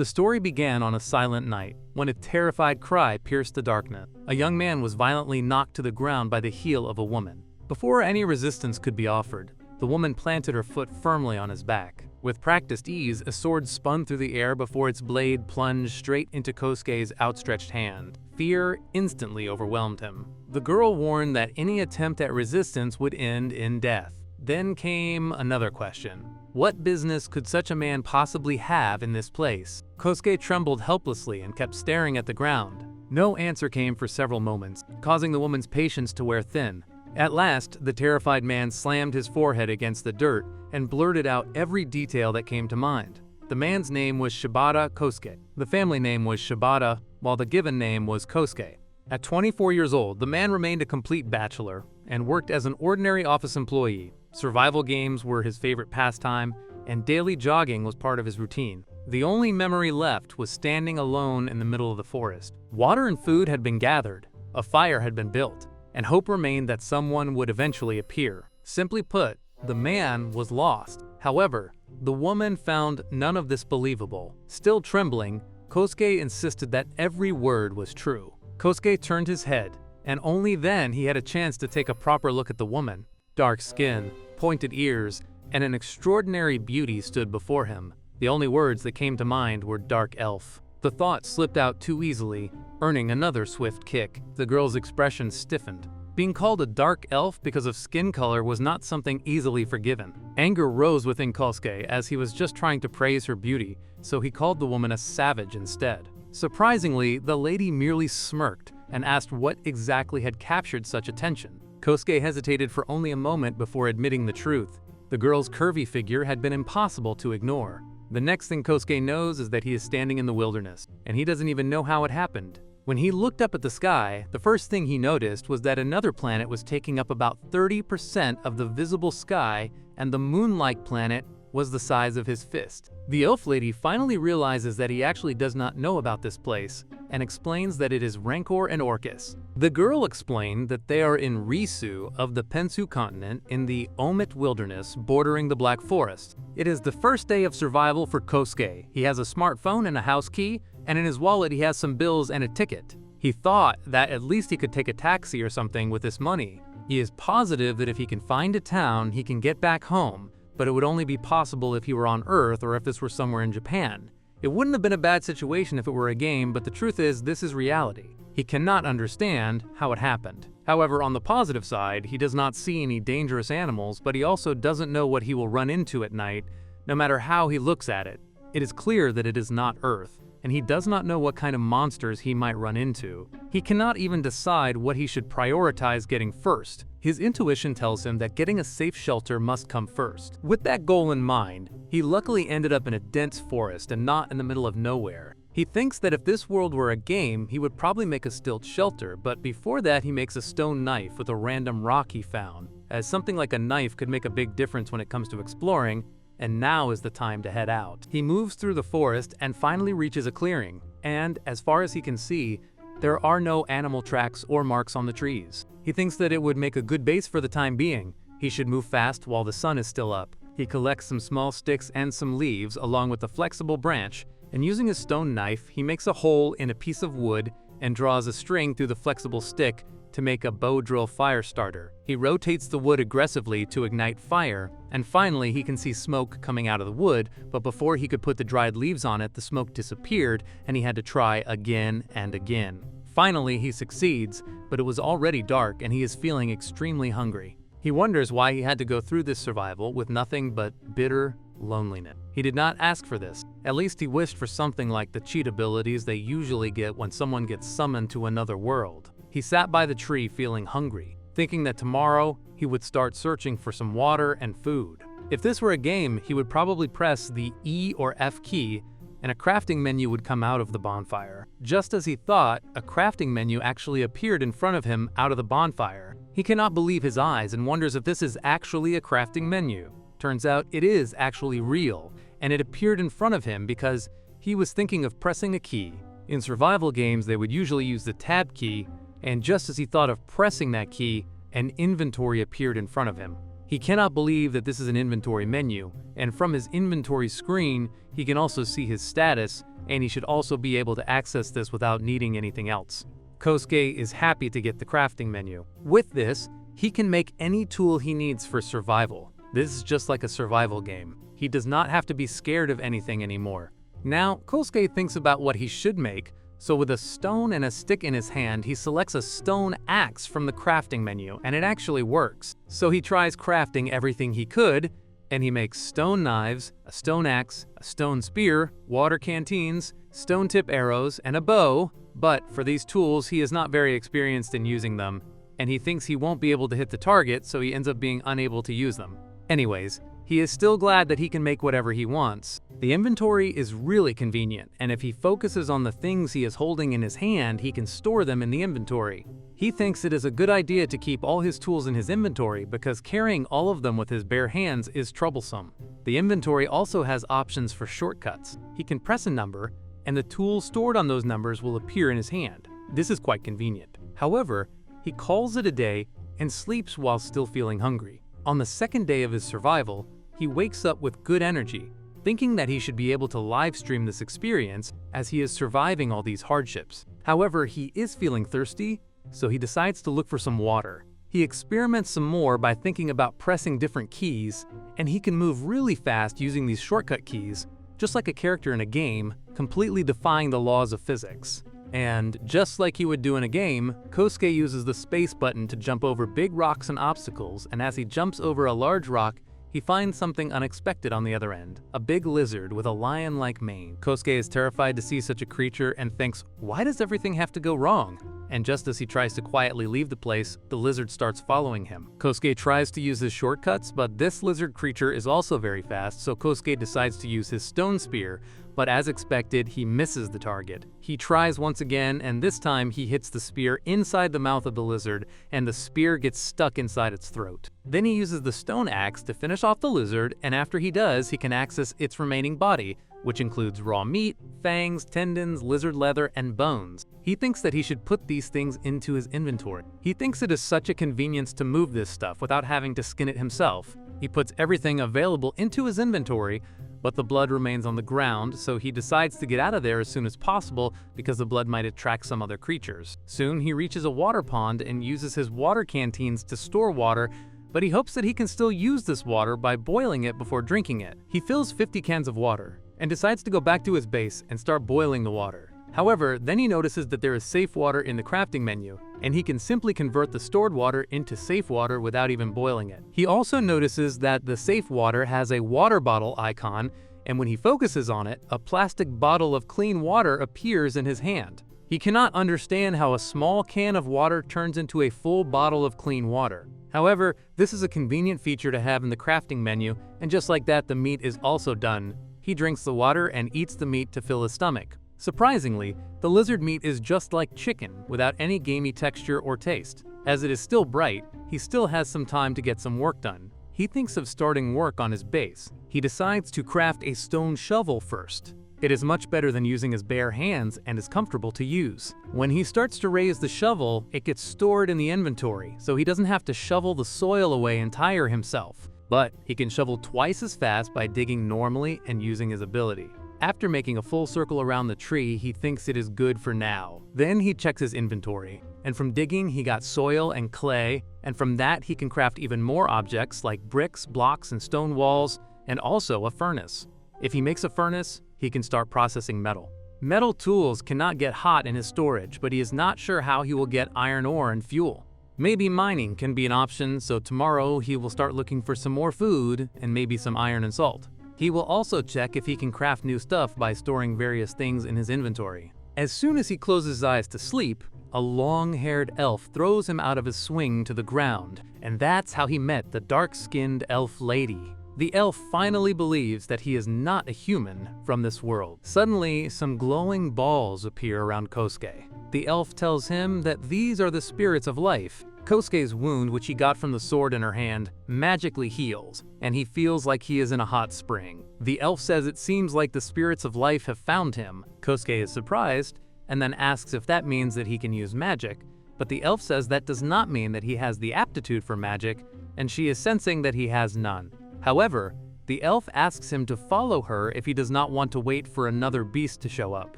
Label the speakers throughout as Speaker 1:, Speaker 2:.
Speaker 1: The story began on a silent night, when a terrified cry pierced the darkness. A young man was violently knocked to the ground by the heel of a woman. Before any resistance could be offered, the woman planted her foot firmly on his back. With practiced ease, a sword spun through the air before its blade plunged straight into Kosuke's outstretched hand. Fear instantly overwhelmed him. The girl warned that any attempt at resistance would end in death. Then came another question. What business could such a man possibly have in this place? Kosuke trembled helplessly and kept staring at the ground. No answer came for several moments, causing the woman's patience to wear thin. At last, the terrified man slammed his forehead against the dirt and blurted out every detail that came to mind. The man's name was Shibata Kosuke. The family name was Shibata, while the given name was Kosuke. At 24 years old, the man remained a complete bachelor and worked as an ordinary office employee. Survival games were his favorite pastime, and daily jogging was part of his routine. The only memory left was standing alone in the middle of the forest. Water and food had been gathered, a fire had been built, and hope remained that someone would eventually appear. Simply put, the man was lost. However, the woman found none of this believable. Still trembling, Kosuke insisted that every word was true. Kosuke turned his head, and only then he had a chance to take a proper look at the woman. Dark skin, pointed ears, and an extraordinary beauty stood before him. The only words that came to mind were dark elf. The thought slipped out too easily, earning another swift kick. The girl's expression stiffened. Being called a dark elf because of skin color was not something easily forgiven. Anger rose within Kosuke as he was just trying to praise her beauty, so he called the woman a savage instead. Surprisingly, the lady merely smirked and asked what exactly had captured such attention. Kosuke hesitated for only a moment before admitting the truth. The girl's curvy figure had been impossible to ignore. The next thing Kosuke knows is that he is standing in the wilderness, and he doesn't even know how it happened. When he looked up at the sky, the first thing he noticed was that another planet was taking up about 30% of the visible sky, and the moon-like planet was the size of his fist. The elf lady finally realizes that he actually does not know about this place, and explains that it is Rancor and Orcus. The girl explained that they are in Risu of the Pensu continent in the Omit wilderness bordering the Black Forest. It is the first day of survival for Kosuke. He has a smartphone and a house key, and in his wallet he has some bills and a ticket. He thought that at least he could take a taxi or something with this money. He is positive that if he can find a town, he can get back home, but it would only be possible if he were on Earth or if this were somewhere in Japan. It wouldn't have been a bad situation if it were a game, but the truth is, this is reality. He cannot understand how it happened. However, on the positive side, he does not see any dangerous animals, but he also doesn't know what he will run into at night, no matter how he looks at it. It is clear that it is not Earth, and he does not know what kind of monsters he might run into. He cannot even decide what he should prioritize getting first. His intuition tells him that getting a safe shelter must come first. With that goal in mind, he luckily ended up in a dense forest and not in the middle of nowhere. He thinks that if this world were a game, he would probably make a stilt shelter, but before that he makes a stone knife with a random rock he found, as something like a knife could make a big difference when it comes to exploring, and now is the time to head out. He moves through the forest and finally reaches a clearing, and as far as he can see, there are no animal tracks or marks on the trees. He thinks that it would make a good base for the time being. He should move fast while the sun is still up. He collects some small sticks and some leaves along with a flexible branch, and using his stone knife, he makes a hole in a piece of wood and draws a string through the flexible stick to make a bow drill fire starter. He rotates the wood aggressively to ignite fire, and finally he can see smoke coming out of the wood, but before he could put the dried leaves on it, the smoke disappeared and he had to try again and again. Finally, he succeeds, but it was already dark and he is feeling extremely hungry. He wonders why he had to go through this survival with nothing but bitter loneliness. He did not ask for this. At least he wished for something like the cheat abilities they usually get when someone gets summoned to another world. He sat by the tree feeling hungry, thinking that tomorrow he would start searching for some water and food. If this were a game, he would probably press the E or F key and a crafting menu would come out of the bonfire. Just as he thought, a crafting menu actually appeared in front of him out of the bonfire. He cannot believe his eyes and wonders if this is actually a crafting menu. Turns out it is actually real, and it appeared in front of him because he was thinking of pressing a key. In survival games, they would usually use the tab key, and just as he thought of pressing that key, an inventory appeared in front of him. He cannot believe that this is an inventory menu, and from his inventory screen, he can also see his status and he should also be able to access this without needing anything else. Kosuke is happy to get the crafting menu. With this, he can make any tool he needs for survival. This is just like a survival game. He does not have to be scared of anything anymore. Now, Kosuke thinks about what he should make, so with a stone and a stick in his hand, he selects a stone axe from the crafting menu, and it actually works. So he tries crafting everything he could, and he makes stone knives, a stone axe, a stone spear, water canteens, stone tip arrows, and a bow, but for these tools, he is not very experienced in using them, and he thinks he won't be able to hit the target, so he ends up being unable to use them. Anyways, he is still glad that he can make whatever he wants. The inventory is really convenient, and if he focuses on the things he is holding in his hand, he can store them in the inventory. He thinks it is a good idea to keep all his tools in his inventory because carrying all of them with his bare hands is troublesome. The inventory also has options for shortcuts. He can press a number, and the tools stored on those numbers will appear in his hand. This is quite convenient. However, he calls it a day and sleeps while still feeling hungry. On the second day of his survival, he wakes up with good energy, thinking that he should be able to live stream this experience as he is surviving all these hardships. However, he is feeling thirsty, so he decides to look for some water. He experiments some more by thinking about pressing different keys, and he can move really fast using these shortcut keys, just like a character in a game, completely defying the laws of physics. And just like he would do in a game, Kosuke uses the space button to jump over big rocks and obstacles, and as he jumps over a large rock, he finds something unexpected on the other end, a big lizard with a lion-like mane. Kosuke is terrified to see such a creature and thinks, why does everything have to go wrong? And just as he tries to quietly leave the place, the lizard starts following him. Kosuke tries to use his shortcuts, but this lizard creature is also very fast, so Kosuke decides to use his stone spear, but as expected, he misses the target. He tries once again, and this time he hits the spear inside the mouth of the lizard, and the spear gets stuck inside its throat. Then he uses the stone axe to finish off the lizard, and after he does, he can access its remaining body, which includes raw meat, fangs, tendons, lizard leather, and bones. He thinks that he should put these things into his inventory. He thinks it is such a convenience to move this stuff without having to skin it himself. He puts everything available into his inventory, but the blood remains on the ground, so he decides to get out of there as soon as possible because the blood might attract some other creatures. Soon he reaches a water pond and uses his water canteens to store water, but he hopes that he can still use this water by boiling it before drinking it. He fills 50 cans of water and decides to go back to his base and start boiling the water. However, then he notices that there is safe water in the crafting menu, and he can simply convert the stored water into safe water without even boiling it. He also notices that the safe water has a water bottle icon, and when he focuses on it, a plastic bottle of clean water appears in his hand. He cannot understand how a small can of water turns into a full bottle of clean water. However, this is a convenient feature to have in the crafting menu, and just like that, the meat is also done. He drinks the water and eats the meat to fill his stomach. Surprisingly, the lizard meat is just like chicken, without any gamey texture or taste. As it is still bright, he still has some time to get some work done. He thinks of starting work on his base. He decides to craft a stone shovel first. It is much better than using his bare hands and is comfortable to use. When he starts to raise the shovel, it gets stored in the inventory, so he doesn't have to shovel the soil away and tire himself. But he can shovel twice as fast by digging normally and using his ability. After making a full circle around the tree, he thinks it is good for now. Then he checks his inventory, and from digging he got soil and clay, and from that he can craft even more objects like bricks, blocks, and stone walls, and also a furnace. If he makes a furnace, he can start processing metal. Metal tools cannot get hot in his storage, but he is not sure how he will get iron ore and fuel. Maybe mining can be an option, so tomorrow he will start looking for some more food and maybe some iron and salt. He will also check if he can craft new stuff by storing various things in his inventory. As soon as he closes his eyes to sleep, a long-haired elf throws him out of his swing to the ground, and that's how he met the dark-skinned elf lady. The elf finally believes that he is not a human from this world. Suddenly, some glowing balls appear around Kosuke. The elf tells him that these are the spirits of life. Kosuke's wound, which he got from the sword in her hand, magically heals, and he feels like he is in a hot spring. The elf says it seems like the spirits of life have found him. Kosuke is surprised, and then asks if that means that he can use magic, but the elf says that does not mean that he has the aptitude for magic, and she is sensing that he has none. However, The elf asks him to follow her if he does not want to wait for another beast to show up.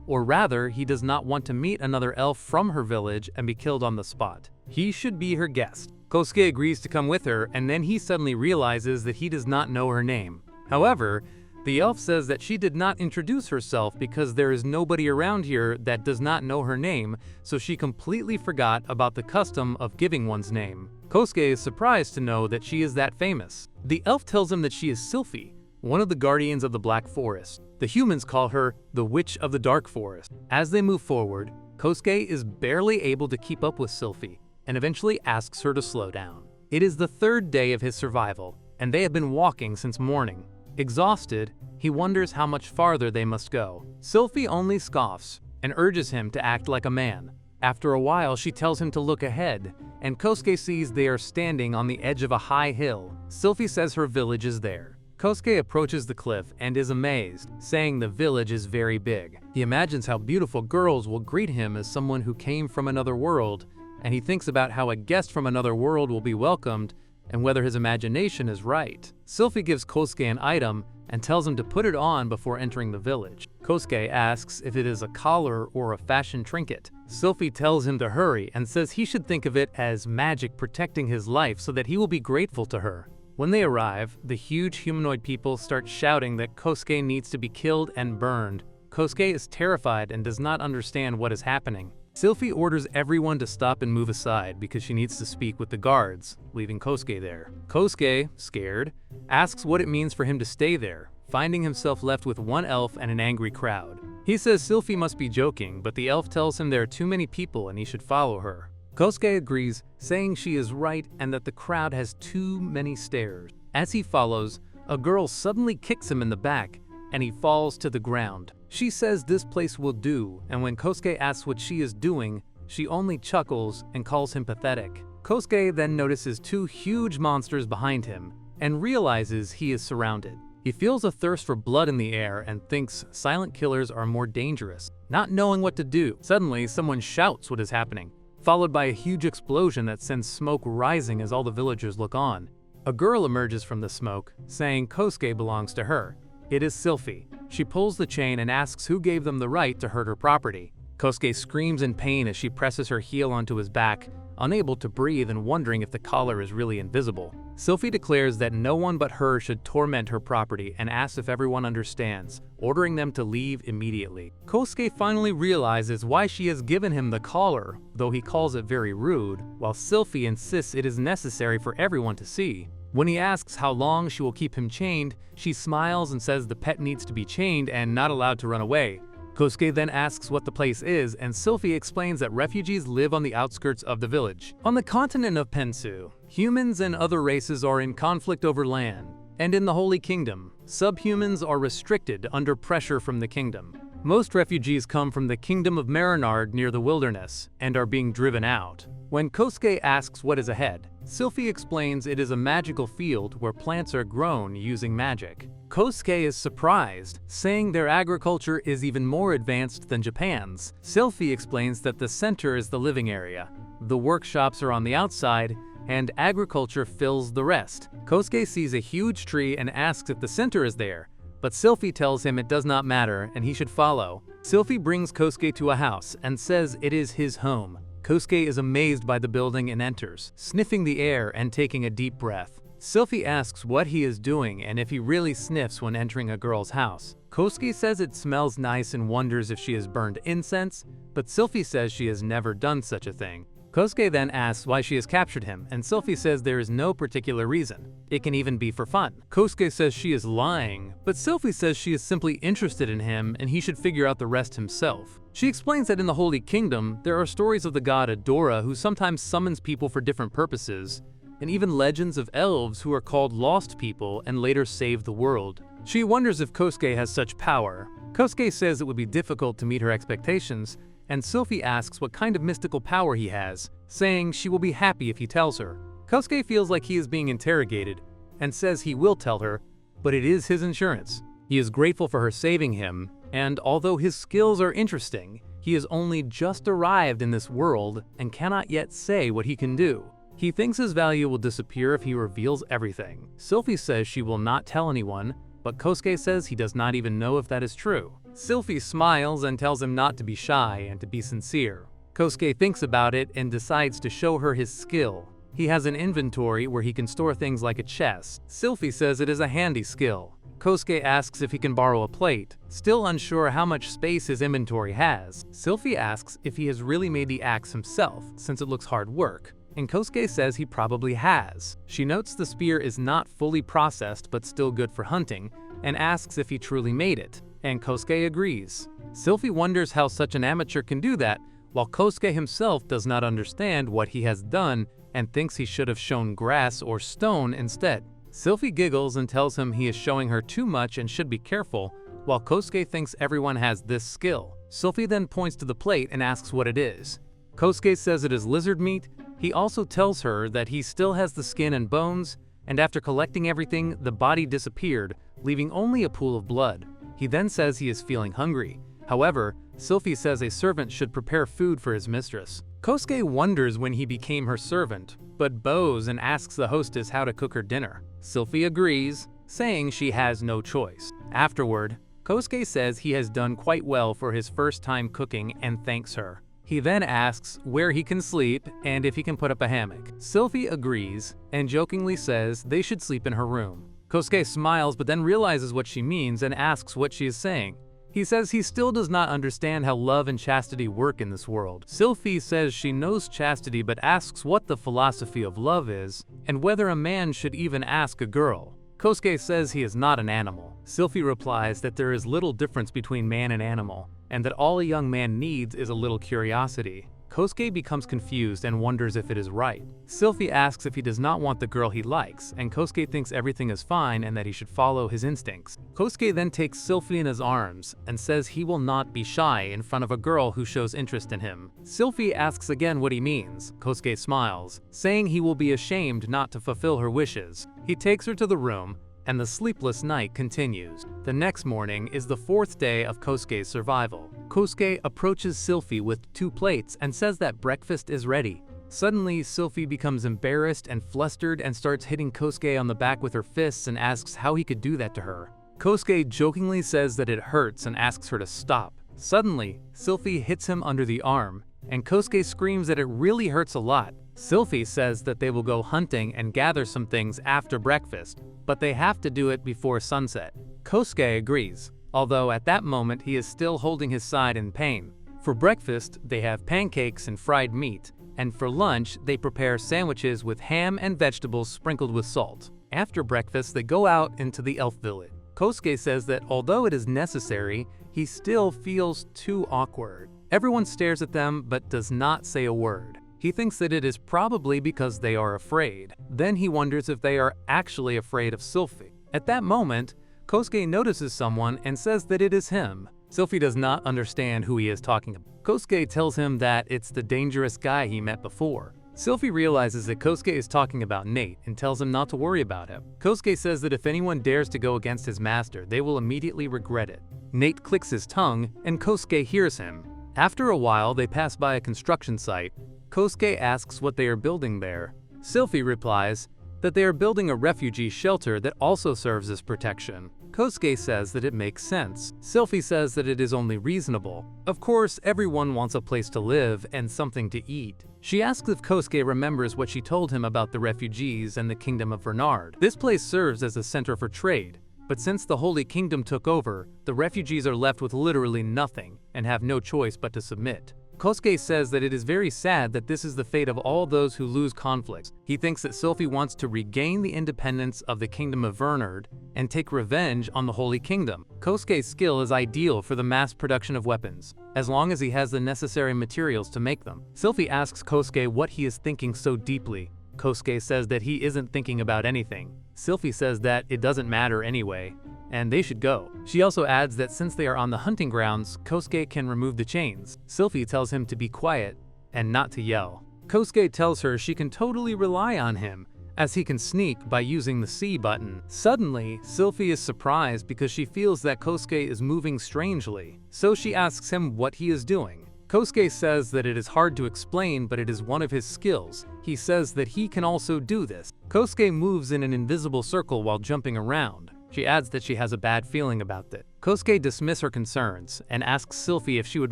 Speaker 1: Or rather, he does not want to meet another elf from her village and be killed on the spot. He should be her guest. Kosuke agrees to come with her, and then he suddenly realizes that he does not know her name. However, the elf says that she did not introduce herself because there is nobody around here that does not know her name, so she completely forgot about the custom of giving one's name. Kosuke is surprised to know that she is that famous. The elf tells him that she is Sylphie, one of the guardians of the Black Forest. The humans call her the Witch of the Dark Forest. As they move forward, Kosuke is barely able to keep up with Sylphie, and eventually asks her to slow down. It is the third day of his survival, and they have been walking since morning. Exhausted, he wonders how much farther they must go. Sylphie only scoffs and urges him to act like a man. After a while, she tells him to look ahead, and Kosuke sees they are standing on the edge of a high hill. Sylphie says her village is there. Kosuke approaches the cliff and is amazed, saying the village is very big. He imagines how beautiful girls will greet him as someone who came from another world, and he thinks about how a guest from another world will be welcomed and whether his imagination is right. Sylphie gives Kosuke an item and tells him to put it on before entering the village. Kosuke asks if it is a collar or a fashion trinket. Sylphie tells him to hurry and says he should think of it as magic protecting his life so that he will be grateful to her. When they arrive, the huge humanoid people start shouting that Kosuke needs to be killed and burned. Kosuke is terrified and does not understand what is happening. Sylphie orders everyone to stop and move aside because she needs to speak with the guards, leaving Kosuke there. Kosuke, scared, asks what it means for him to stay there, finding himself left with one elf and an angry crowd. He says Sylphie must be joking, but the elf tells him there are too many people and he should follow her. Kosuke agrees, saying she is right and that the crowd has too many stairs. As he follows, a girl suddenly kicks him in the back and he falls to the ground. She says this place will do, and when Kosuke asks what she is doing, she only chuckles and calls him pathetic. Kosuke then notices two huge monsters behind him and realizes he is surrounded. He feels a thirst for blood in the air and thinks silent killers are more dangerous. Not knowing what to do, suddenly someone shouts what is happening, followed by a huge explosion that sends smoke rising as all the villagers look on. A girl emerges from the smoke, saying Kosuke belongs to her. It is Sylphie. She pulls the chain and asks who gave them the right to hurt her property. Kosuke screams in pain as she presses her heel onto his back, unable to breathe and wondering if the collar is really invisible. Sylphie declares that no one but her should torment her property and asks if everyone understands, ordering them to leave immediately. Kosuke finally realizes why she has given him the collar, though he calls it very rude, while Sylphie insists it is necessary for everyone to see. When he asks how long she will keep him chained, she smiles and says the pet needs to be chained and not allowed to run away. Kosuke then asks what the place is, and Sylphie explains that refugees live on the outskirts of the village. On the continent of Pensu, humans and other races are in conflict over land, and in the Holy Kingdom, subhumans are restricted under pressure from the kingdom. Most refugees come from the kingdom of Marinard near the wilderness and are being driven out. When Kosuke asks what is ahead, Sylphie explains it is a magical field where plants are grown using magic. Kosuke is surprised, saying their agriculture is even more advanced than Japan's. Sylphie explains that the center is the living area, the workshops are on the outside, and agriculture fills the rest. Kosuke sees a huge tree and asks if the center is there, but Sylphie tells him it does not matter and he should follow. Sylphie brings Kosuke to a house and says it is his home. Kosuke is amazed by the building and enters, sniffing the air and taking a deep breath. Sylphie asks what he is doing and if he really sniffs when entering a girl's house. Kosuke says it smells nice and wonders if she has burned incense, but Sylphie says she has never done such a thing. Kosuke then asks why she has captured him, and Sylphie says there is no particular reason. It can even be for fun. Kosuke says she is lying, but Sylphie says she is simply interested in him and he should figure out the rest himself. She explains that in the Holy Kingdom, there are stories of the god Adora who sometimes summons people for different purposes, and even legends of elves who are called lost people and later save the world. She wonders if Kosuke has such power. Kosuke says it would be difficult to meet her expectations, and Sylphie asks what kind of mystical power he has, saying she will be happy if he tells her. Kosuke feels like he is being interrogated, and says he will tell her, but it is his insurance. He is grateful for her saving him, and although his skills are interesting, he has only just arrived in this world and cannot yet say what he can do. He thinks his value will disappear if he reveals everything. Sylphie says she will not tell anyone, but Kosuke says he does not even know if that is true. Sylphie smiles and tells him not to be shy and to be sincere. Kosuke thinks about it and decides to show her his skill. He has an inventory where he can store things like a chest. Sylphie says it is a handy skill. Kosuke asks if he can borrow a plate. Still unsure how much space his inventory has, Sylphie asks if he has really made the axe himself, since it looks hard work, and Kosuke says he probably has. She notes the spear is not fully processed but still good for hunting, and asks if he truly made it, and Kosuke agrees. Sylphie wonders how such an amateur can do that, while Kosuke himself does not understand what he has done and thinks he should have shown grass or stone instead. Sylphie giggles and tells him he is showing her too much and should be careful, while Kosuke thinks everyone has this skill. Sylphie then points to the plate and asks what it is. Kosuke says it is lizard meat. He also tells her that he still has the skin and bones, and after collecting everything, the body disappeared, leaving only a pool of blood. He then says he is feeling hungry. However, Sylphie says a servant should prepare food for his mistress. Kosuke wonders when he became her servant, but bows and asks the hostess how to cook her dinner. Sylphie agrees, saying she has no choice. Afterward, Kosuke says he has done quite well for his first time cooking and thanks her. He then asks where he can sleep and if he can put up a hammock. Sylphie agrees and jokingly says they should sleep in her room. Kosuke smiles but then realizes what she means and asks what she is saying. He says he still does not understand how love and chastity work in this world. Sylphie says she knows chastity but asks what the philosophy of love is and whether a man should even ask a girl. Kosuke says he is not an animal. Sylphie replies that there is little difference between man and animal, and that all a young man needs is a little curiosity. Kosuke becomes confused and wonders if it is right. Sylphie asks if he does not want the girl he likes, and Kosuke thinks everything is fine and that he should follow his instincts. Kosuke then takes Sylphie in his arms and says he will not be shy in front of a girl who shows interest in him. Sylphie asks again what he means. Kosuke smiles, saying he will be ashamed not to fulfill her wishes. He takes her to the room, and the sleepless night continues. The next morning is the fourth day of Kosuke's survival. Kosuke approaches Sylphie with 2 plates and says that breakfast is ready. Suddenly, Sylphie becomes embarrassed and flustered and starts hitting Kosuke on the back with her fists and asks how he could do that to her. Kosuke jokingly says that it hurts and asks her to stop. Suddenly, Sylphie hits him under the arm, and Kosuke screams that it really hurts a lot. Sylphie says that they will go hunting and gather some things after breakfast, but they have to do it before sunset. Kosuke agrees, although at that moment he is still holding his side in pain. For breakfast, they have pancakes and fried meat, and for lunch, they prepare sandwiches with ham and vegetables sprinkled with salt. After breakfast, they go out into the elf village. Kosuke says that although it is necessary, he still feels too awkward. Everyone stares at them but does not say a word. He thinks that it is probably because they are afraid. Then he wonders if they are actually afraid of Sylphie. At that moment, Kosuke notices someone and says that it is him. Sylphie does not understand who he is talking about. Kosuke tells him that it's the dangerous guy he met before. Sylphie realizes that Kosuke is talking about Nate and tells him not to worry about him. Kosuke says that if anyone dares to go against his master, they will immediately regret it. Nate clicks his tongue, and Kosuke hears him. After a while, they pass by a construction site. Kosuke asks what they are building there. Sylphie replies that they are building a refugee shelter that also serves as protection. Kosuke says that it makes sense. Sylphie says that it is only reasonable. Of course, everyone wants a place to live and something to eat. She asks if Kosuke remembers what she told him about the refugees and the kingdom of Vernard. This place serves as a center for trade, but since the Holy Kingdom took over, the refugees are left with literally nothing and have no choice but to submit. Kosuke says that it is very sad that this is the fate of all those who lose conflicts. He thinks that Sylphie wants to regain the independence of the Kingdom of Vernard and take revenge on the Holy Kingdom. Kosuke's skill is ideal for the mass production of weapons, as long as he has the necessary materials to make them. Sylphie asks Kosuke what he is thinking so deeply. Kosuke says that he isn't thinking about anything. Sylphie says that it doesn't matter anyway, and they should go. She also adds that since they are on the hunting grounds, Kosuke can remove the chains. Sylphie tells him to be quiet and not to yell. Kosuke tells her she can totally rely on him, as he can sneak by using the C button. Suddenly, Sylphie is surprised because she feels that Kosuke is moving strangely, so she asks him what he is doing. Kosuke says that it is hard to explain, but it is one of his skills. He says that he can also do this. Kosuke moves in an invisible circle while jumping around. She adds that she has a bad feeling about that. Kosuke dismisses her concerns and asks Sylphie if she would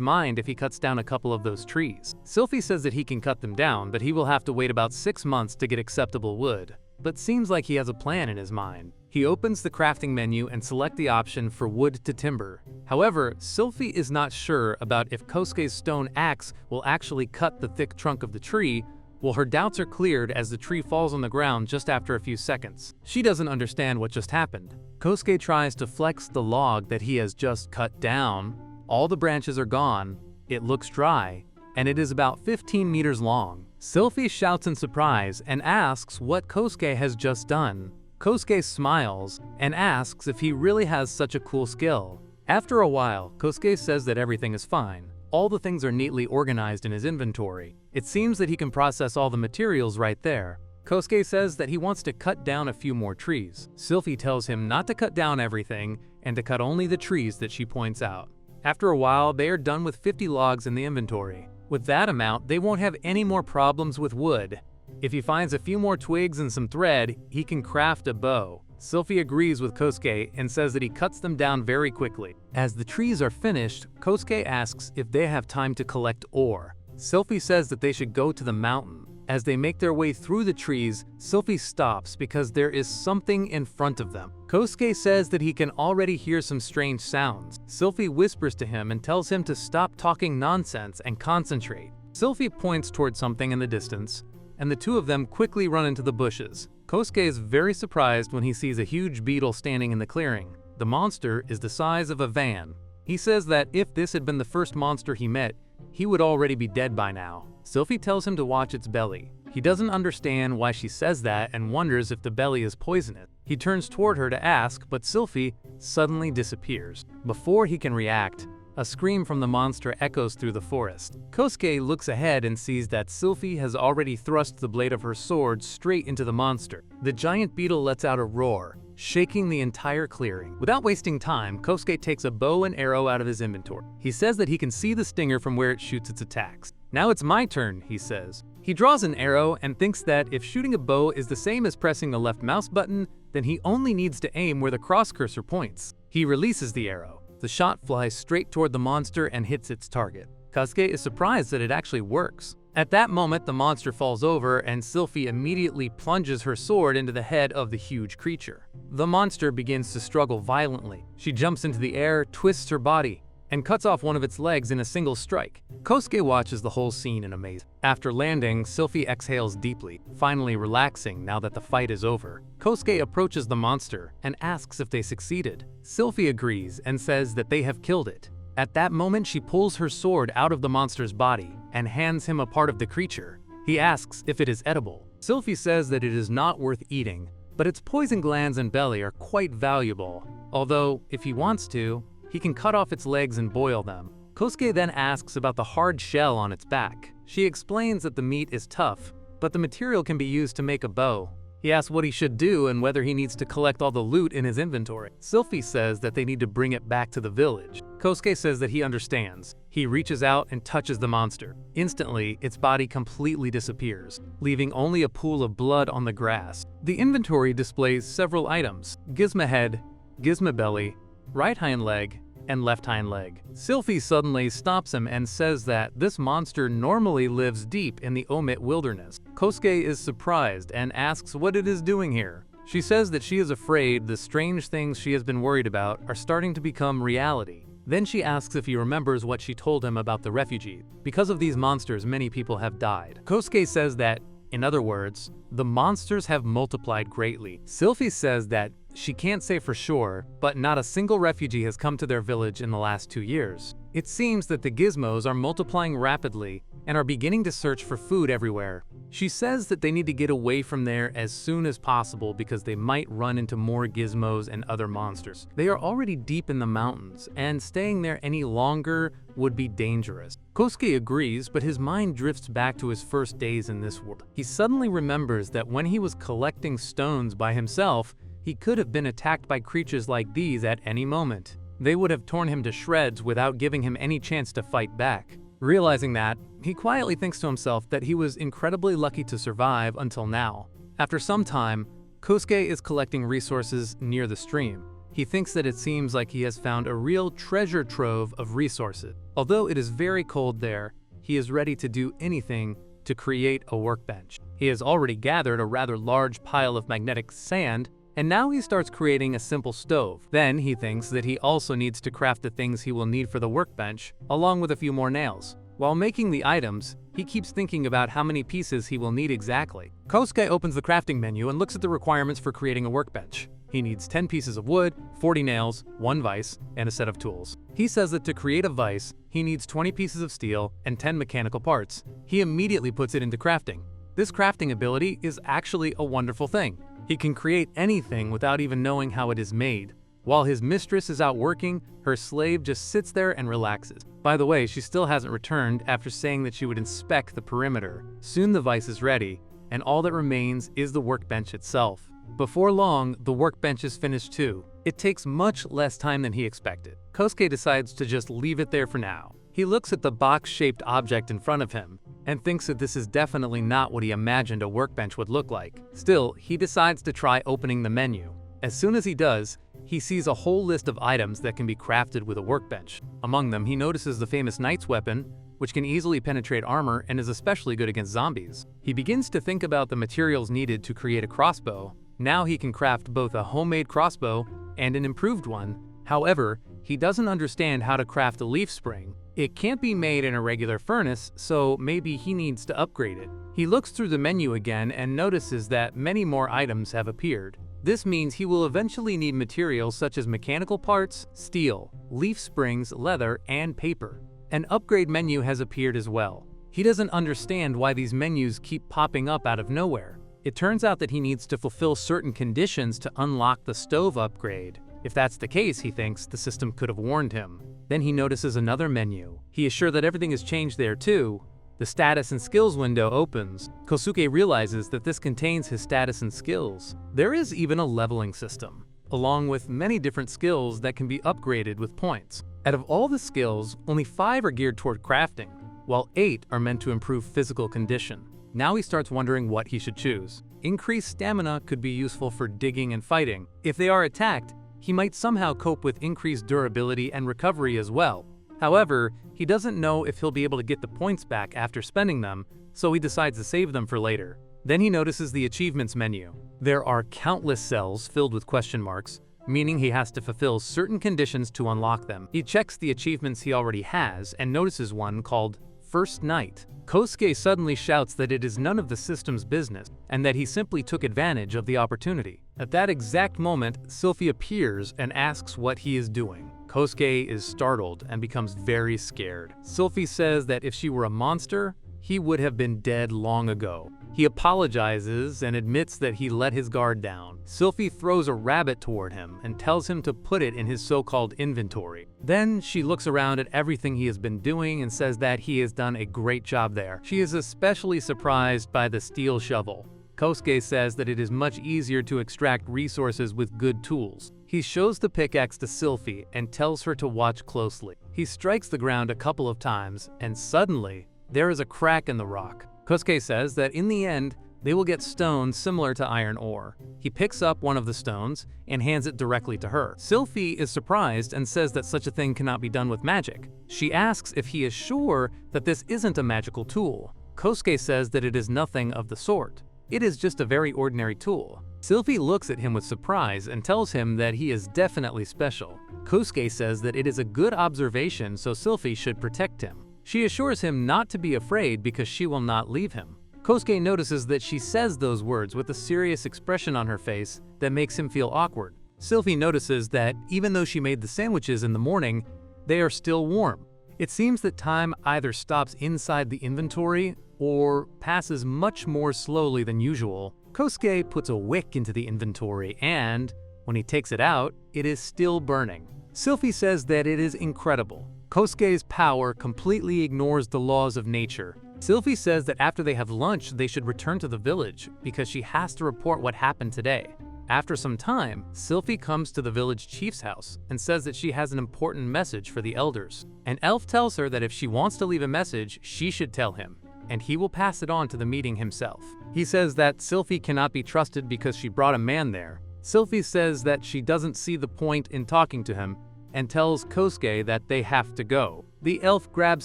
Speaker 1: mind if he cuts down a couple of those trees. Sylphie says that he can cut them down, but he will have to wait about 6 months to get acceptable wood. But seems like he has a plan in his mind. He opens the crafting menu and selects the option for wood to timber. However, Sylphie is not sure about if Kosuke's stone axe will actually cut the thick trunk of the tree. Well, her doubts are cleared as the tree falls on the ground just after a few seconds. She doesn't understand what just happened. Kosuke tries to flex the log that he has just cut down. All the branches are gone, it looks dry, and it is about 15 meters long. Sylphie shouts in surprise and asks what Kosuke has just done. Kosuke smiles and asks if he really has such a cool skill. After a while, Kosuke says that everything is fine. All the things are neatly organized in his inventory. It seems that he can process all the materials right there. Kosuke says that he wants to cut down a few more trees. Sylphie tells him not to cut down everything and to cut only the trees that she points out. After a while, they are done with 50 logs in the inventory. With that amount, they won't have any more problems with wood. If he finds a few more twigs and some thread, he can craft a bow. Sylphie agrees with Kosuke and says that he cuts them down very quickly. As the trees are finished, Kosuke asks if they have time to collect ore. Sylphie says that they should go to the mountain. As they make their way through the trees, Sylphie stops because there is something in front of them. Kosuke says that he can already hear some strange sounds. Sylphie whispers to him and tells him to stop talking nonsense and concentrate. Sylphie points towards something in the distance, and the two of them quickly run into the bushes. Kosuke is very surprised when he sees a huge beetle standing in the clearing. The monster is the size of a van. He says that if this had been the first monster he met, he would already be dead by now. Sylphie tells him to watch its belly. He doesn't understand why she says that and wonders if the belly is poisonous. He turns toward her to ask, but Sylphie suddenly disappears. Before he can react, a scream from the monster echoes through the forest. Kosuke looks ahead and sees that Sylphie has already thrust the blade of her sword straight into the monster. The giant beetle lets out a roar, shaking the entire clearing. Without wasting time, Kosuke takes a bow and arrow out of his inventory. He says that he can see the stinger from where it shoots its attacks. Now it's my turn, he says. He draws an arrow and thinks that if shooting a bow is the same as pressing the left mouse button, then he only needs to aim where the cross cursor points. He releases the arrow. The shot flies straight toward the monster and hits its target. Kosuke is surprised that it actually works. At that moment, the monster falls over and Sylphie immediately plunges her sword into the head of the huge creature. The monster begins to struggle violently. She jumps into the air, twists her body, and cuts off one of its legs in a single strike. Kosuke watches the whole scene in amaze. After landing, Sylphie exhales deeply, finally relaxing now that the fight is over. Kosuke approaches the monster and asks if they succeeded. Sylphie agrees and says that they have killed it. At that moment, she pulls her sword out of the monster's body and hands him a part of the creature. He asks if it is edible. Sylphie says that it is not worth eating, but its poison glands and belly are quite valuable. Although, if he wants to, he can cut off its legs and boil them. Kosuke then asks about the hard shell on its back. She explains that the meat is tough, but the material can be used to make a bow. He asks what he should do and whether he needs to collect all the loot in his inventory. Sylphie says that they need to bring it back to the village. Kosuke says that he understands. He reaches out and touches the monster. Instantly, its body completely disappears, leaving only a pool of blood on the grass. The inventory displays several items: Gizmo head, Gizmo belly, right hind leg, and left hind leg. Sylphie suddenly stops him and says that this monster normally lives deep in the Omit wilderness. Kosuke is surprised and asks what it is doing here. She says that she is afraid the strange things she has been worried about are starting to become reality. Then she asks if he remembers what she told him about the refugees. Because of these monsters, many people have died. Kosuke says that, in other words, the monsters have multiplied greatly. Sylphie says that she can't say for sure, but not a single refugee has come to their village in the last 2 years. It seems that the gizmos are multiplying rapidly and are beginning to search for food everywhere. She says that they need to get away from there as soon as possible because they might run into more gizmos and other monsters. They are already deep in the mountains, and staying there any longer would be dangerous. Kosuke agrees, but his mind drifts back to his first days in this world. He suddenly remembers that when he was collecting stones by himself, he could have been attacked by creatures like these at any moment. They would have torn him to shreds without giving him any chance to fight back. Realizing that, he quietly thinks to himself that he was incredibly lucky to survive until now. After some time, Kosuke is collecting resources near the stream. He thinks that it seems like he has found a real treasure trove of resources. Although it is very cold there, he is ready to do anything to create a workbench. He has already gathered a rather large pile of magnetic sand, and now he starts creating a simple stove. Then he thinks that he also needs to craft the things he will need for the workbench, along with a few more nails. While making the items, he keeps thinking about how many pieces he will need exactly. Kosuke opens the crafting menu and looks at the requirements for creating a workbench. He needs 10 pieces of wood, 40 nails, 1 vise, and a set of tools. He says that to create a vise, he needs 20 pieces of steel and 10 mechanical parts. He immediately puts it into crafting. This crafting ability is actually a wonderful thing. He can create anything without even knowing how it is made. While his mistress is out working, her slave just sits there and relaxes. By the way, she still hasn't returned after saying that she would inspect the perimeter. Soon the vise is ready, and all that remains is the workbench itself. Before long, the workbench is finished too. It takes much less time than he expected. Kosuke decides to just leave it there for now. He looks at the box-shaped object in front of him and thinks that this is definitely not what he imagined a workbench would look like. Still, he decides to try opening the menu. As soon as he does, he sees a whole list of items that can be crafted with a workbench. Among them, he notices the famous knight's weapon, which can easily penetrate armor and is especially good against zombies. He begins to think about the materials needed to create a crossbow. Now he can craft both a homemade crossbow and an improved one. However, he doesn't understand how to craft a leaf spring. It can't be made in a regular furnace, so maybe he needs to upgrade it. He looks through the menu again and notices that many more items have appeared. This means he will eventually need materials such as mechanical parts, steel, leaf springs, leather, and paper. An upgrade menu has appeared as well. He doesn't understand why these menus keep popping up out of nowhere. It turns out that he needs to fulfill certain conditions to unlock the stove upgrade. If that's the case, he thinks, the system could have warned him. Then he notices another menu. He is sure that everything has changed there too. The status and skills window opens. Kosuke realizes that this contains his status and skills. There is even a leveling system, along with many different skills that can be upgraded with points. Out of all the skills, only 5 are geared toward crafting, while 8 are meant to improve physical condition. Now he starts wondering what he should choose. Increased stamina could be useful for digging and fighting. If they are attacked, he might somehow cope with increased durability and recovery as well. However, he doesn't know if he'll be able to get the points back after spending them, so he decides to save them for later. Then he notices the achievements menu. There are countless cells filled with question marks, meaning he has to fulfill certain conditions to unlock them. He checks the achievements he already has and notices one called First Night. Kosuke suddenly shouts that it is none of the system's business and that he simply took advantage of the opportunity. At that exact moment, Sylphie appears and asks what he is doing. Kosuke is startled and becomes very scared. Sylphie says that if she were a monster, he would have been dead long ago. He apologizes and admits that he let his guard down. Sylphie throws a rabbit toward him and tells him to put it in his so-called inventory. Then she looks around at everything he has been doing and says that he has done a great job there. She is especially surprised by the steel shovel. Kosuke says that it is much easier to extract resources with good tools. He shows the pickaxe to Sylphie and tells her to watch closely. He strikes the ground a couple of times, and suddenly, there is a crack in the rock. Kosuke says that in the end, they will get stones similar to iron ore. He picks up one of the stones and hands it directly to her. Sylphie is surprised and says that such a thing cannot be done with magic. She asks if he is sure that this isn't a magical tool. Kosuke says that it is nothing of the sort. It is just a very ordinary tool. Sylphie looks at him with surprise and tells him that he is definitely special. Kosuke says that it is a good observation, so Sylphie should protect him. She assures him not to be afraid because she will not leave him. Kosuke notices that she says those words with a serious expression on her face that makes him feel awkward. Sylphie notices that even though she made the sandwiches in the morning, they are still warm. It seems that time either stops inside the inventory or passes much more slowly than usual. Kosuke puts a wick into the inventory and, when he takes it out, it is still burning. Sylphie says that it is incredible. Kosuke's power completely ignores the laws of nature. Sylphie says that after they have lunch, they should return to the village because she has to report what happened today. After some time, Sylphie comes to the village chief's house and says that she has an important message for the elders. An elf tells her that if she wants to leave a message, she should tell him, and he will pass it on to the meeting himself. He says that Sylphie cannot be trusted because she brought a man there. Sylphie says that she doesn't see the point in talking to him and tells Kosuke that they have to go. The elf grabs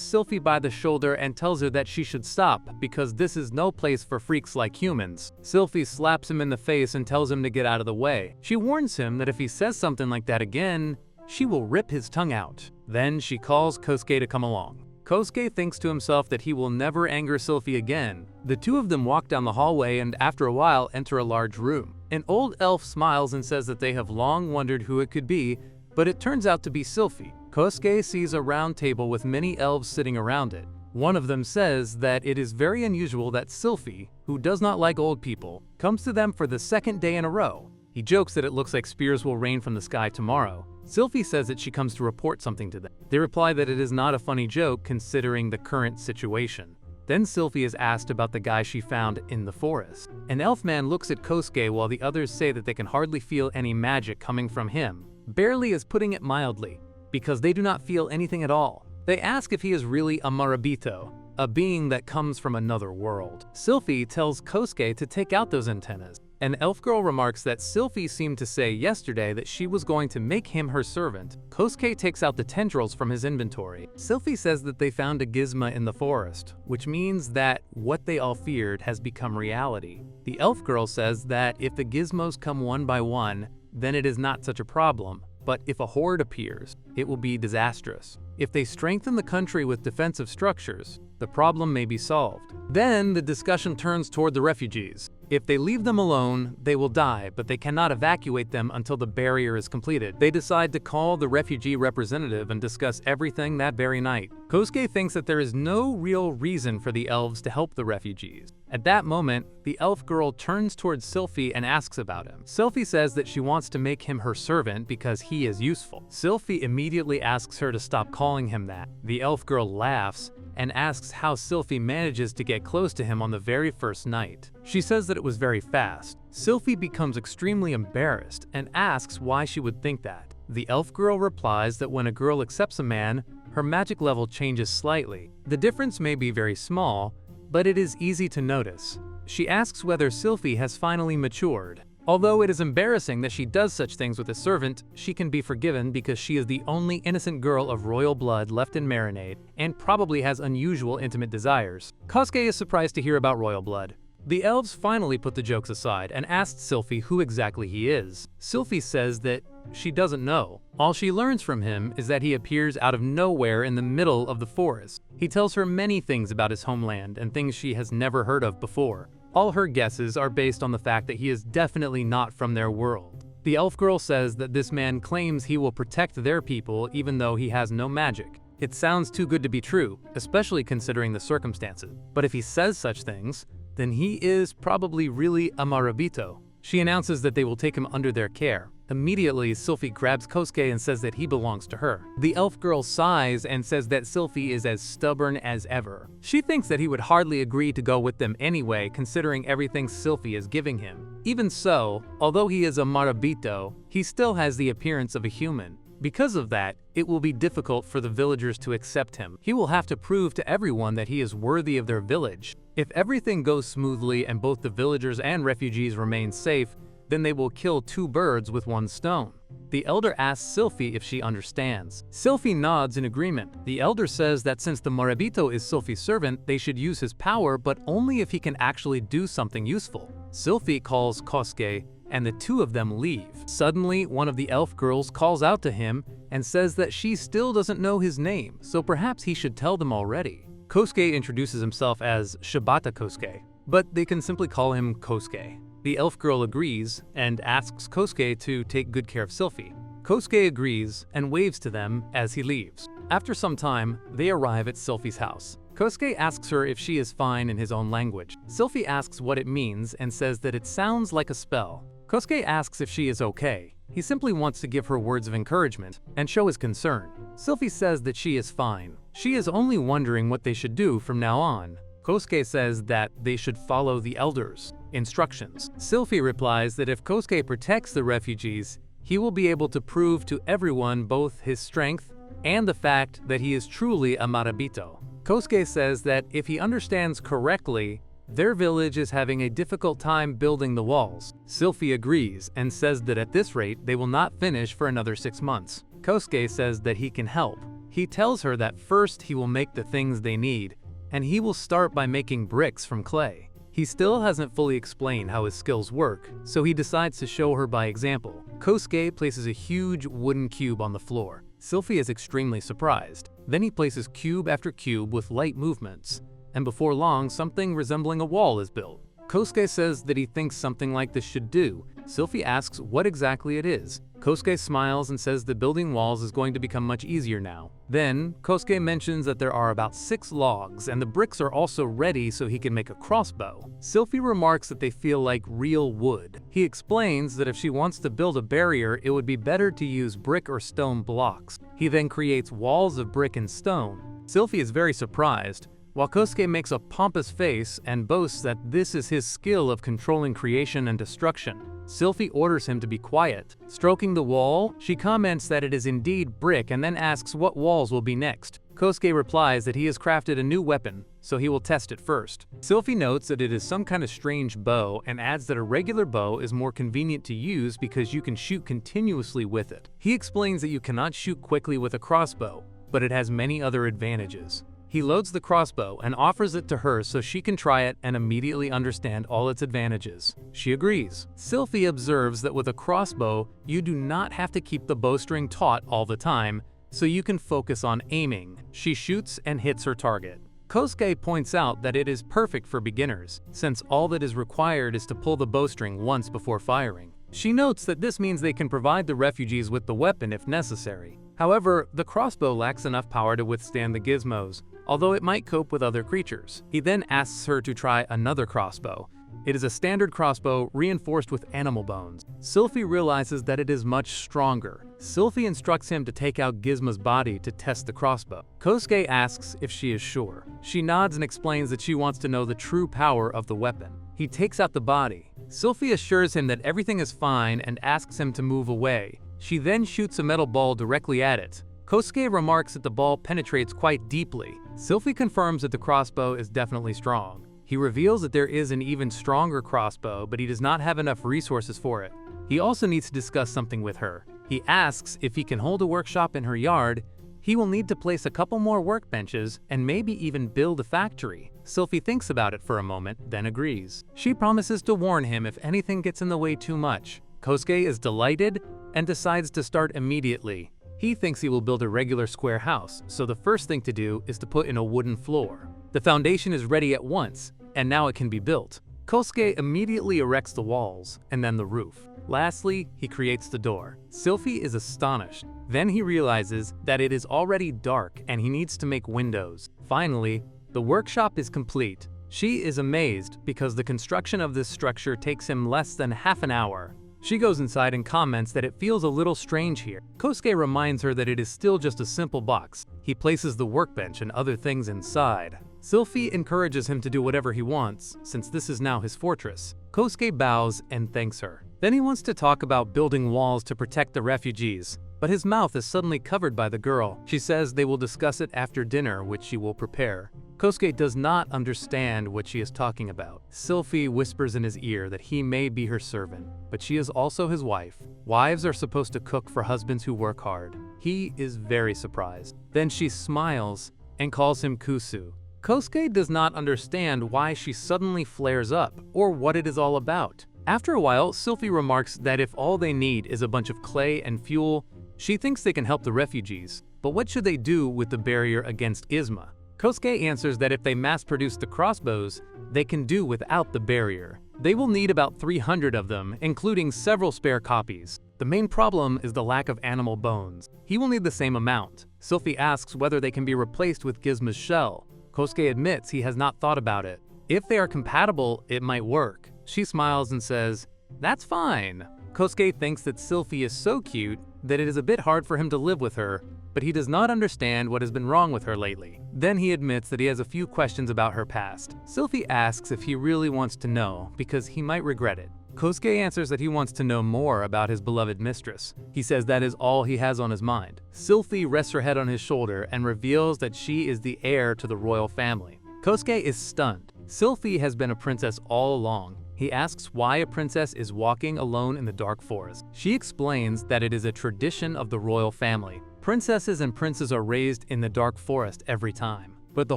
Speaker 1: Sylphie by the shoulder and tells her that she should stop because this is no place for freaks like humans. Sylphie slaps him in the face and tells him to get out of the way. She warns him that if he says something like that again, she will rip his tongue out. Then she calls Kosuke to come along. Kosuke thinks to himself that he will never anger Sylphie again. The two of them walk down the hallway and after a while enter a large room. An old elf smiles and says that they have long wondered who it could be, but it turns out to be Sylphie. Kosuke sees a round table with many elves sitting around it. One of them says that it is very unusual that Sylphie, who does not like old people, comes to them for the second day in a row. He jokes that it looks like spears will rain from the sky tomorrow. Sylphie says that she comes to report something to them. They reply that it is not a funny joke considering the current situation. Then Sylphie is asked about the guy she found in the forest. An elf man looks at Kosuke while the others say that they can hardly feel any magic coming from him. Barely is putting it mildly, because they do not feel anything at all. They ask if he is really a marabito, a being that comes from another world. Sylphie tells Kosuke to take out those antennas. An elf girl remarks that Sylphie seemed to say yesterday that she was going to make him her servant. Kosuke takes out the tendrils from his inventory. Sylphie says that they found a gizmo in the forest, which means that what they all feared has become reality. The elf girl says that if the gizmos come one by one, then it is not such a problem, but if a horde appears, it will be disastrous. If they strengthen the country with defensive structures, the problem may be solved. Then the discussion turns toward the refugees. If they leave them alone, they will die, but they cannot evacuate them until the barrier is completed. They decide to call the refugee representative and discuss everything that very night. Kosuke thinks that there is no real reason for the elves to help the refugees. At that moment, the elf girl turns towards Sylphie and asks about him. Sylphie says that she wants to make him her servant because he is useful. Sylphie immediately asks her to stop calling him that. The elf girl laughs and asks how Sylphie manages to get close to him on the very first night. She says that it was very fast. Sylphie becomes extremely embarrassed and asks why she would think that. The elf girl replies that when a girl accepts a man, her magic level changes slightly. The difference may be very small, but it is easy to notice. She asks whether Sylphie has finally matured. Although it is embarrassing that she does such things with a servant, she can be forgiven because she is the only innocent girl of royal blood left in Marinade and probably has unusual intimate desires. Kosuke is surprised to hear about royal blood. The elves finally put the jokes aside and asked Sylphie who exactly he is. Sylphie says that she doesn't know. All she learns from him is that he appears out of nowhere in the middle of the forest. He tells her many things about his homeland and things she has never heard of before. All her guesses are based on the fact that he is definitely not from their world. The elf girl says that this man claims he will protect their people even though he has no magic. It sounds too good to be true, especially considering the circumstances. But if he says such things, then he is probably really a marabito. She announces that they will take him under their care. Immediately, Sylphie grabs Kosuke and says that he belongs to her. The elf girl sighs and says that Sylphie is as stubborn as ever. She thinks that he would hardly agree to go with them anyway, considering everything Sylphie is giving him. Even so, although he is a marabito, he still has the appearance of a human. Because of that, it will be difficult for the villagers to accept him. He will have to prove to everyone that he is worthy of their village. If everything goes smoothly and both the villagers and refugees remain safe, then they will kill two birds with one stone. The elder asks Sylphie if she understands. Sylphie nods in agreement. The elder says that since the marabito is Sylphie's servant, they should use his power, but only if he can actually do something useful. Sylphie calls Kosuke, and the two of them leave. Suddenly, one of the elf girls calls out to him and says that she still doesn't know his name, so perhaps he should tell them already. Kosuke introduces himself as Shibata Kosuke, but they can simply call him Kosuke. The elf girl agrees and asks Kosuke to take good care of Sylphie. Kosuke agrees and waves to them as he leaves. After some time, they arrive at Sylphie's house. Kosuke asks her if she is fine in his own language. Sylphie asks what it means and says that it sounds like a spell. Kosuke asks if she is okay. He simply wants to give her words of encouragement and show his concern. Sylphie says that she is fine. She is only wondering what they should do from now on. Kosuke says that they should follow the elders. Instructions. Sylphie replies that if Kosuke protects the refugees, he will be able to prove to everyone both his strength and the fact that he is truly a Marabito. Kosuke says that if he understands correctly, their village is having a difficult time building the walls. Sylphie agrees and says that at this rate they will not finish for another 6 months. Kosuke says that he can help. He tells her that first he will make the things they need, and he will start by making bricks from clay. He still hasn't fully explained how his skills work, so he decides to show her by example. Kosuke places a huge wooden cube on the floor. Sylphie is extremely surprised. Then he places cube after cube with light movements, and before long something resembling a wall is built. Kosuke says that he thinks something like this should do. Sylphie asks what exactly it is. Kosuke smiles and says that building walls is going to become much easier now. Then, Kosuke mentions that there are about 6 logs and the bricks are also ready so he can make a crossbow. Sylphie remarks that they feel like real wood. He explains that if she wants to build a barrier, it would be better to use brick or stone blocks. He then creates walls of brick and stone. Sylphie is very surprised, while Kosuke makes a pompous face and boasts that this is his skill of controlling creation and destruction. Sylphie orders him to be quiet. Stroking the wall, she comments that it is indeed brick and then asks what walls will be next. Kosuke replies that he has crafted a new weapon, so he will test it first. Sylphie notes that it is some kind of strange bow and adds that a regular bow is more convenient to use because you can shoot continuously with it. He explains that you cannot shoot quickly with a crossbow, but it has many other advantages. He loads the crossbow and offers it to her so she can try it and immediately understand all its advantages. She agrees. Sylphie observes that with a crossbow, you do not have to keep the bowstring taut all the time, so you can focus on aiming. She shoots and hits her target. Kosuke points out that it is perfect for beginners, since all that is required is to pull the bowstring once before firing. She notes that this means they can provide the refugees with the weapon if necessary. However, the crossbow lacks enough power to withstand the gizmos, although it might cope with other creatures. He then asks her to try another crossbow. It is a standard crossbow reinforced with animal bones. Sylphie realizes that it is much stronger. Sylphie instructs him to take out Gizma's body to test the crossbow. Kosuke asks if she is sure. She nods and explains that she wants to know the true power of the weapon. He takes out the body. Sylphie assures him that everything is fine and asks him to move away. She then shoots a metal ball directly at it. Kosuke remarks that the ball penetrates quite deeply. Sylphie confirms that the crossbow is definitely strong. He reveals that there is an even stronger crossbow, but he does not have enough resources for it. He also needs to discuss something with her. He asks if he can hold a workshop in her yard. He will need to place a couple more workbenches and maybe even build a factory. Sylphie thinks about it for a moment, then agrees. She promises to warn him if anything gets in the way too much. Kosuke is delighted and decides to start immediately. He thinks he will build a regular square house, so the first thing to do is to put in a wooden floor. The foundation is ready at once, and now it can be built. Kosuke immediately erects the walls, and then the roof. Lastly, he creates the door. Sylphie is astonished. Then he realizes that it is already dark and he needs to make windows. Finally, the workshop is complete. She is amazed because the construction of this structure takes him less than half an hour. She goes inside and comments that it feels a little strange here. Kosuke reminds her that it is still just a simple box. He places the workbench and other things inside. Sylphie encourages him to do whatever he wants, since this is now his fortress. Kosuke bows and thanks her. Then he wants to talk about building walls to protect the refugees, but his mouth is suddenly covered by the girl. She says they will discuss it after dinner, which she will prepare. Kosuke does not understand what she is talking about. Sylphie whispers in his ear that he may be her servant, but she is also his wife. Wives are supposed to cook for husbands who work hard. He is very surprised. Then she smiles and calls him Kusu. Kosuke does not understand why she suddenly flares up or what it is all about. After a while, Sylphie remarks that if all they need is a bunch of clay and fuel, she thinks they can help the refugees. But what should they do with the barrier against Gizma? Kosuke answers that if they mass-produce the crossbows, they can do without the barrier. They will need about 300 of them, including several spare copies. The main problem is the lack of animal bones. He will need the same amount. Sylphie asks whether they can be replaced with Gizma's shell. Kosuke admits he has not thought about it. If they are compatible, it might work. She smiles and says, "That's fine." Kosuke thinks that Sylphie is so cute that it is a bit hard for him to live with her, but he does not understand what has been wrong with her lately. Then he admits that he has a few questions about her past. Sylphie asks if he really wants to know because he might regret it. Kosuke answers that he wants to know more about his beloved mistress. He says that is all he has on his mind. Sylphie rests her head on his shoulder and reveals that she is the heir to the royal family. Kosuke is stunned. Sylphie has been a princess all along. He asks why a princess is walking alone in the dark forest. She explains that it is a tradition of the royal family. Princesses and princes are raised in the dark forest every time, but the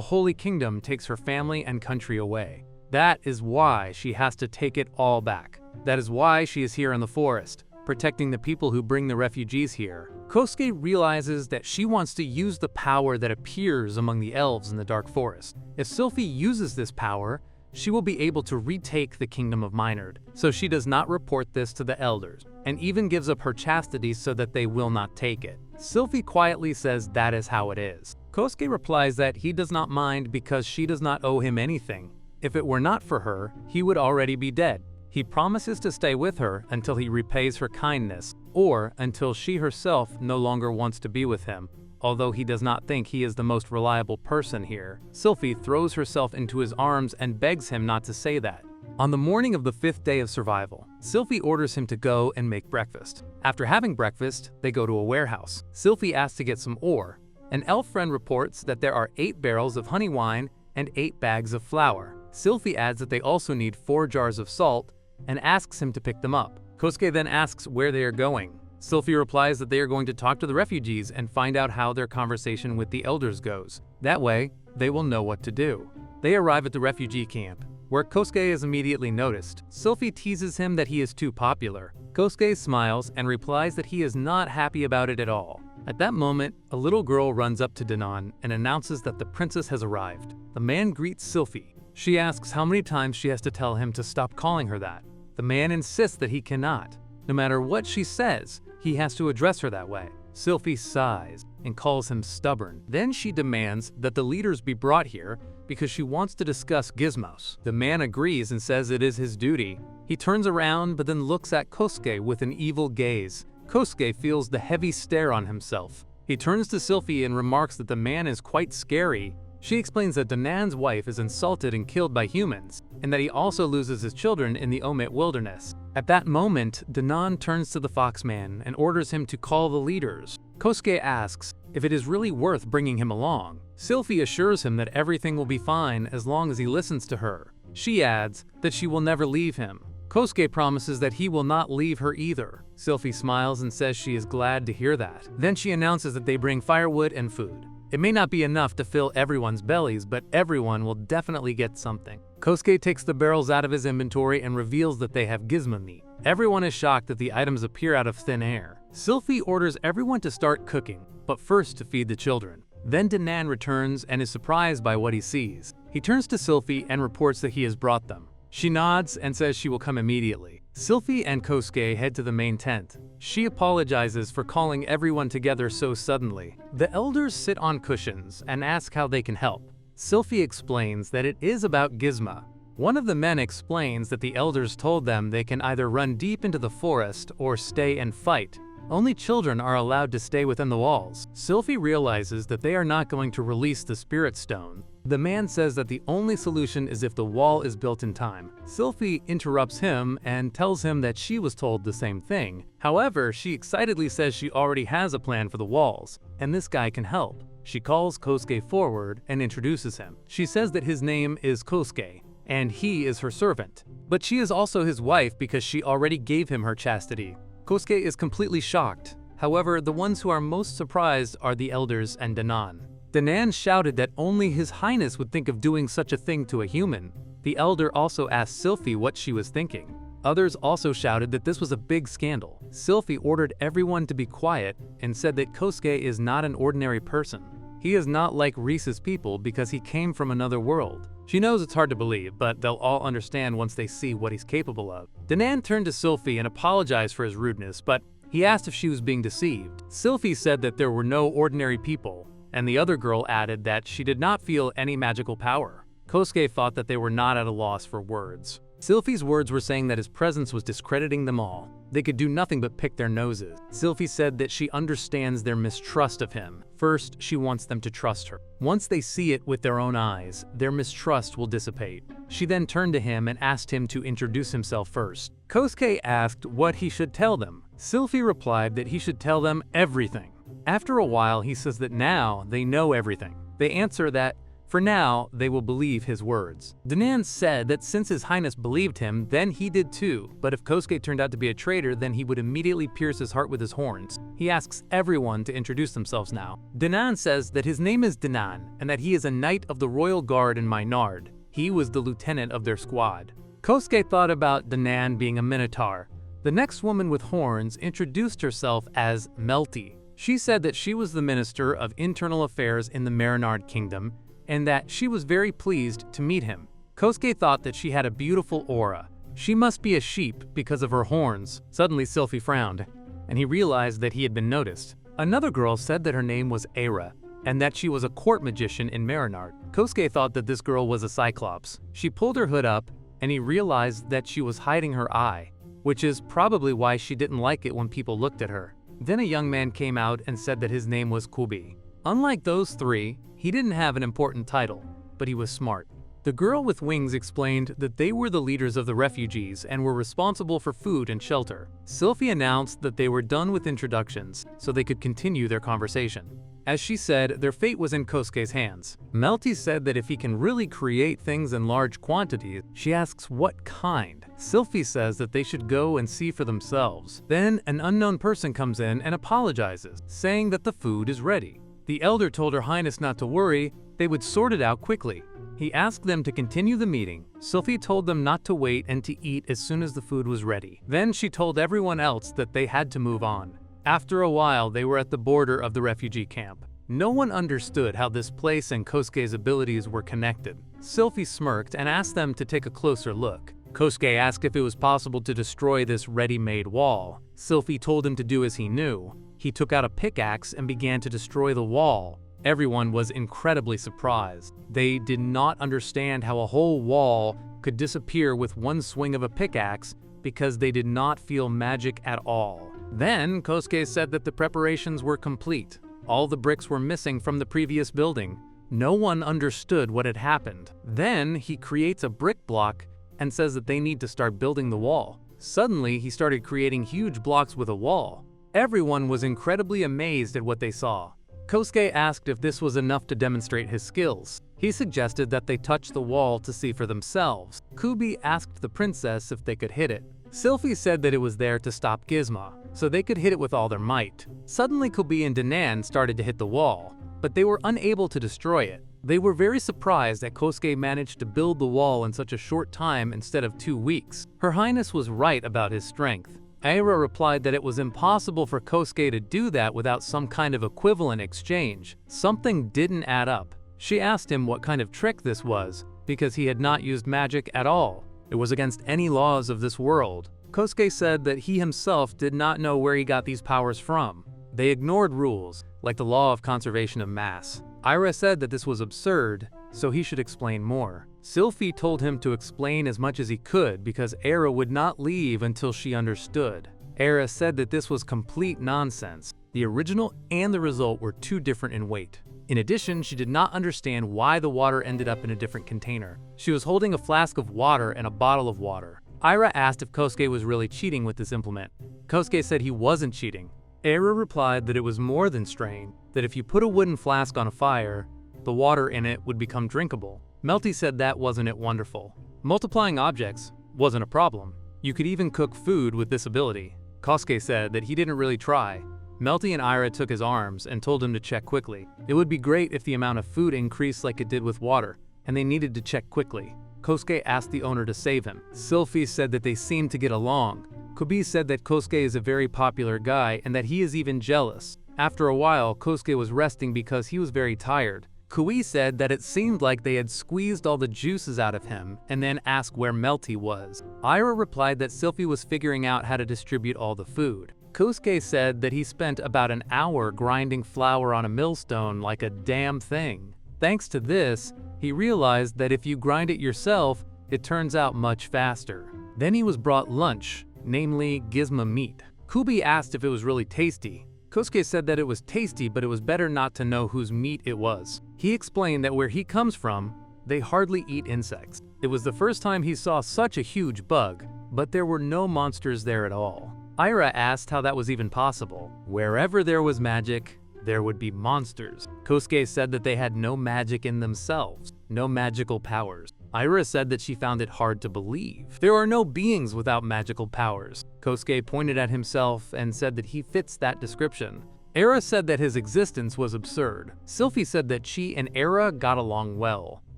Speaker 1: Holy Kingdom takes her family and country away. That is why she has to take it all back. That is why she is here in the forest, protecting the people who bring the refugees here. Kosuke realizes that she wants to use the power that appears among the elves in the dark forest. If Sylphie uses this power, she will be able to retake the kingdom of Maynard. So she does not report this to the elders, and even gives up her chastity so that they will not take it. Sylphie quietly says that is how it is. Kosuke replies that he does not mind because she does not owe him anything. If it were not for her, he would already be dead. He promises to stay with her until he repays her kindness, or until she herself no longer wants to be with him. Although he does not think he is the most reliable person here, Sylphie throws herself into his arms and begs him not to say that. On the morning of the 5th day of survival, Sylphie orders him to go and make breakfast. After having breakfast, they go to a warehouse. Sylphie asks to get some ore. An elf friend reports that there are 8 barrels of honey wine and 8 bags of flour. Sylphie adds that they also need 4 jars of salt and asks him to pick them up. Kosuke then asks where they are going. Sylphie replies that they are going to talk to the refugees and find out how their conversation with the elders goes. That way, they will know what to do. They arrive at the refugee camp, where Kosuke is immediately noticed. Sylphie teases him that he is too popular. Kosuke smiles and replies that he is not happy about it at all. At that moment, a little girl runs up to Danan and announces that the princess has arrived. The man greets Sylphie. She asks how many times she has to tell him to stop calling her that. The man insists that he cannot. No matter what she says, he has to address her that way. Sylphie sighs and calls him stubborn. Then she demands that the leaders be brought here because she wants to discuss gizmos. The man agrees and says it is his duty. He turns around but then looks at Kosuke with an evil gaze. Kosuke feels the heavy stare on himself. He turns to Sylphie and remarks that the man is quite scary. She explains that Danan's wife is insulted and killed by humans, and that he also loses his children in the Omit wilderness. At that moment, Danan turns to the Foxman and orders him to call the leaders. Kosuke asks if it is really worth bringing him along. Sylphie assures him that everything will be fine as long as he listens to her. She adds that she will never leave him. Kosuke promises that he will not leave her either. Sylphie smiles and says she is glad to hear that. Then she announces that they bring firewood and food. It may not be enough to fill everyone's bellies, but everyone will definitely get something. Kosuke takes the barrels out of his inventory and reveals that they have gizmo meat. Everyone is shocked that the items appear out of thin air. Sylphie orders everyone to start cooking, but first to feed the children. Then Danan returns and is surprised by what he sees. He turns to Sylphie and reports that he has brought them. She nods and says she will come immediately. Sylphie and Kosuke head to the main tent. She apologizes for calling everyone together so suddenly. The elders sit on cushions and ask how they can help. Sylphie explains that it is about gizmo. One of the men explains that the elders told them they can either run deep into the forest or stay and fight. Only children are allowed to stay within the walls. Sylphie realizes that they are not going to release the spirit stone. The man says that the only solution is if the wall is built in time. Sylphie interrupts him and tells him that she was told the same thing. However, she excitedly says she already has a plan for the walls, and this guy can help. She calls Kosuke forward and introduces him. She says that his name is Kosuke, and he is her servant. But she is also his wife because she already gave him her chastity. Kosuke is completely shocked. However, the ones who are most surprised are the elders and Danan. Danan shouted that only His Highness would think of doing such a thing to a human. The elder also asked Sylphie what she was thinking. Others also shouted that this was a big scandal. Sylphie ordered everyone to be quiet and said that Kosuke is not an ordinary person. He is not like Reese's people because he came from another world. She knows it's hard to believe, but they'll all understand once they see what he's capable of. Danan turned to Sylphie and apologized for his rudeness, but he asked if she was being deceived. Sylphie said that there were no ordinary people, and the other girl added that she did not feel any magical power. Kosuke thought that they were not at a loss for words. Sylphie's words were saying that his presence was discrediting them all. They could do nothing but pick their noses. Sylphie said that she understands their mistrust of him. First, she wants them to trust her. Once they see it with their own eyes, their mistrust will dissipate. She then turned to him and asked him to introduce himself first. Kosuke asked what he should tell them. Sylphie replied that he should tell them everything. After a while, he says that now they know everything. They answer that for now, they will believe his words. Danan said that since His Highness believed him, then he did too, but if Kosuke turned out to be a traitor, then he would immediately pierce his heart with his horns. He asks everyone to introduce themselves now. Danan says that his name is Danan, and that he is a knight of the Royal Guard in Maynard. He was the lieutenant of their squad. Kosuke thought about Danan being a minotaur. The next woman with horns introduced herself as Melty. She said that she was the Minister of Internal Affairs in the Maynard Kingdom, and that she was very pleased to meet him. Kosuke thought that she had a beautiful aura. She must be a sheep because of her horns. Suddenly Sylphie frowned, and he realized that he had been noticed. Another girl said that her name was Eira, and that she was a court magician in Maynard. Kosuke thought that this girl was a cyclops. She pulled her hood up, and he realized that she was hiding her eye, which is probably why she didn't like it when people looked at her. Then a young man came out and said that his name was Kubi. Unlike those three, he didn't have an important title, but he was smart. The girl with wings explained that they were the leaders of the refugees and were responsible for food and shelter. Sylphie announced that they were done with introductions, so they could continue their conversation. As she said, their fate was in Kosuke's hands. Melty said that if he can really create things in large quantities, she asks what kind. Sylphie says that they should go and see for themselves. Then an unknown person comes in and apologizes, saying that the food is ready. The elder told Her Highness not to worry, they would sort it out quickly. He asked them to continue the meeting. Sylphie told them not to wait and to eat as soon as the food was ready. Then she told everyone else that they had to move on. After a while, they were at the border of the refugee camp. No one understood how this place and Kosuke's abilities were connected. Sylphie smirked and asked them to take a closer look. Kosuke asked if it was possible to destroy this ready-made wall. Sylphie told him to do as he knew. He took out a pickaxe and began to destroy the wall. Everyone was incredibly surprised. They did not understand how a whole wall could disappear with one swing of a pickaxe because they did not feel magic at all. Then Kosuke said that the preparations were complete. All the bricks were missing from the previous building. No one understood what had happened. Then he creates a brick block and says that they need to start building the wall. Suddenly, he started creating huge blocks with a wall. Everyone was incredibly amazed at what they saw. Kosuke asked if this was enough to demonstrate his skills. He suggested that they touch the wall to see for themselves. Kubi asked the princess if they could hit it. Sylphie said that it was there to stop Gizmo, so they could hit it with all their might. Suddenly Kubi and Danan started to hit the wall, but they were unable to destroy it. They were very surprised that Kosuke managed to build the wall in such a short time instead of 2 weeks. Her Highness was right about his strength. Eira replied that it was impossible for Kosuke to do that without some kind of equivalent exchange. Something didn't add up. She asked him what kind of trick this was, because he had not used magic at all. It was against any laws of this world. Kosuke said that he himself did not know where he got these powers from. They ignored rules, like the law of conservation of mass. Eira said that this was absurd, so he should explain more. Sylphie told him to explain as much as he could because Eira would not leave until she understood. Eira said that this was complete nonsense. The original and the result were too different in weight. In addition, she did not understand why the water ended up in a different container. She was holding a flask of water and a bottle of water. Eira asked if Kosuke was really cheating with this implement. Kosuke said he wasn't cheating. Eira replied that it was more than strange, that if you put a wooden flask on a fire, the water in it would become drinkable. Melty said that wasn't it wonderful. Multiplying objects wasn't a problem. You could even cook food with this ability. Kosuke said that he didn't really try. Melty and Eira took his arms and told him to check quickly. It would be great if the amount of food increased like it did with water, and they needed to check quickly. Kosuke asked the owner to save him. Sylphie said that they seemed to get along. Kubi said that Kosuke is a very popular guy and that he is even jealous. After a while, Kosuke was resting because he was very tired. Kui said that it seemed like they had squeezed all the juices out of him and then asked where Melty was. Eira replied that Sylphie was figuring out how to distribute all the food. Kosuke said that he spent about an hour grinding flour on a millstone like a damn thing. Thanks to this, he realized that if you grind it yourself, It turns out much faster. Then he was brought lunch, namely gizmo meat. Kubi asked if it was really tasty. Kosuke said that it was tasty, but it was better not to know whose meat it was. He explained that where he comes from, they hardly eat insects. It was the first time he saw such a huge bug, but there were no monsters there at all. Ira asked how that was even possible. Wherever there was magic, there would be monsters. Kosuke said that they had no magic in themselves, no magical powers. Ira said that she found it hard to believe. There are no beings without magical powers. Kosuke pointed at himself and said that he fits that description. Era said that his existence was absurd. Sylphie said that she and Era got along well.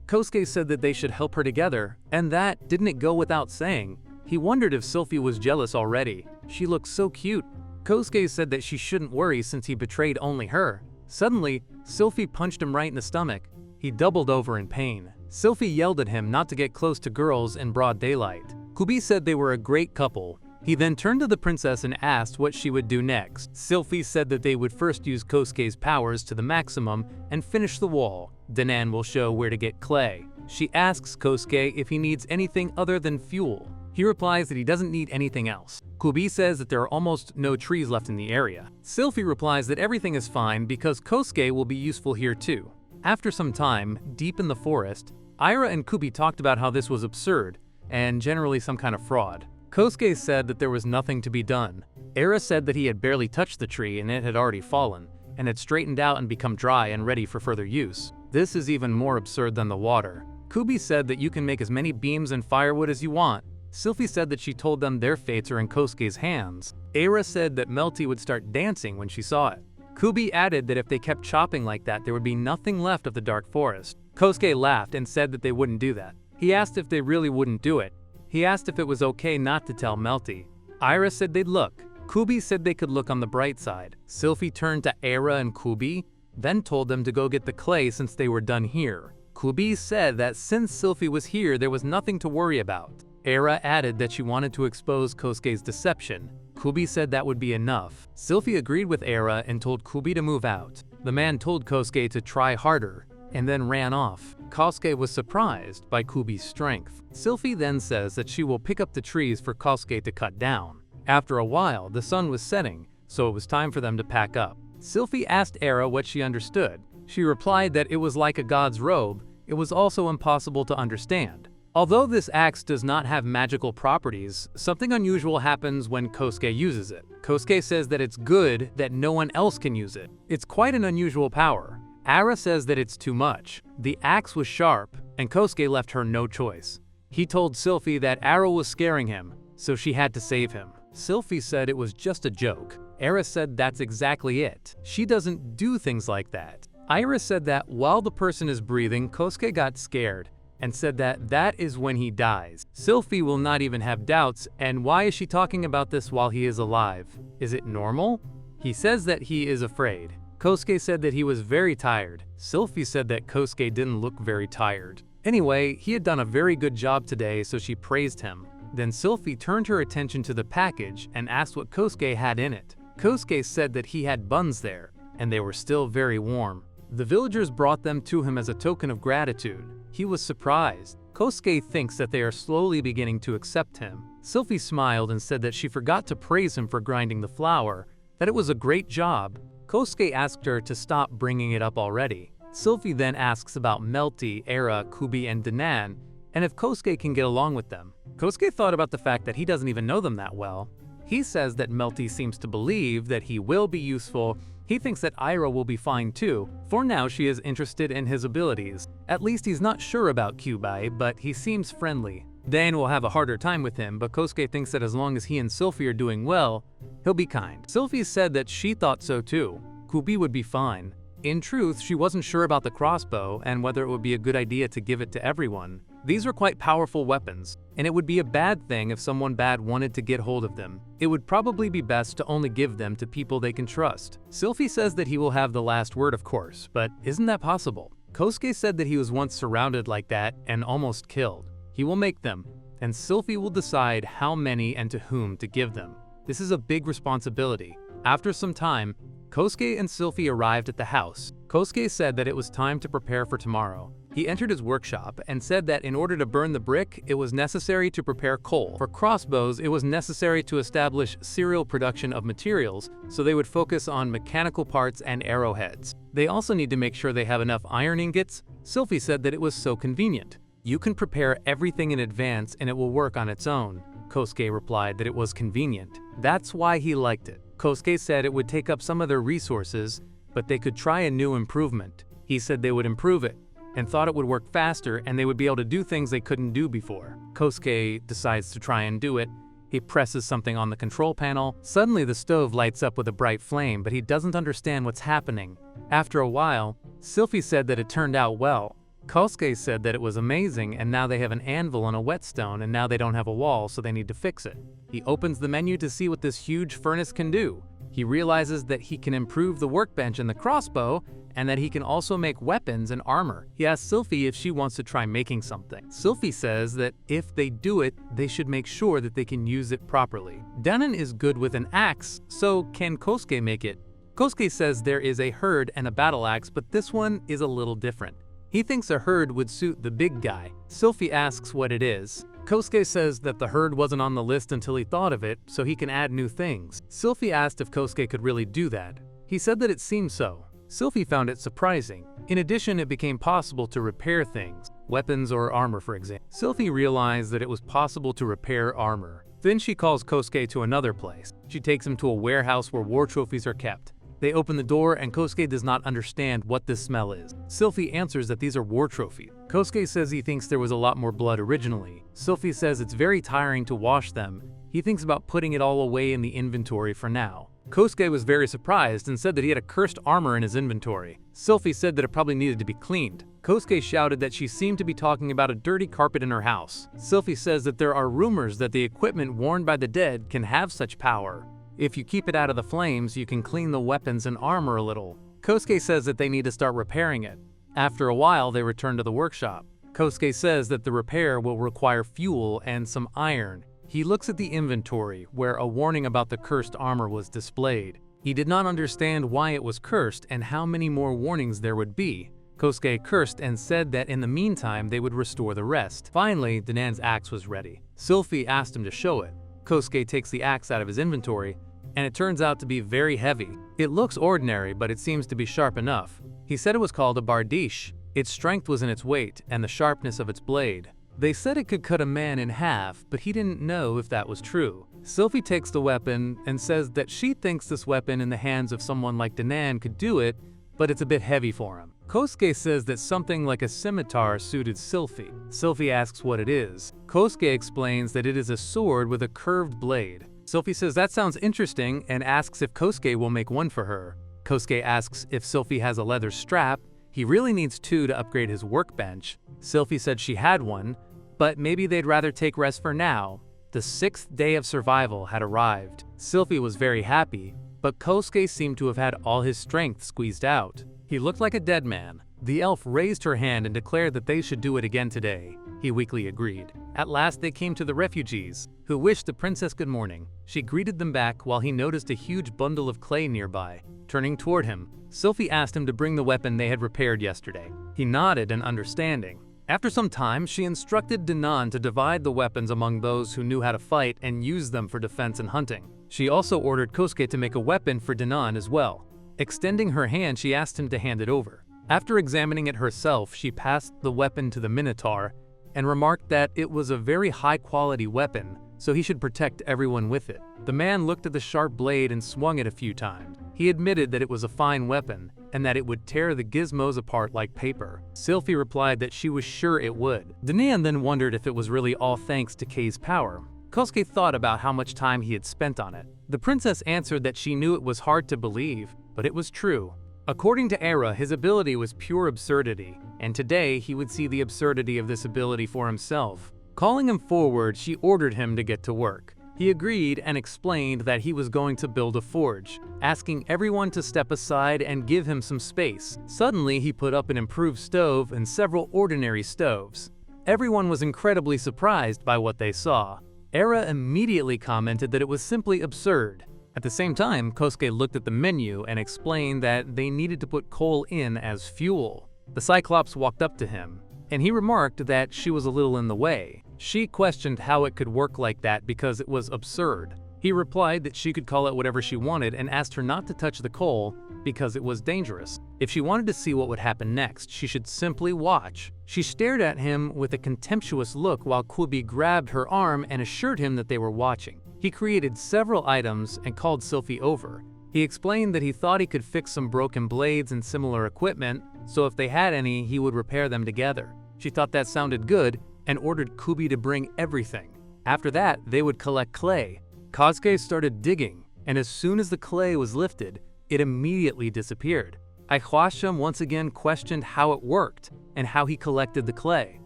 Speaker 1: Kosuke said that they should help her together, and that didn't it go without saying. He wondered if Sylphie was jealous already. She looked so cute. Kosuke said that she shouldn't worry since he betrayed only her. Suddenly, Sylphie punched him right in the stomach. He doubled over in pain. Sylphie yelled at him not to get close to girls in broad daylight. Kubi said they were a great couple. He then turned to the princess and asked what she would do next. Sylphie said that they would first use Kosuke's powers to the maximum and finish the wall. Danan will show where to get clay. She asks Kosuke if he needs anything other than fuel. He replies that he doesn't need anything else. Kubi says that there are almost no trees left in the area. Sylphie replies that everything is fine because Kosuke will be useful here too. After some time, deep in the forest, Ira and Kubi talked about how this was absurd and generally some kind of fraud. Kosuke said that there was nothing to be done. Era said that he had barely touched the tree and it had already fallen, and had straightened out and become dry and ready for further use. This is even more absurd than the water. Kubi said that you can make as many beams and firewood as you want. Sylphie said that she told them their fates are in Kosuke's hands. Era said that Melty would start dancing when she saw it. Kubi added that if they kept chopping like that, there would be nothing left of the dark forest. Kosuke laughed and said that they wouldn't do that. He asked if they really wouldn't do it. He asked if it was okay not to tell Melty. Ira said they'd look. Kubi said they could look on the bright side. Sylphie turned to Era and Kubi, then told them to go get the clay since they were done here. Kubi said that since Sylphie was here, there was nothing to worry about. Era added that she wanted to expose Kosuke's deception. Kubi said that would be enough. Sylphie agreed with Era and told Kubi to move out. The man told Kosuke to try harder, and then ran off. Kosuke was surprised by Kubi's strength. Sylphie then says that she will pick up the trees for Kosuke to cut down. After a while, the sun was setting, so it was time for them to pack up. Sylphie asked Era what she understood. She replied that it was like a god's robe. It was also impossible to understand. Although this axe does not have magical properties, something unusual happens when Kosuke uses it. Kosuke says that it's good that no one else can use it. It's quite an unusual power. Ara says that it's too much. The axe was sharp, and Kosuke left her no choice. He told Sylphie that Ara was scaring him, so she had to save him. Sylphie said it was just a joke. Ara said that's exactly it. She doesn't do things like that. Ira said that while the person is breathing, Kosuke got scared and said that that is when he dies. Sylphie will not even have doubts, and why is she talking about this while he is alive? Is it normal? He says that he is afraid. Kosuke said that he was very tired. Sylphie said that Kosuke didn't look very tired. Anyway, he had done a very good job today, so she praised him. Then Sylphie turned her attention to the package and asked what Kosuke had in it. Kosuke said that he had buns there, and they were still very warm. The villagers brought them to him as a token of gratitude. He was surprised. Kosuke thinks that they are slowly beginning to accept him. Sylphie smiled and said that she forgot to praise him for grinding the flour, that it was a great job. Kosuke asked her to stop bringing it up already. Sylphie then asks about Melty, Era, Kubi, and Danan, and if Kosuke can get along with them. Kosuke thought about the fact that he doesn't even know them that well. He says that Melty seems to believe that he will be useful. He thinks that Ira will be fine too. For now, she is interested in his abilities. At least he's not sure about Kubi, but he seems friendly. Dan will have a harder time with him, but Kosuke thinks that as long as he and Sylphie are doing well, he'll be kind. Sylphie said that she thought so too. Kubi would be fine. In truth, she wasn't sure about the crossbow and whether it would be a good idea to give it to everyone. These are quite powerful weapons, and it would be a bad thing if someone bad wanted to get hold of them. It would probably be best to only give them to people they can trust. Sylphie says that he will have the last word, of course, but isn't that possible? Kosuke said that he was once surrounded like that and almost killed. He will make them, and Sylphie will decide how many and to whom to give them. This is a big responsibility. After some time, Kosuke and Sylphie arrived at the house. Kosuke said that it was time to prepare for tomorrow. He entered his workshop and said that in order to burn the brick, it was necessary to prepare coal. For crossbows, it was necessary to establish serial production of materials, so they would focus on mechanical parts and arrowheads. They also need to make sure they have enough iron ingots. Sylphie said that it was so convenient. You can prepare everything in advance and it will work on its own. Kosuke replied that it was convenient. That's why he liked it. Kosuke said it would take up some of their resources, but they could try a new improvement. He said they would improve it, and thought it would work faster and they would be able to do things they couldn't do before. Kosuke decides to try and do it. He presses something on the control panel. Suddenly the stove lights up with a bright flame, but he doesn't understand what's happening. After a while, Sylphie said that it turned out well. Kosuke said that it was amazing, and now they have an anvil and a whetstone, and now they don't have a wall, so they need to fix it. He opens the menu to see what this huge furnace can do. He realizes that he can improve the workbench and the crossbow, and that he can also make weapons and armor. He asks Sylphie if she wants to try making something. Sylphie says that if they do it, they should make sure that they can use it properly. Danon is good with an axe, so can Kosuke make it? Kosuke says there is a herd and a battle axe, but this one is a little different. He thinks a herd would suit the big guy. Sylphie asks what it is. Kosuke says that the herd wasn't on the list until he thought of it, so he can add new things. Sylphie asked if Kosuke could really do that. He said that it seemed so. Sylphie found it surprising. In addition, it became possible to repair things, weapons or armor for example. Sylphie realized that it was possible to repair armor. Then she calls Kosuke to another place. She takes him to a warehouse where war trophies are kept. They open the door and Kosuke does not understand what this smell is. Sylphie answers that these are war trophies. Kosuke says he thinks there was a lot more blood originally. Sylphie says it's very tiring to wash them. He thinks about putting it all away in the inventory for now. Kosuke was very surprised and said that he had a cursed armor in his inventory. Sylphie said that it probably needed to be cleaned. Kosuke shouted that she seemed to be talking about a dirty carpet in her house. Sylphie says that there are rumors that the equipment worn by the dead can have such power. If you keep it out of the flames, you can clean the weapons and armor a little. Kosuke says that they need to start repairing it. After a while, they return to the workshop. Kosuke says that the repair will require fuel and some iron. He looks at the inventory, where a warning about the cursed armor was displayed. He did not understand why it was cursed and how many more warnings there would be. Kosuke cursed and said that in the meantime they would restore the rest. Finally, Danan's axe was ready. Sylphie asked him to show it. Kosuke takes the axe out of his inventory, and it turns out to be very heavy. It looks ordinary, but it seems to be sharp enough. He said it was called a bardiche. Its strength was in its weight and the sharpness of its blade. They said it could cut a man in half, but he didn't know if that was true. Sylphie takes the weapon and says that she thinks this weapon in the hands of someone like Danan could do it, but it's a bit heavy for him. Kosuke says that something like a scimitar suited Sylphie. Sylphie asks what it is. Kosuke explains that it is a sword with a curved blade. Sylphie says that sounds interesting and asks if Kosuke will make one for her. Kosuke asks if Sylphie has a leather strap. He really needs two to upgrade his workbench. Sylphie said she had one, but maybe they'd rather take rest for now. The 6th day of survival had arrived. Sylphie was very happy, but Kosuke seemed to have had all his strength squeezed out. He looked like a dead man. The elf raised her hand and declared that they should do it again today. He weakly agreed. At last they came to the refugees, who wished the princess good morning. She greeted them back while he noticed a huge bundle of clay nearby. Turning toward him, Sylphie asked him to bring the weapon they had repaired yesterday. He nodded in understanding. After some time, she instructed Danan to divide the weapons among those who knew how to fight and use them for defense and hunting. She also ordered Kosuke to make a weapon for Danan as well. Extending her hand, she asked him to hand it over. After examining it herself, she passed the weapon to the Minotaur and remarked that it was a very high-quality weapon, so he should protect everyone with it. The man looked at the sharp blade and swung it a few times. He admitted that it was a fine weapon and that it would tear the gizmos apart like paper. Sylphie replied that she was sure it would. Danan then wondered if it was really all thanks to Kei's power. Kosuke thought about how much time he had spent on it. The princess answered that she knew it was hard to believe, but it was true. According to Era, his ability was pure absurdity, and today he would see the absurdity of this ability for himself. Calling him forward, she ordered him to get to work. He agreed and explained that he was going to build a forge, asking everyone to step aside and give him some space. Suddenly, he put up an improved stove and several ordinary stoves. Everyone was incredibly surprised by what they saw. Era immediately commented that it was simply absurd. At the same time, Kosuke looked at the menu and explained that they needed to put coal in as fuel. The Cyclops walked up to him. and he remarked that she was a little in the way. She questioned how it could work like that because it was absurd. He replied that she could call it whatever she wanted and asked her not to touch the coal because it was dangerous. If she wanted to see what would happen next, she should simply watch. She stared at him with a contemptuous look while Kubi grabbed her arm and assured him that they were watching. He created several items and called Sylphie over. He explained that he thought he could fix some broken blades and similar equipment, so if they had any, he would repair them together. She thought that sounded good and ordered Kubi to bring everything. After that, they would collect clay. Kosuke started digging, and as soon as the clay was lifted, it immediately disappeared. Aihwasham once again questioned how it worked and how he collected the clay.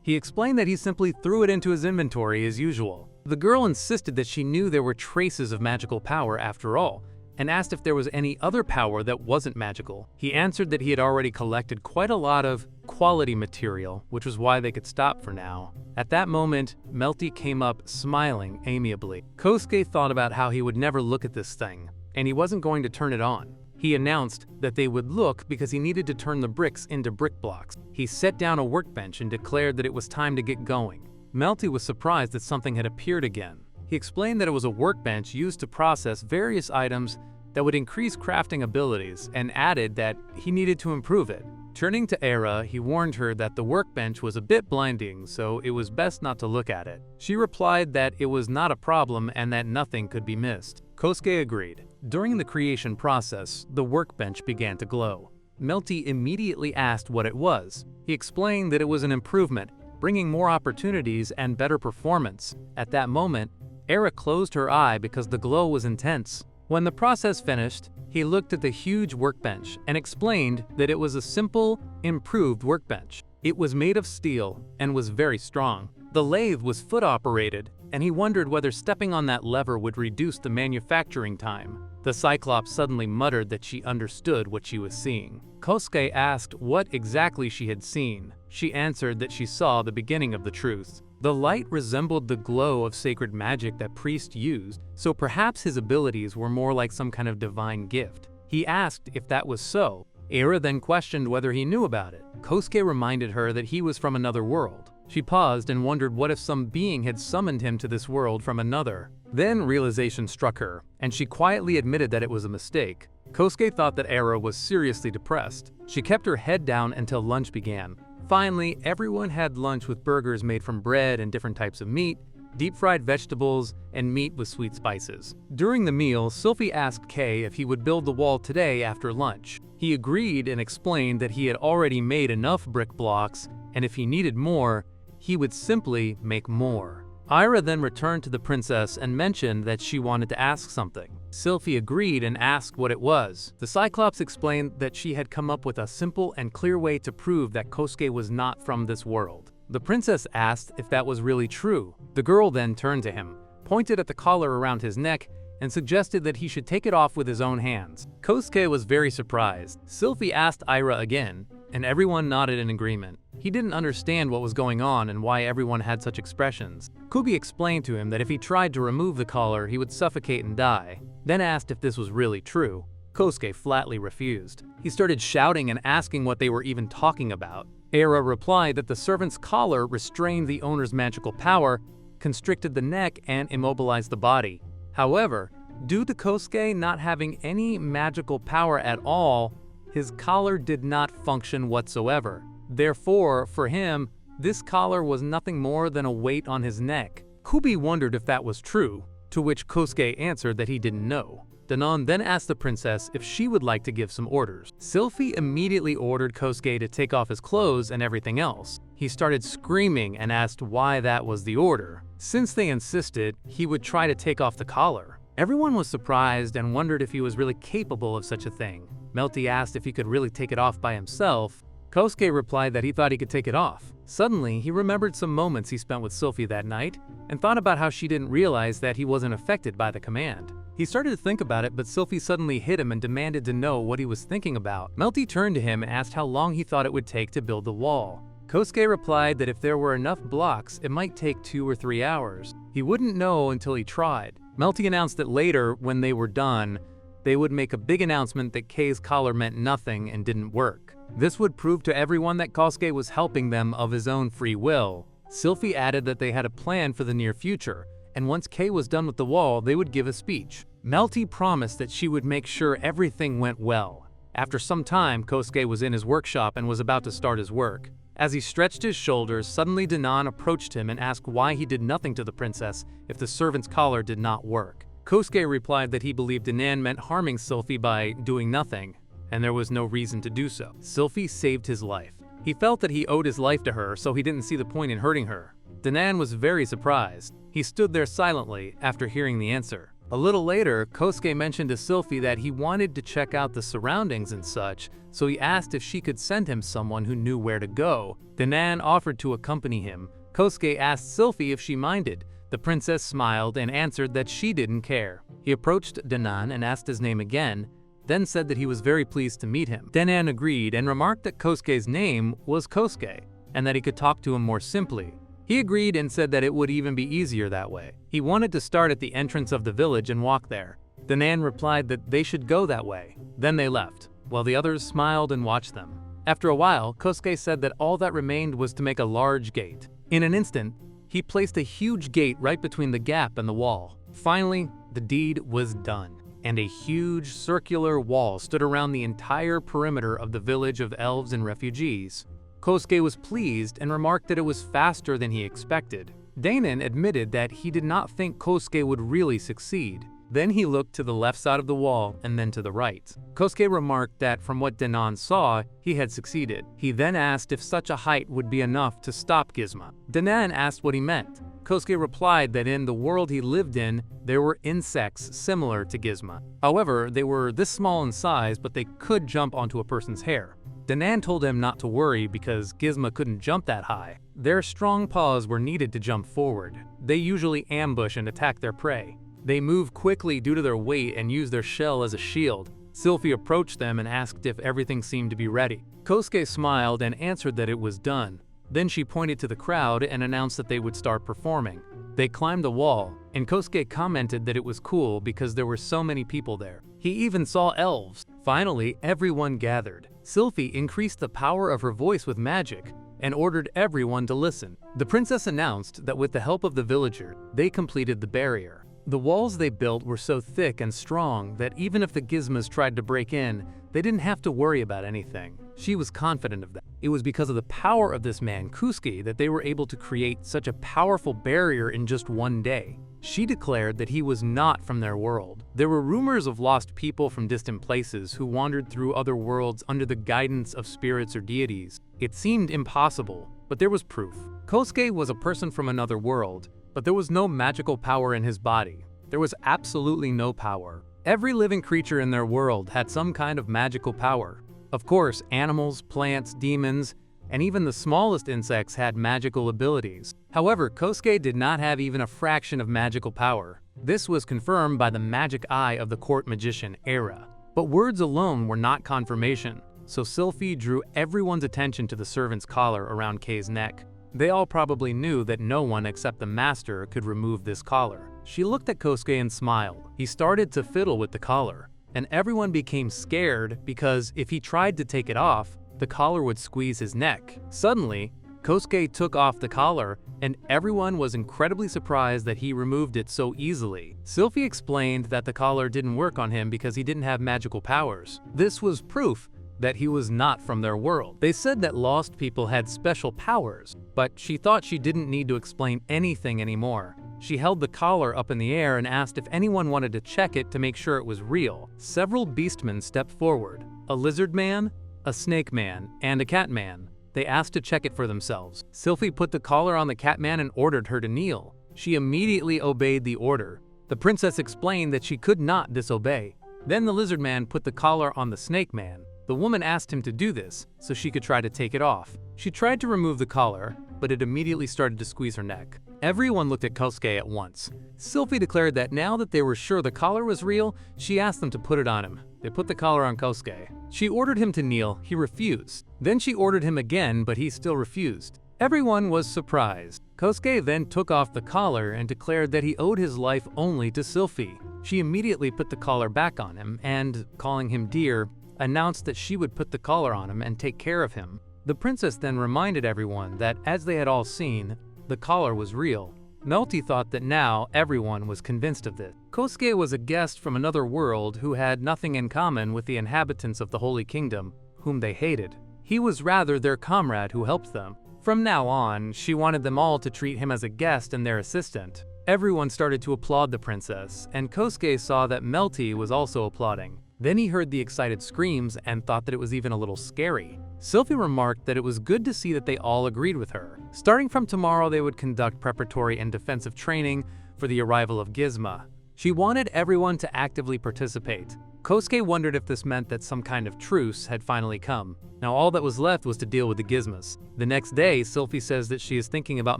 Speaker 1: He explained that he simply threw it into his inventory as usual. The girl insisted that she knew there were traces of magical power after all, and asked if there was any other power that wasn't magical. He answered that he had already collected quite a lot of quality material, which was why they could stop for now. At that moment, Melty came up smiling amiably. Kosuke thought about how he would never look at this thing, and he wasn't going to turn it on. He announced that they would look because he needed to turn the bricks into brick blocks. He set down a workbench and declared that it was time to get going. Melty was surprised that something had appeared again. He explained that it was a workbench used to process various items that would increase crafting abilities and added that he needed to improve it. Turning to Era, he warned her that the workbench was a bit blinding, so it was best not to look at it. She replied that it was not a problem and that nothing could be missed. Kosuke agreed. During the creation process, the workbench began to glow. Melty immediately asked what it was. He explained that it was an improvement, bringing more opportunities and better performance. At that moment, Era closed her eye because the glow was intense. When the process finished, he looked at the huge workbench and explained that it was a simple, improved workbench. It was made of steel and was very strong. The lathe was foot-operated, and he wondered whether stepping on that lever would reduce the manufacturing time. The Cyclops suddenly muttered that she understood what she was seeing. Kosuke asked what exactly she had seen. She answered that she saw the beginning of the truth. The light resembled the glow of sacred magic that priests used, so perhaps his abilities were more like some kind of divine gift. He asked if that was so. Era then questioned whether he knew about it. Kosuke reminded her that he was from another world. She paused and wondered what if some being had summoned him to this world from another. Then realization struck her, and she quietly admitted that it was a mistake. Kosuke thought that Era was seriously depressed. She kept her head down until lunch began. Finally, everyone had lunch with burgers made from bread and different types of meat, deep-fried vegetables, and meat with sweet spices. During the meal, Sylphie asked Kay if he would build the wall today after lunch. He agreed and explained that he had already made enough brick blocks, and if he needed more, he would simply make more. Ira then returned to the princess and mentioned that she wanted to ask something. Sylphie agreed and asked what it was. The Cyclops explained that she had come up with a simple and clear way to prove that Kosuke was not from this world. The princess asked if that was really true. The girl then turned to him, pointed at the collar around his neck, and suggested that he should take it off with his own hands. Kosuke was very surprised. Sylphie asked Ira again, and everyone nodded in agreement. He didn't understand what was going on and why everyone had such expressions. Kubi explained to him that if he tried to remove the collar, he would suffocate and die, then asked if this was really true. Kosuke flatly refused. He started shouting and asking what they were even talking about. Era replied that the servant's collar restrained the owner's magical power, constricted the neck, and immobilized the body. However, due to Kosuke not having any magical power at all, his collar did not function whatsoever. Therefore, for him, this collar was nothing more than a weight on his neck. Kubi wondered if that was true, to which Kosuke answered that he didn't know. Danon then asked the princess if she would like to give some orders. Sylphie immediately ordered Kosuke to take off his clothes and everything else. He started screaming and asked why that was the order. Since they insisted, he would try to take off the collar. Everyone was surprised and wondered if he was really capable of such a thing. Melty asked if he could really take it off by himself. Kosuke replied that he thought he could take it off. Suddenly, he remembered some moments he spent with Sylphie that night and thought about how she didn't realize that he wasn't affected by the command. He started to think about it, but Sylphie suddenly hit him and demanded to know what he was thinking about. Melty turned to him and asked how long he thought it would take to build the wall. Kosuke replied that if there were enough blocks, it might take 2 or 3 hours. He wouldn't know until he tried. Melty announced that later, when they were done, they would make a big announcement that Kay's collar meant nothing and didn't work. This would prove to everyone that Kosuke was helping them of his own free will. Sylphie added that they had a plan for the near future, and once Kei was done with the wall, they would give a speech. Melty promised that she would make sure everything went well. After some time, Kosuke was in his workshop and was about to start his work. As he stretched his shoulders, suddenly Danan approached him and asked why he did nothing to the princess if the servant's collar did not work. Kosuke replied that he believed Danan meant harming Sylphie by doing nothing, and there was no reason to do so. Sylphie saved his life. He felt that he owed his life to her, so he didn't see the point in hurting her. Danan was very surprised. He stood there silently after hearing the answer. A little later, Kosuke mentioned to Sylphie that he wanted to check out the surroundings and such, so he asked if she could send him someone who knew where to go. Danan offered to accompany him. Kosuke asked Sylphie if she minded. The princess smiled and answered that she didn't care. He approached Danan and asked his name again, then said that he was very pleased to meet him. Danan agreed and remarked that Kosuke's name was Kosuke, and that he could talk to him more simply. He agreed and said that it would even be easier that way. He wanted to start at the entrance of the village and walk there. Danan replied that they should go that way. Then they left, while the others smiled and watched them. After a while, Kosuke said that all that remained was to make a large gate. In an instant, he placed a huge gate right between the gap and the wall. Finally, the deed was done, and a huge circular wall stood around the entire perimeter of the village of elves and refugees. Kosuke was pleased and remarked that it was faster than he expected. Danan admitted that he did not think Kosuke would really succeed. Then he looked to the left side of the wall and then to the right. Kosuke remarked that from what Danan saw, he had succeeded. He then asked if such a height would be enough to stop Gizmo. Danan asked what he meant. Kosuke replied that in the world he lived in, there were insects similar to Gizmo. However, they were this small in size, but they could jump onto a person's hair. Danan told him not to worry because Gizmo couldn't jump that high. Their strong paws were needed to jump forward. They usually ambush and attack their prey. They move quickly due to their weight and use their shell as a shield. Sylphie approached them and asked if everything seemed to be ready. Kosuke smiled and answered that it was done. Then she pointed to the crowd and announced that they would start performing. They climbed the wall, and Kosuke commented that it was cool because there were so many people there. He even saw elves. Finally, everyone gathered. Sylphie increased the power of her voice with magic and ordered everyone to listen. The princess announced that with the help of the villager, they completed the barrier. The walls they built were so thick and strong that even if the Gizmos tried to break in, they didn't have to worry about anything. She was confident of that. It was because of the power of this man, Kosuke, that they were able to create such a powerful barrier in just one day. She declared that he was not from their world. There were rumors of lost people from distant places who wandered through other worlds under the guidance of spirits or deities. It seemed impossible, but there was proof. Kosuke was a person from another world, but there was no magical power in his body. There was absolutely no power. Every living creature in their world had some kind of magical power. Of course, animals, plants, demons, and even the smallest insects had magical abilities. However, Kosuke did not have even a fraction of magical power. This was confirmed by the magic eye of the court magician, Era. But words alone were not confirmation, so Sylphie drew everyone's attention to the servant's collar around Kei's neck. They all probably knew that no one except the master could remove this collar. She looked at Kosuke and smiled. He started to fiddle with the collar, and everyone became scared because if he tried to take it off, the collar would squeeze his neck. Suddenly, Kosuke took off the collar, and everyone was incredibly surprised that he removed it so easily. Sylphie explained that the collar didn't work on him because he didn't have magical powers. This was proof that he was not from their world. They said that lost people had special powers, but she thought she didn't need to explain anything anymore. She held the collar up in the air and asked if anyone wanted to check it to make sure it was real. Several beastmen stepped forward, a lizard man, a snake man, and a cat man. They asked to check it for themselves. Sylphie put the collar on the cat man and ordered her to kneel. She immediately obeyed the order. The princess explained that she could not disobey. Then the lizard man put the collar on the snake man. The woman asked him to do this so she could try to take it off. She tried to remove the collar, but it immediately started to squeeze her neck. Everyone looked at Kosuke at once. Sylphie declared that now that they were sure the collar was real, she asked them to put it on him. They put the collar on Kosuke. She ordered him to kneel. He refused. Then she ordered him again, but he still refused. Everyone was surprised. Kosuke then took off the collar and declared that he owed his life only to Sylphie. She immediately put the collar back on him and, calling him dear, announced that she would put the collar on him and take care of him. The princess then reminded everyone that, as they had all seen, the collar was real. Melty thought that now everyone was convinced of this. Kosuke was a guest from another world who had nothing in common with the inhabitants of the Holy Kingdom, whom they hated. He was rather their comrade who helped them. From now on, she wanted them all to treat him as a guest and their assistant. Everyone started to applaud the princess, and Kosuke saw that Melty was also applauding. Then he heard the excited screams and thought that it was even a little scary. Sylvie remarked that it was good to see that they all agreed with her. Starting from tomorrow, they would conduct preparatory and defensive training for the arrival of Gizma. She wanted everyone to actively participate. Kosuke wondered if this meant that some kind of truce had finally come. Now all that was left was to deal with the Gizmas. The next day, Sylvie says that she is thinking about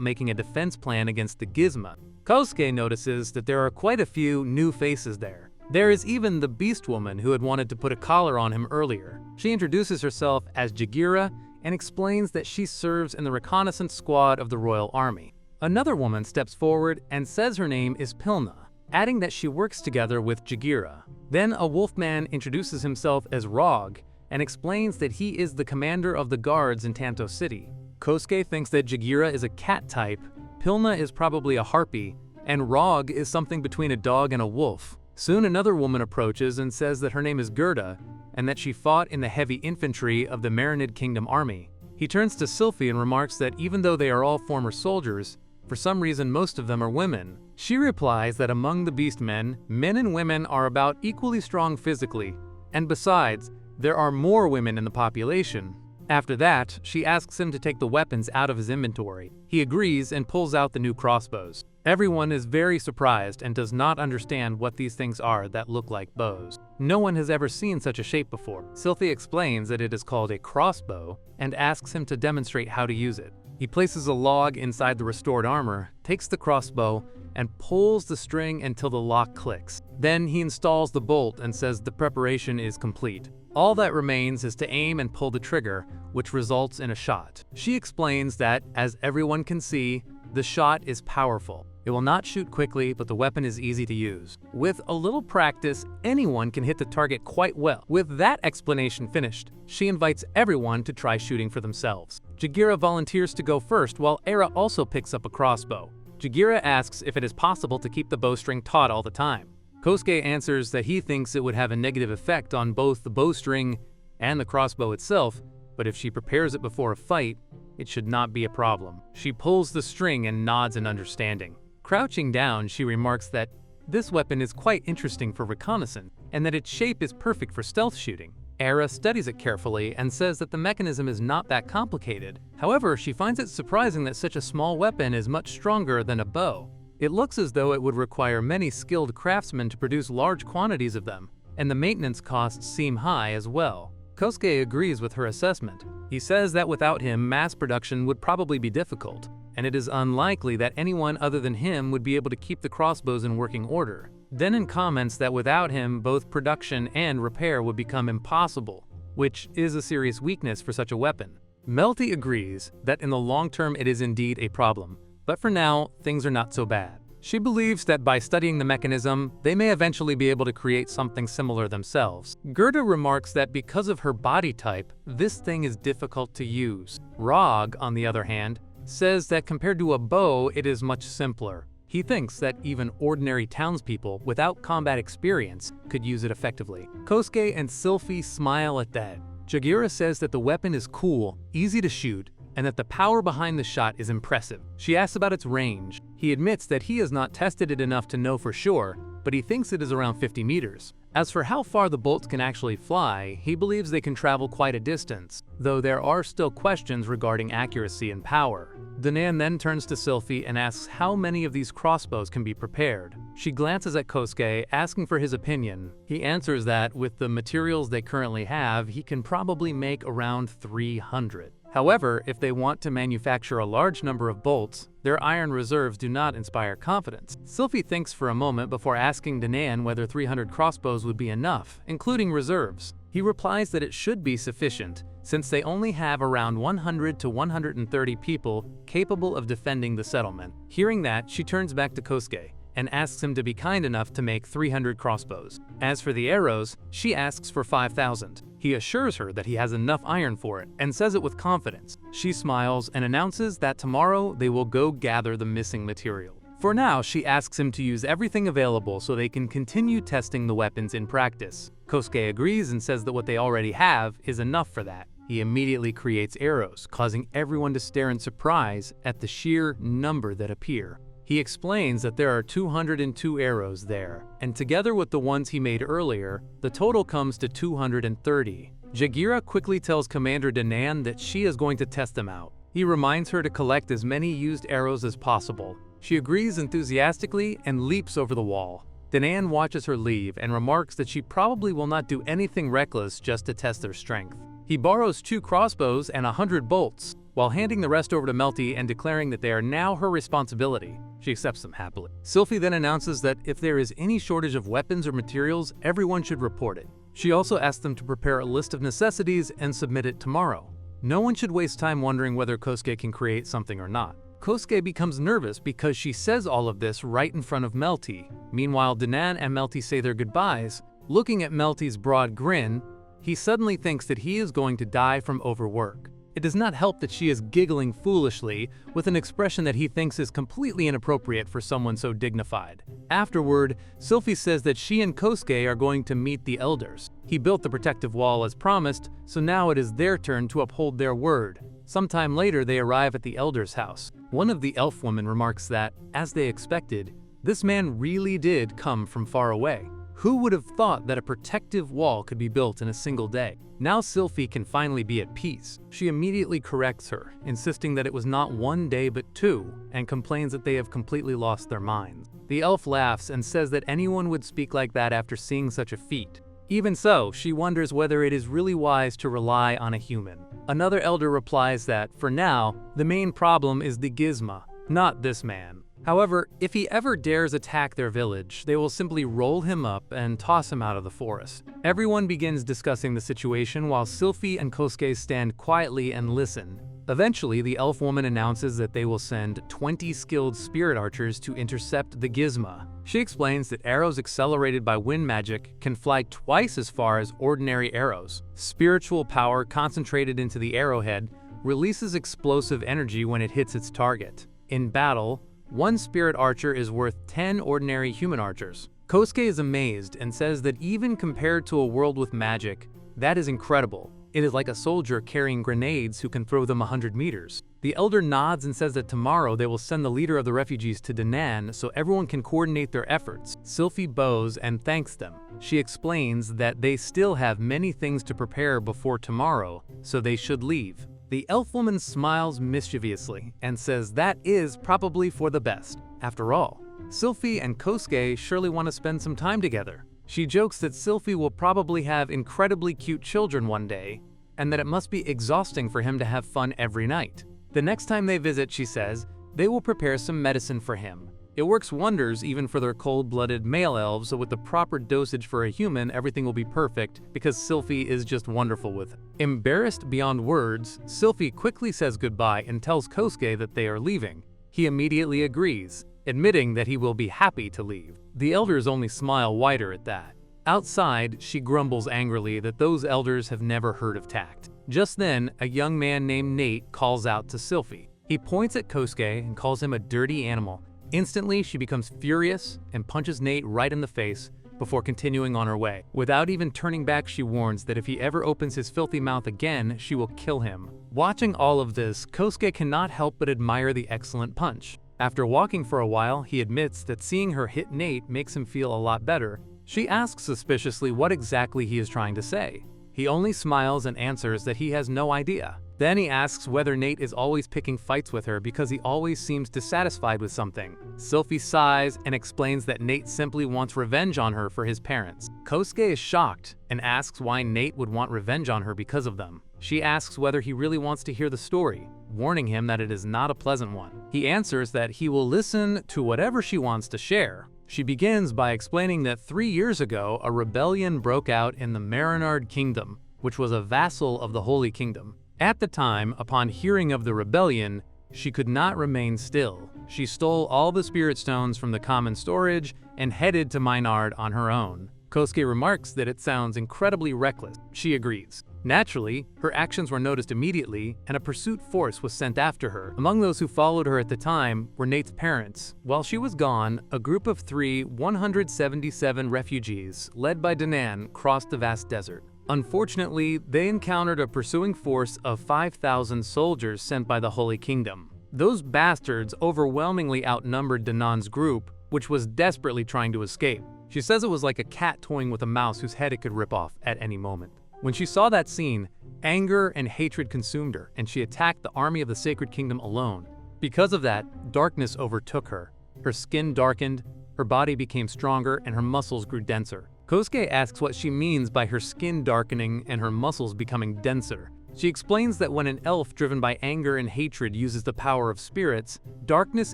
Speaker 1: making a defense plan against the Gizma. Kosuke notices that there are quite a few new faces there. There is even the Beast Woman who had wanted to put a collar on him earlier. She introduces herself as Jagira and explains that she serves in the reconnaissance squad of the Royal Army. Another woman steps forward and says her name is Pilna, adding that she works together with Jagira. Then a wolfman introduces himself as Rog and explains that he is the commander of the guards in Tanto City. Kosuke thinks that Jagira is a cat type, Pilna is probably a harpy, and Rog is something between a dog and a wolf. Soon another woman approaches and says that her name is Gerda and that she fought in the heavy infantry of the Marinid Kingdom army. He turns to Sylvie and remarks that even though they are all former soldiers, for some reason most of them are women. She replies that among the beastmen, men and women are about equally strong physically, and besides, there are more women in the population. After that, she asks him to take the weapons out of his inventory. He agrees and pulls out the new crossbows. Everyone is very surprised and does not understand what these things are that look like bows. No one has ever seen such a shape before. Sylvie explains that it is called a crossbow and asks him to demonstrate how to use it. He places a log inside the restored armor, takes the crossbow, and pulls the string until the lock clicks. Then he installs the bolt and says the preparation is complete. All that remains is to aim and pull the trigger, which results in a shot. She explains that, as everyone can see, the shot is powerful. It will not shoot quickly, but the weapon is easy to use. With a little practice, anyone can hit the target quite well. With that explanation finished, she invites everyone to try shooting for themselves. Jagira volunteers to go first, while Era also picks up a crossbow. Jagira asks if it is possible to keep the bowstring taut all the time. Kosuke answers that he thinks it would have a negative effect on both the bowstring and the crossbow itself, but if she prepares it before a fight, it should not be a problem. She pulls the string and nods in understanding. Crouching down, she remarks that this weapon is quite interesting for reconnaissance and that its shape is perfect for stealth shooting. Era studies it carefully and says that the mechanism is not that complicated. However, she finds it surprising that such a small weapon is much stronger than a bow. It looks as though it would require many skilled craftsmen to produce large quantities of them, and the maintenance costs seem high as well. Kosuke agrees with her assessment. He says that without him, mass production would probably be difficult, and it is unlikely that anyone other than him would be able to keep the crossbows in working order. Denon comments that without him, both production and repair would become impossible, which is a serious weakness for such a weapon. Melty agrees that in the long term it is indeed a problem, but for now, things are not so bad. She believes that by studying the mechanism, they may eventually be able to create something similar themselves. Gerda remarks that because of her body type, this thing is difficult to use. Rog, on the other hand, says that compared to a bow, it is much simpler. He thinks that even ordinary townspeople without combat experience could use it effectively. Kosuke and Sylvie smile at that. Jagira says that the weapon is cool, easy to shoot, and that the power behind the shot is impressive. She asks about its range. He admits that he has not tested it enough to know for sure, but he thinks it is around 50 meters. As for how far the bolts can actually fly, he believes they can travel quite a distance, though there are still questions regarding accuracy and power. Danan then turns to Sylvie and asks how many of these crossbows can be prepared. She glances at Kosuke, asking for his opinion. He answers that, with the materials they currently have, he can probably make around 300. However, if they want to manufacture a large number of bolts, their iron reserves do not inspire confidence. Sylvie thinks for a moment before asking Danan whether 300 crossbows would be enough, including reserves. He replies that it should be sufficient, since they only have around 100 to 130 people capable of defending the settlement. Hearing that, she turns back to Kosuke and asks him to be kind enough to make 300 crossbows. As for the arrows, she asks for 5,000. He assures her that he has enough iron for it and says it with confidence. She smiles and announces that tomorrow they will go gather the missing material. For now, she asks him to use everything available so they can continue testing the weapons in practice. Kosuke agrees and says that what they already have is enough for that. He immediately creates arrows, causing everyone to stare in surprise at the sheer number that appear. He explains that there are 202 arrows there, and together with the ones he made earlier, the total comes to 230. Jagira quickly tells Commander Danan that she is going to test them out. He reminds her to collect as many used arrows as possible. She agrees enthusiastically and leaps over the wall. Danan watches her leave and remarks that she probably will not do anything reckless just to test their strength. He borrows 2 crossbows and 100 bolts, while handing the rest over to Melty and declaring that they are now her responsibility. She accepts them happily. Sylphie then announces that if there is any shortage of weapons or materials, everyone should report it. She also asks them to prepare a list of necessities and submit it tomorrow. No one should waste time wondering whether Kosuke can create something or not. Kosuke becomes nervous because she says all of this right in front of Melty. Meanwhile, Danan and Melty say their goodbyes. Looking at Melty's broad grin, he suddenly thinks that he is going to die from overwork. It does not help that she is giggling foolishly with an expression that he thinks is completely inappropriate for someone so dignified. Afterward, Sylphie says that she and Kosuke are going to meet the elders. He built the protective wall as promised, so now it is their turn to uphold their word. Sometime later, they arrive at the elders' house. One of the elf women remarks that, as they expected, this man really did come from far away. Who would have thought that a protective wall could be built in a single day? Now Sylphie can finally be at peace. She immediately corrects her, insisting that it was not 1 day but 2, and complains that they have completely lost their minds. The elf laughs and says that anyone would speak like that after seeing such a feat. Even so, she wonders whether it is really wise to rely on a human. Another elder replies that, for now, the main problem is the gizmo, not this man. However, if he ever dares attack their village, they will simply roll him up and toss him out of the forest. Everyone begins discussing the situation while Sylphie and Kosuke stand quietly and listen. Eventually, the elf woman announces that they will send 20 skilled spirit archers to intercept the gizmo. She explains that arrows accelerated by wind magic can fly twice as far as ordinary arrows. Spiritual power concentrated into the arrowhead releases explosive energy when it hits its target. In battle, 1 spirit archer is worth 10 ordinary human archers. Kosuke is amazed and says that even compared to a world with magic, that is incredible. It is like a soldier carrying grenades who can throw them 100 meters. The elder nods and says that tomorrow they will send the leader of the refugees to Danan so everyone can coordinate their efforts. Sylphie bows and thanks them. She explains that they still have many things to prepare before tomorrow, so they should leave. The elf woman smiles mischievously and says that is probably for the best. After all, Sylphie and Kosuke surely want to spend some time together. She jokes that Sylphie will probably have incredibly cute children one day, and that it must be exhausting for him to have fun every night. The next time they visit, she says, they will prepare some medicine for him. It works wonders even for their cold-blooded male elves, so with the proper dosage for a human, everything will be perfect because Sylphie is just wonderful with it. Embarrassed beyond words, Sylphie quickly says goodbye and tells Kosuke that they are leaving. He immediately agrees, admitting that he will be happy to leave. The elders only smile wider at that. Outside, she grumbles angrily that those elders have never heard of tact. Just then, a young man named Nate calls out to Sylphie. He points at Kosuke and calls him a dirty animal. Instantly, she becomes furious and punches Nate right in the face before continuing on her way. Without even turning back, she warns that if he ever opens his filthy mouth again, she will kill him. Watching all of this, Kosuke cannot help but admire the excellent punch. After walking for a while, he admits that seeing her hit Nate makes him feel a lot better. She asks suspiciously what exactly he is trying to say. He only smiles and answers that he has no idea. Then he asks whether Nate is always picking fights with her because he always seems dissatisfied with something. Sylphie sighs and explains that Nate simply wants revenge on her for his parents. Kosuke is shocked and asks why Nate would want revenge on her because of them. She asks whether he really wants to hear the story, warning him that it is not a pleasant one. He answers that he will listen to whatever she wants to share. She begins by explaining that 3 years ago, a rebellion broke out in the Marinard Kingdom, which was a vassal of the Holy Kingdom. At the time, upon hearing of the rebellion, she could not remain still. She stole all the spirit stones from the common storage and headed to Maynard on her own. Kosuke remarks that it sounds incredibly reckless. She agrees. Naturally, her actions were noticed immediately, and a pursuit force was sent after her. Among those who followed her at the time were Nate's parents. While she was gone, a group of 177 refugees, led by Danan, crossed the vast desert. Unfortunately, they encountered a pursuing force of 5,000 soldiers sent by the Holy Kingdom. Those bastards overwhelmingly outnumbered Danan's group, which was desperately trying to escape. She says it was like a cat toying with a mouse whose head it could rip off at any moment. When she saw that scene, anger and hatred consumed her, and she attacked the army of the Sacred Kingdom alone. Because of that, darkness overtook her. Her skin darkened, her body became stronger, and her muscles grew denser. Kosuke asks what she means by her skin darkening and her muscles becoming denser. She explains that when an elf driven by anger and hatred uses the power of spirits, darkness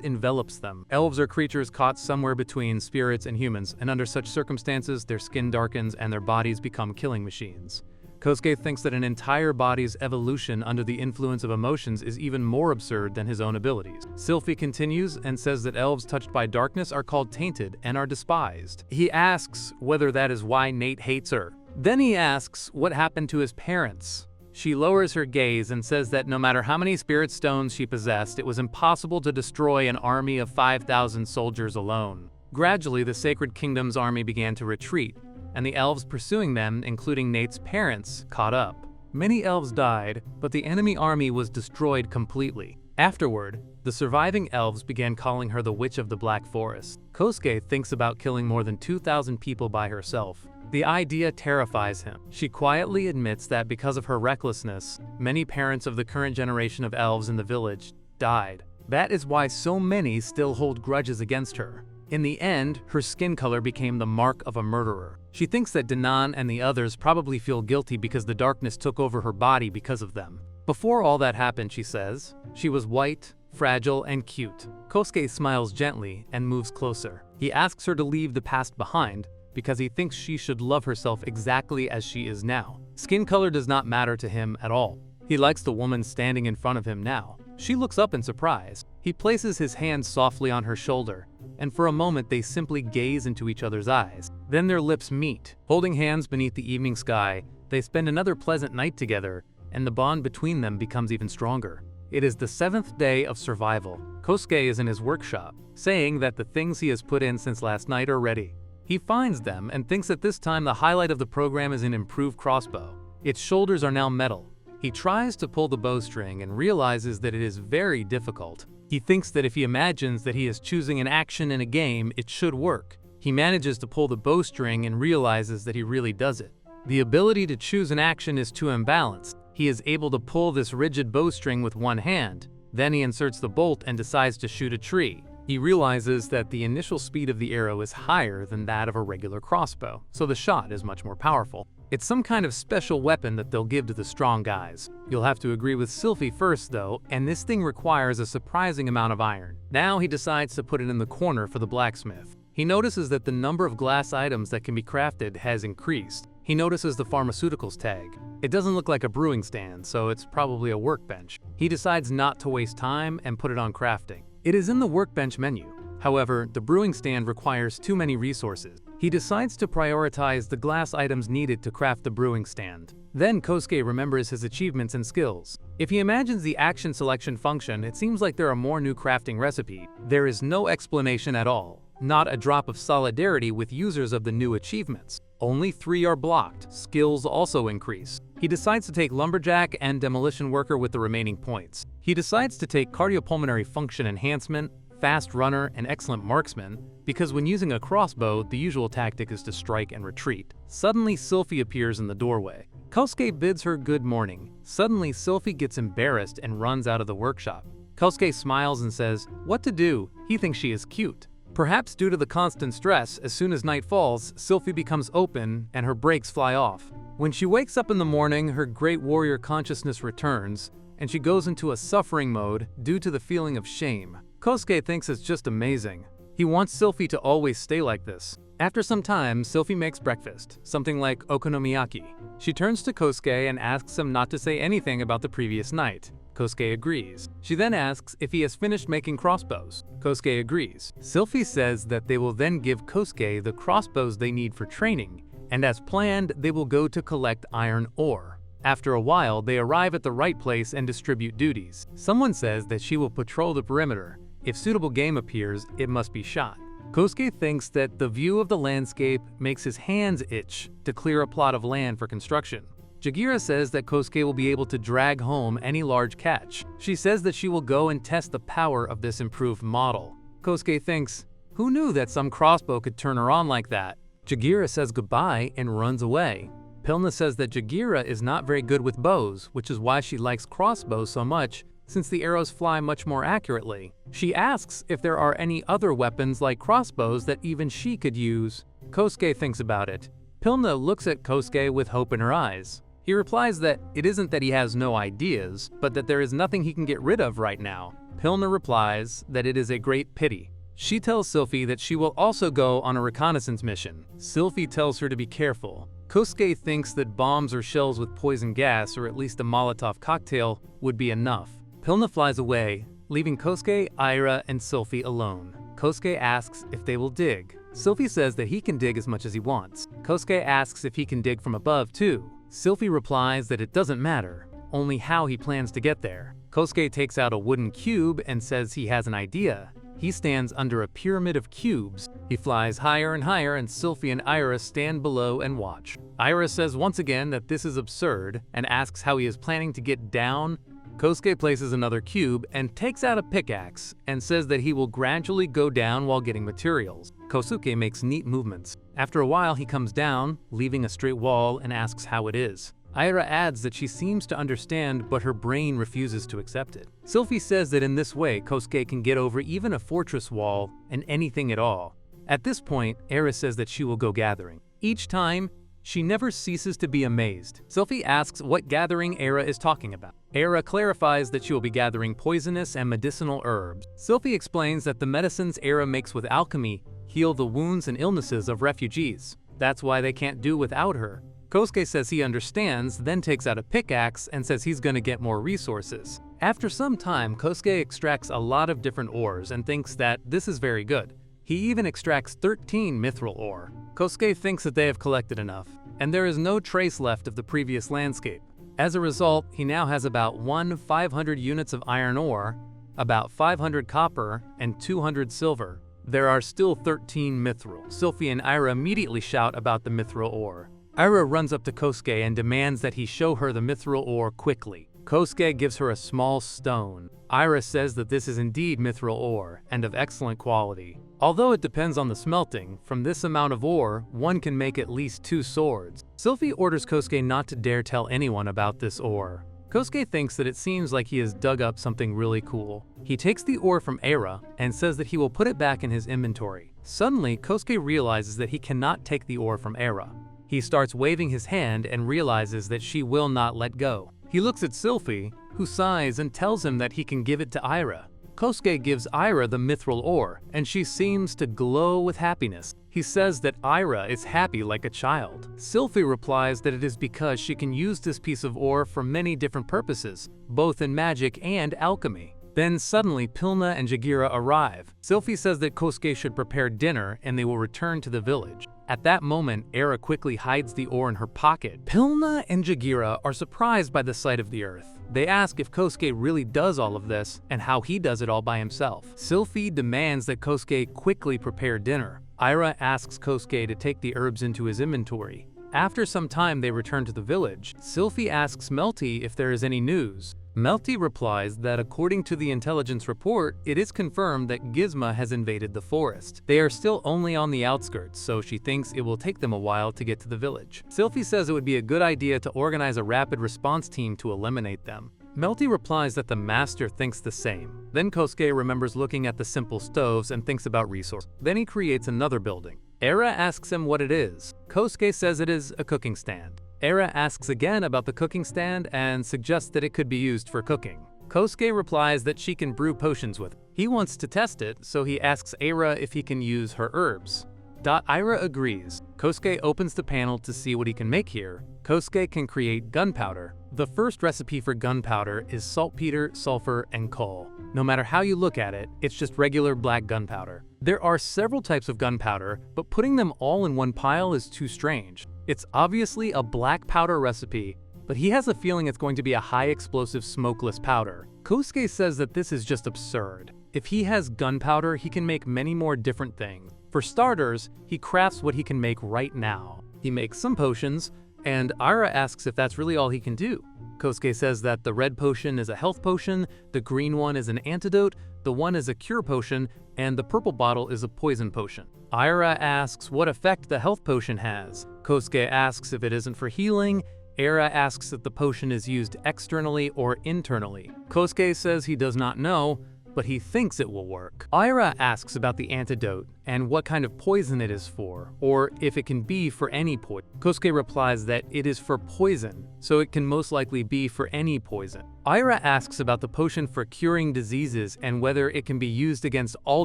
Speaker 1: envelops them. Elves are creatures caught somewhere between spirits and humans, and under such circumstances, their skin darkens and their bodies become killing machines. Kosuke thinks that an entire body's evolution under the influence of emotions is even more absurd than his own abilities. Sylphie continues and says that elves touched by darkness are called tainted and are despised. He asks whether that is why Nate hates her. Then he asks what happened to his parents. She lowers her gaze and says that no matter how many spirit stones she possessed, it was impossible to destroy an army of 5,000 soldiers alone. Gradually, the Sacred Kingdom's army began to retreat, and the elves pursuing them, including Nate's parents, caught up. Many elves died, but the enemy army was destroyed completely. Afterward, the surviving elves began calling her the Witch of the Black Forest. Kosuke thinks about killing more than 2,000 people by herself. The idea terrifies him. She quietly admits that because of her recklessness, many parents of the current generation of elves in the village died. That is why so many still hold grudges against her. In the end, her skin color became the mark of a murderer. She thinks that Danan and the others probably feel guilty because the darkness took over her body because of them. Before all that happened, she says, she was white, fragile, and cute. Kosuke smiles gently and moves closer. He asks her to leave the past behind because he thinks she should love herself exactly as she is now. Skin color does not matter to him at all. He likes the woman standing in front of him now. She looks up in surprise. He places his hand softly on her shoulder, and for a moment they simply gaze into each other's eyes. Then their lips meet. Holding hands beneath the evening sky, they spend another pleasant night together, and the bond between them becomes even stronger. It is the 7th day of survival. Kosuke is in his workshop, saying that the things he has put in since last night are ready. He finds them and thinks that this time the highlight of the program is an improved crossbow. Its shoulders are now metal. He tries to pull the bowstring and realizes that it is very difficult. He thinks that if he imagines that he is choosing an action in a game, it should work. He manages to pull the bowstring and realizes that he really does it. The ability to choose an action is too imbalanced. He is able to pull this rigid bowstring with one hand. Then he inserts the bolt and decides to shoot a tree. He realizes that the initial speed of the arrow is higher than that of a regular crossbow, so the shot is much more powerful. It's some kind of special weapon that they'll give to the strong guys. You'll have to agree with Sylphie first though, and this thing requires a surprising amount of iron. Now he decides to put it in the corner for the blacksmith. He notices that the number of glass items that can be crafted has increased. He notices the pharmaceuticals tag. It doesn't look like a brewing stand, so it's probably a workbench. He decides not to waste time and put it on crafting. It is in the workbench menu. However, the brewing stand requires too many resources. He decides to prioritize the glass items needed to craft the brewing stand. Then Kosuke remembers his achievements and skills. If he imagines the action selection function, it seems like there are more new crafting recipes. There is no explanation at all. Not a drop of solidarity with users of the new achievements. Only 3 are blocked. Skills also increase. He decides to take Lumberjack and Demolition Worker with the remaining points. He decides to take Cardiopulmonary Function Enhancement, Fast Runner, and Excellent Marksman, because when using a crossbow, the usual tactic is to strike and retreat. Suddenly, Sylphie appears in the doorway. Kosuke bids her good morning. Suddenly, Sylphie gets embarrassed and runs out of the workshop. Kosuke smiles and says, what to do? He thinks she is cute. Perhaps due to the constant stress, as soon as night falls, Sylphie becomes open and her brakes fly off. When she wakes up in the morning, her great warrior consciousness returns, and she goes into a suffering mode due to the feeling of shame. Kosuke thinks it's just amazing. He wants Sylphie to always stay like this. After some time, Sylphie makes breakfast, something like okonomiyaki. She turns to Kosuke and asks him not to say anything about the previous night. Kosuke agrees. She then asks if he has finished making crossbows. Kosuke agrees. Sylphie says that they will then give Kosuke the crossbows they need for training, and as planned, they will go to collect iron ore. After a while, they arrive at the right place and distribute duties. Someone says that she will patrol the perimeter. If suitable game appears, it must be shot. Kosuke thinks that the view of the landscape makes his hands itch to clear a plot of land for construction. Jagira says that Kosuke will be able to drag home any large catch. She says that she will go and test the power of this improved model. Kosuke thinks, who knew that some crossbow could turn her on like that? Jagira says goodbye and runs away. Pilna says that Jagira is not very good with bows, which is why she likes crossbows so much, since the arrows fly much more accurately. She asks if there are any other weapons like crossbows that even she could use. Kosuke thinks about it. Pilna looks at Kosuke with hope in her eyes. He replies that it isn't that he has no ideas, but that there is nothing he can get rid of right now. Pilna replies that it is a great pity. She tells Sylphie that she will also go on a reconnaissance mission. Sylphie tells her to be careful. Kosuke thinks that bombs or shells with poison gas, or at least a Molotov cocktail, would be enough. Pilna flies away, leaving Kosuke, Aira, and Sylphie alone. Kosuke asks if they will dig. Sylphie says that he can dig as much as he wants. Kosuke asks if he can dig from above too. Sylphie replies that it doesn't matter, only how he plans to get there. Kosuke takes out a wooden cube and says he has an idea. He stands under a pyramid of cubes. He flies higher and higher, and Sylphie and Aira stand below and watch. Aira says once again that this is absurd and asks how he is planning to get down. Kosuke places another cube and takes out a pickaxe and says that he will gradually go down while getting materials. Kosuke makes neat movements. After a while, he comes down, leaving a straight wall, and asks how it is. Aira adds that she seems to understand, but her brain refuses to accept it. Sylphie says that in this way, Kosuke can get over even a fortress wall and anything at all. At this point, Aira says that she will go gathering. Each time, she never ceases to be amazed. Sylphie asks what gathering Aira is talking about. Aira clarifies that she will be gathering poisonous and medicinal herbs. Sylphie explains that the medicines Aira makes with alchemy heal the wounds and illnesses of refugees. That's why they can't do without her. Kosuke says he understands, then takes out a pickaxe and says he's gonna get more resources. After some time, Kosuke extracts a lot of different ores and thinks that this is very good. He even extracts 13 mithril ore. Kosuke thinks that they have collected enough, and there is no trace left of the previous landscape. As a result, he now has about 500 units of iron ore, about 500 copper, and 200 silver. There are still 13 mithril. Sylphie and Aira immediately shout about the mithril ore. Aira runs up to Kosuke and demands that he show her the mithril ore quickly. Kosuke gives her a small stone. Aira says that this is indeed mithril ore, and of excellent quality. Although it depends on the smelting, from this amount of ore, one can make at least 2 swords. Sylphie orders Kosuke not to dare tell anyone about this ore. Kosuke thinks that it seems like he has dug up something really cool. He takes the ore from Aira and says that he will put it back in his inventory. Suddenly, Kosuke realizes that he cannot take the ore from Aira. He starts waving his hand and realizes that she will not let go. He looks at Sylphie, who sighs and tells him that he can give it to Aira. Kosuke gives Aira the mithril ore, and she seems to glow with happiness. He says that Aira is happy like a child. Sylphie replies that it is because she can use this piece of ore for many different purposes, both in magic and alchemy. Then suddenly Pilna and Jagira arrive. Sylphie says that Kosuke should prepare dinner and they will return to the village. At that moment, Aira quickly hides the ore in her pocket. Pilna and Jagira are surprised by the sight of the earth. They ask if Kosuke really does all of this and how he does it all by himself. Sylphie demands that Kosuke quickly prepare dinner. Aira asks Kosuke to take the herbs into his inventory. After some time, they return to the village. Sylphie asks Melty if there is any news. Melty replies that according to the intelligence report, it is confirmed that Gizmo has invaded the forest. They are still only on the outskirts, so she thinks it will take them a while to get to the village. Sylphie says it would be a good idea to organize a rapid response team to eliminate them. Melty replies that the master thinks the same. Then Kosuke remembers looking at the simple stoves and thinks about resources. Then he creates another building. Aira asks him what it is. Kosuke says it is a cooking stand. Aira asks again about the cooking stand and suggests that it could be used for cooking. Kosuke replies that she can brew potions with it. He wants to test it, so he asks Aira if he can use her herbs. Aira agrees. Kosuke opens the panel to see what he can make here. Kosuke can create gunpowder. The first recipe for gunpowder is saltpeter, sulfur, and coal. No matter how you look at it, it's just regular black gunpowder. There are several types of gunpowder, but putting them all in one pile is too strange. It's obviously a black powder recipe, but he has a feeling it's going to be a high-explosive smokeless powder. Kosuke says that this is just absurd. If he has gunpowder, he can make many more different things. For starters, he crafts what he can make right now. He makes some potions, and Aira asks if that's really all he can do. Kosuke says that the red potion is a health potion, the green one is an antidote, the one is a cure potion, and the purple bottle is a poison potion. Aira asks what effect the health potion has. Kosuke asks if it isn't for healing. Aira asks if the potion is used externally or internally. Kosuke says he does not know, but he thinks it will work. Aira asks about the antidote and what kind of poison it is for, or if it can be for any poison. Kosuke replies that it is for poison, so it can most likely be for any poison. Aira asks about the potion for curing diseases and whether it can be used against all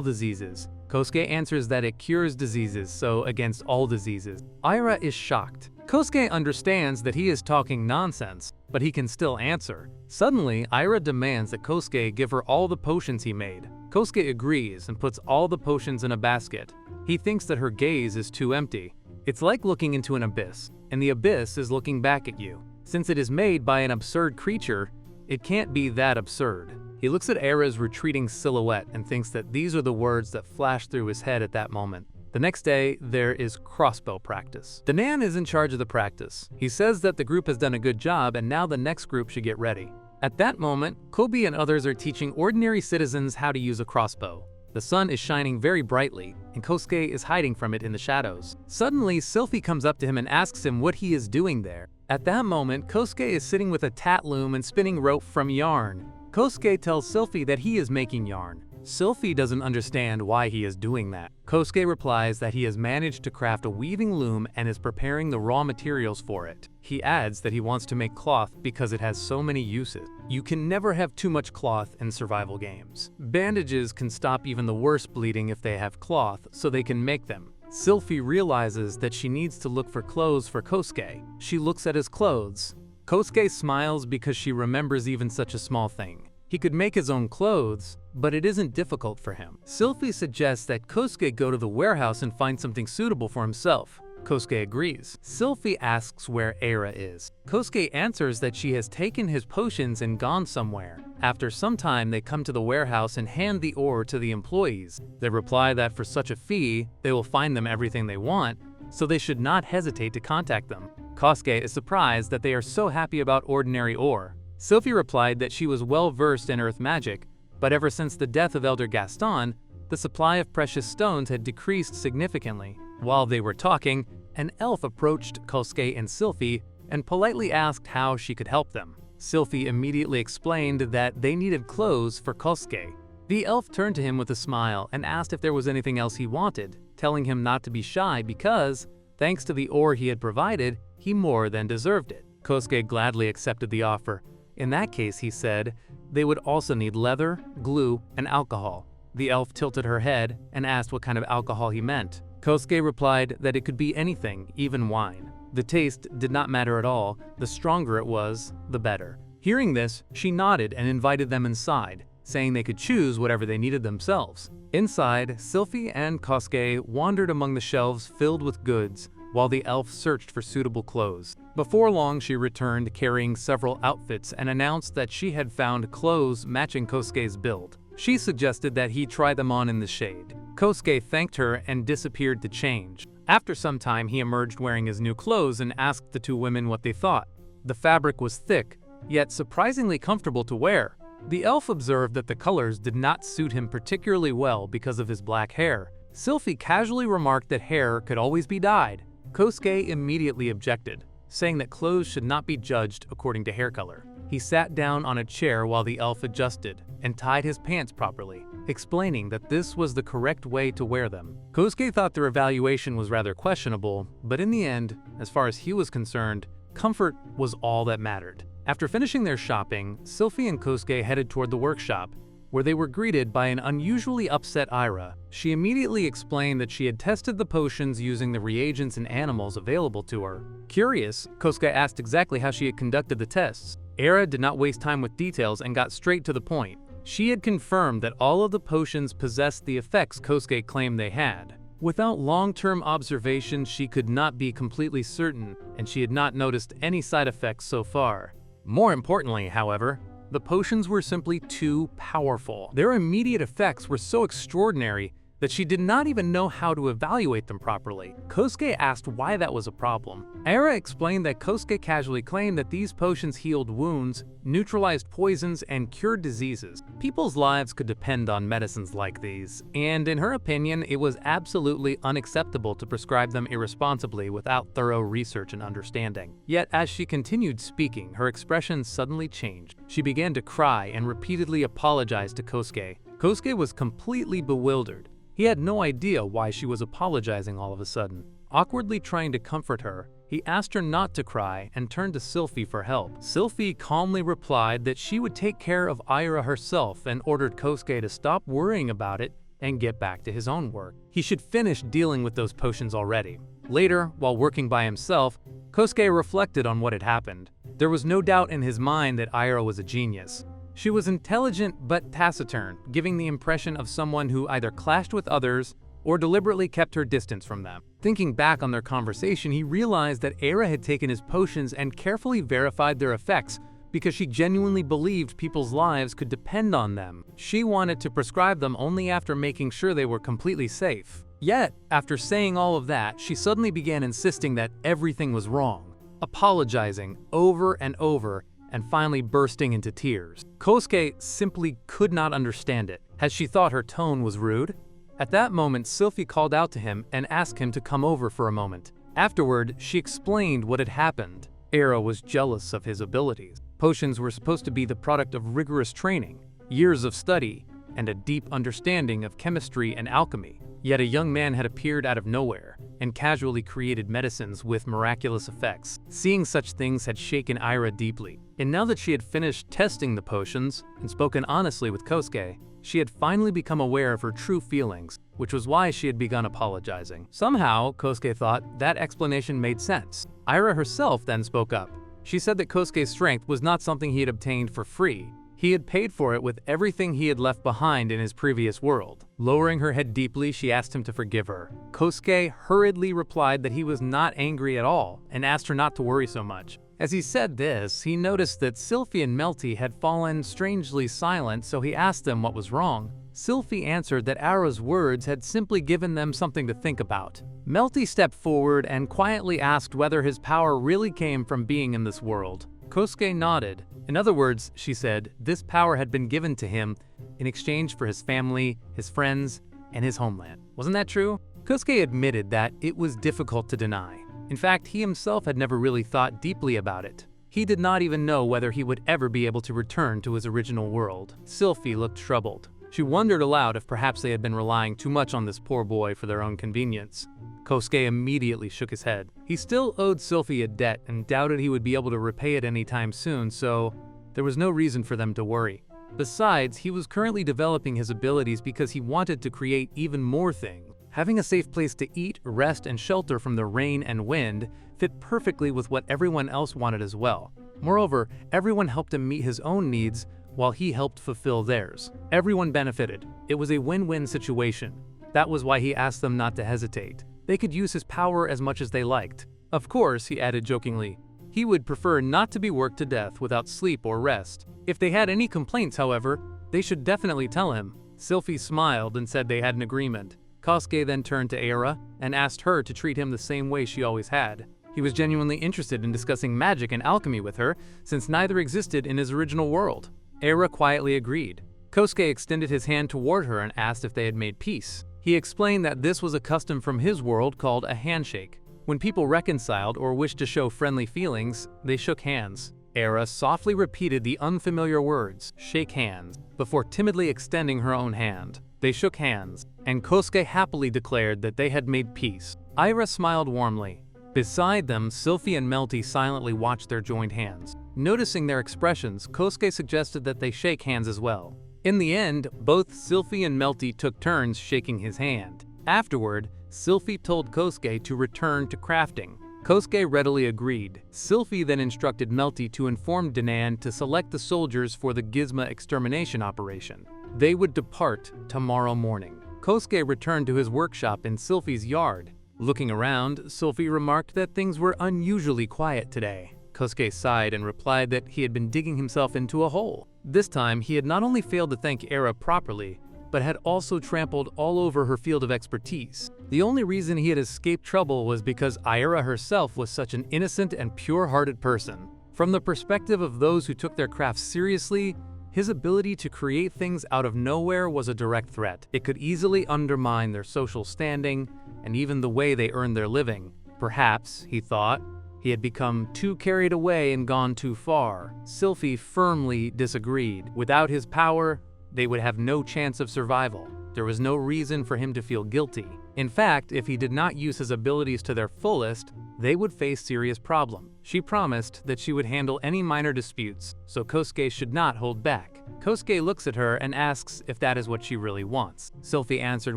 Speaker 1: diseases. Kosuke answers that it cures diseases, so against all diseases. Aira is shocked. Kosuke understands that he is talking nonsense, but he can still answer. Suddenly, Aira demands that Kosuke give her all the potions he made. Kosuke agrees and puts all the potions in a basket. He thinks that her gaze is too empty. It's like looking into an abyss, and the abyss is looking back at you. Since it is made by an absurd creature, it can't be that absurd. He looks at Aira's retreating silhouette and thinks that these are the words that flash through his head at that moment. The next day, there is crossbow practice. Danan is in charge of the practice. He says that the group has done a good job and now the next group should get ready. At that moment, Kobe and others are teaching ordinary citizens how to use a crossbow. The sun is shining very brightly, and Kosuke is hiding from it in the shadows. Suddenly, Sylphie comes up to him and asks him what he is doing there. At that moment, Kosuke is sitting with a tat loom and spinning rope from yarn. Kosuke tells Sylphie that he is making yarn. Sylphie doesn't understand why he is doing that. Kosuke replies that he has managed to craft a weaving loom and is preparing the raw materials for it. He adds that he wants to make cloth because it has so many uses. You can never have too much cloth in survival games. Bandages can stop even the worst bleeding if they have cloth, so they can make them. Sylphie realizes that she needs to look for clothes for Kosuke. She looks at his clothes. Kosuke smiles because she remembers even such a small thing. He could make his own clothes, but it isn't difficult for him. Sylphie suggests that Kosuke go to the warehouse and find something suitable for himself. Kosuke agrees. Sylphie asks where Aira is. Kosuke answers that she has taken his potions and gone somewhere. After some time, they come to the warehouse and hand the ore to the employees. They reply that for such a fee, they will find them everything they want, so they should not hesitate to contact them. Kosuke is surprised that they are so happy about ordinary ore. Sylphie replied that she was well versed in earth magic, but ever since the death of Elder Gaston, the supply of precious stones had decreased significantly. While they were talking, an elf approached Kosuke and Sylphie and politely asked how she could help them. Sylphie immediately explained that they needed clothes for Kosuke. The elf turned to him with a smile and asked if there was anything else he wanted, telling him not to be shy because, thanks to the ore he had provided, he more than deserved it. Kosuke gladly accepted the offer. In that case, he said, they would also need leather, glue, and alcohol. The elf tilted her head and asked what kind of alcohol he meant. Kosuke replied that it could be anything, even wine. The taste did not matter at all. The stronger it was, the better. Hearing this, she nodded and invited them inside, saying they could choose whatever they needed themselves. Inside, Sylphie and Kosuke wandered among the shelves filled with goods, while the elf searched for suitable clothes. Before long, she returned carrying several outfits and announced that she had found clothes matching Kosuke's build. She suggested that he try them on in the shade. Kosuke thanked her and disappeared to change. After some time, he emerged wearing his new clothes and asked the two women what they thought. The fabric was thick, yet surprisingly comfortable to wear. The elf observed that the colors did not suit him particularly well because of his black hair. Sylphie casually remarked that hair could always be dyed. Kosuke immediately objected, saying that clothes should not be judged according to hair color. He sat down on a chair while the elf adjusted and tied his pants properly, explaining that this was the correct way to wear them. Kosuke thought their evaluation was rather questionable, but in the end, as far as he was concerned, comfort was all that mattered. After finishing their shopping, Sylphie and Kosuke headed toward the workshop, where they were greeted by an unusually upset Aira. She immediately explained that she had tested the potions using the reagents and animals available to her. Curious, Kosuke asked exactly how she had conducted the tests. Aira did not waste time with details and got straight to the point. She had confirmed that all of the potions possessed the effects Kosuke claimed they had. Without long-term observation, she could not be completely certain, and she had not noticed any side effects so far. More importantly, however, the potions were simply too powerful. Their immediate effects were so extraordinary that she did not even know how to evaluate them properly. Kosuke asked why that was a problem. Aira explained that Kosuke casually claimed that these potions healed wounds, neutralized poisons, and cured diseases. People's lives could depend on medicines like these, and in her opinion, it was absolutely unacceptable to prescribe them irresponsibly without thorough research and understanding. Yet, as she continued speaking, her expression suddenly changed. She began to cry and repeatedly apologized to Kosuke. Kosuke was completely bewildered. He had no idea why she was apologizing all of a sudden. Awkwardly trying to comfort her, he asked her not to cry and turned to Sylphie for help. Sylphie calmly replied that she would take care of Aira herself and ordered Kosuke to stop worrying about it and get back to his own work. He should finish dealing with those potions already. Later, while working by himself, Kosuke reflected on what had happened. There was no doubt in his mind that Aira was a genius. She was intelligent but taciturn, giving the impression of someone who either clashed with others or deliberately kept her distance from them. Thinking back on their conversation, he realized that Aira had taken his potions and carefully verified their effects because she genuinely believed people's lives could depend on them. She wanted to prescribe them only after making sure they were completely safe. Yet, after saying all of that, she suddenly began insisting that everything was wrong, apologizing over and over, and finally bursting into tears. Kosuke simply could not understand it, as she thought her tone was rude. At that moment, Sylphie called out to him and asked him to come over for a moment. Afterward, she explained what had happened. Aira was jealous of his abilities. Potions were supposed to be the product of rigorous training, years of study, and a deep understanding of chemistry and alchemy. Yet a young man had appeared out of nowhere and casually created medicines with miraculous effects. Seeing such things had shaken Aira deeply. And now that she had finished testing the potions and spoken honestly with Kosuke, she had finally become aware of her true feelings, which was why she had begun apologizing. Somehow, Kosuke thought that explanation made sense. Aira herself then spoke up. She said that Kosuke's strength was not something he had obtained for free. He had paid for it with everything he had left behind in his previous world. Lowering her head deeply, she asked him to forgive her. Kosuke hurriedly replied that he was not angry at all and asked her not to worry so much. As he said this, he noticed that Sylphie and Melty had fallen strangely silent, so he asked them what was wrong. Sylphie answered that Aira's words had simply given them something to think about. Melty stepped forward and quietly asked whether his power really came from being in this world. Kosuke nodded. In other words, she said, this power had been given to him in exchange for his family, his friends, and his homeland. Wasn't that true? Kosuke admitted that it was difficult to deny. In fact, he himself had never really thought deeply about it. He did not even know whether he would ever be able to return to his original world. Sylphie looked troubled. She wondered aloud if perhaps they had been relying too much on this poor boy for their own convenience. Kosuke immediately shook his head. He still owed Sylphie a debt and doubted he would be able to repay it anytime soon, so there was no reason for them to worry. Besides, he was currently developing his abilities because he wanted to create even more things. Having a safe place to eat, rest, and shelter from the rain and wind fit perfectly with what everyone else wanted as well. Moreover, everyone helped him meet his own needs while he helped fulfill theirs. Everyone benefited. It was a win-win situation. That was why he asked them not to hesitate. They could use his power as much as they liked. Of course, he added jokingly, he would prefer not to be worked to death without sleep or rest. If they had any complaints, however, they should definitely tell him. Sylphie smiled and said they had an agreement. Kosuke then turned to Aira and asked her to treat him the same way she always had. He was genuinely interested in discussing magic and alchemy with her, since neither existed in his original world. Aira quietly agreed. Kosuke extended his hand toward her and asked if they had made peace. He explained that this was a custom from his world called a handshake. When people reconciled or wished to show friendly feelings, they shook hands. Aira softly repeated the unfamiliar words, "shake hands," before timidly extending her own hand. They shook hands, and Kosuke happily declared that they had made peace. Aira smiled warmly. Beside them, Sylphie and Melty silently watched their joined hands. Noticing their expressions, Kosuke suggested that they shake hands as well. In the end, both Sylphie and Melty took turns shaking his hand. Afterward, Sylphie told Kosuke to return to crafting. Kosuke readily agreed. Sylphie then instructed Melty to inform Danan to select the soldiers for the Gizmo extermination operation. They would depart tomorrow morning. Kosuke returned to his workshop in Sylphie's yard. Looking around, Sylphie remarked that things were unusually quiet today. Kosuke sighed and replied that he had been digging himself into a hole. This time, he had not only failed to thank Era properly, but had also trampled all over her field of expertise. The only reason he had escaped trouble was because Aira herself was such an innocent and pure-hearted person. From the perspective of those who took their craft seriously, his ability to create things out of nowhere was a direct threat. It could easily undermine their social standing and even the way they earned their living. Perhaps, he thought, he had become too carried away and gone too far. Sylphie firmly disagreed. Without his power, they would have no chance of survival. There was no reason for him to feel guilty. In fact, if he did not use his abilities to their fullest, they would face serious problems. She promised that she would handle any minor disputes, so Kosuke should not hold back. Kosuke looks at her and asks if that is what she really wants. Sylphie answered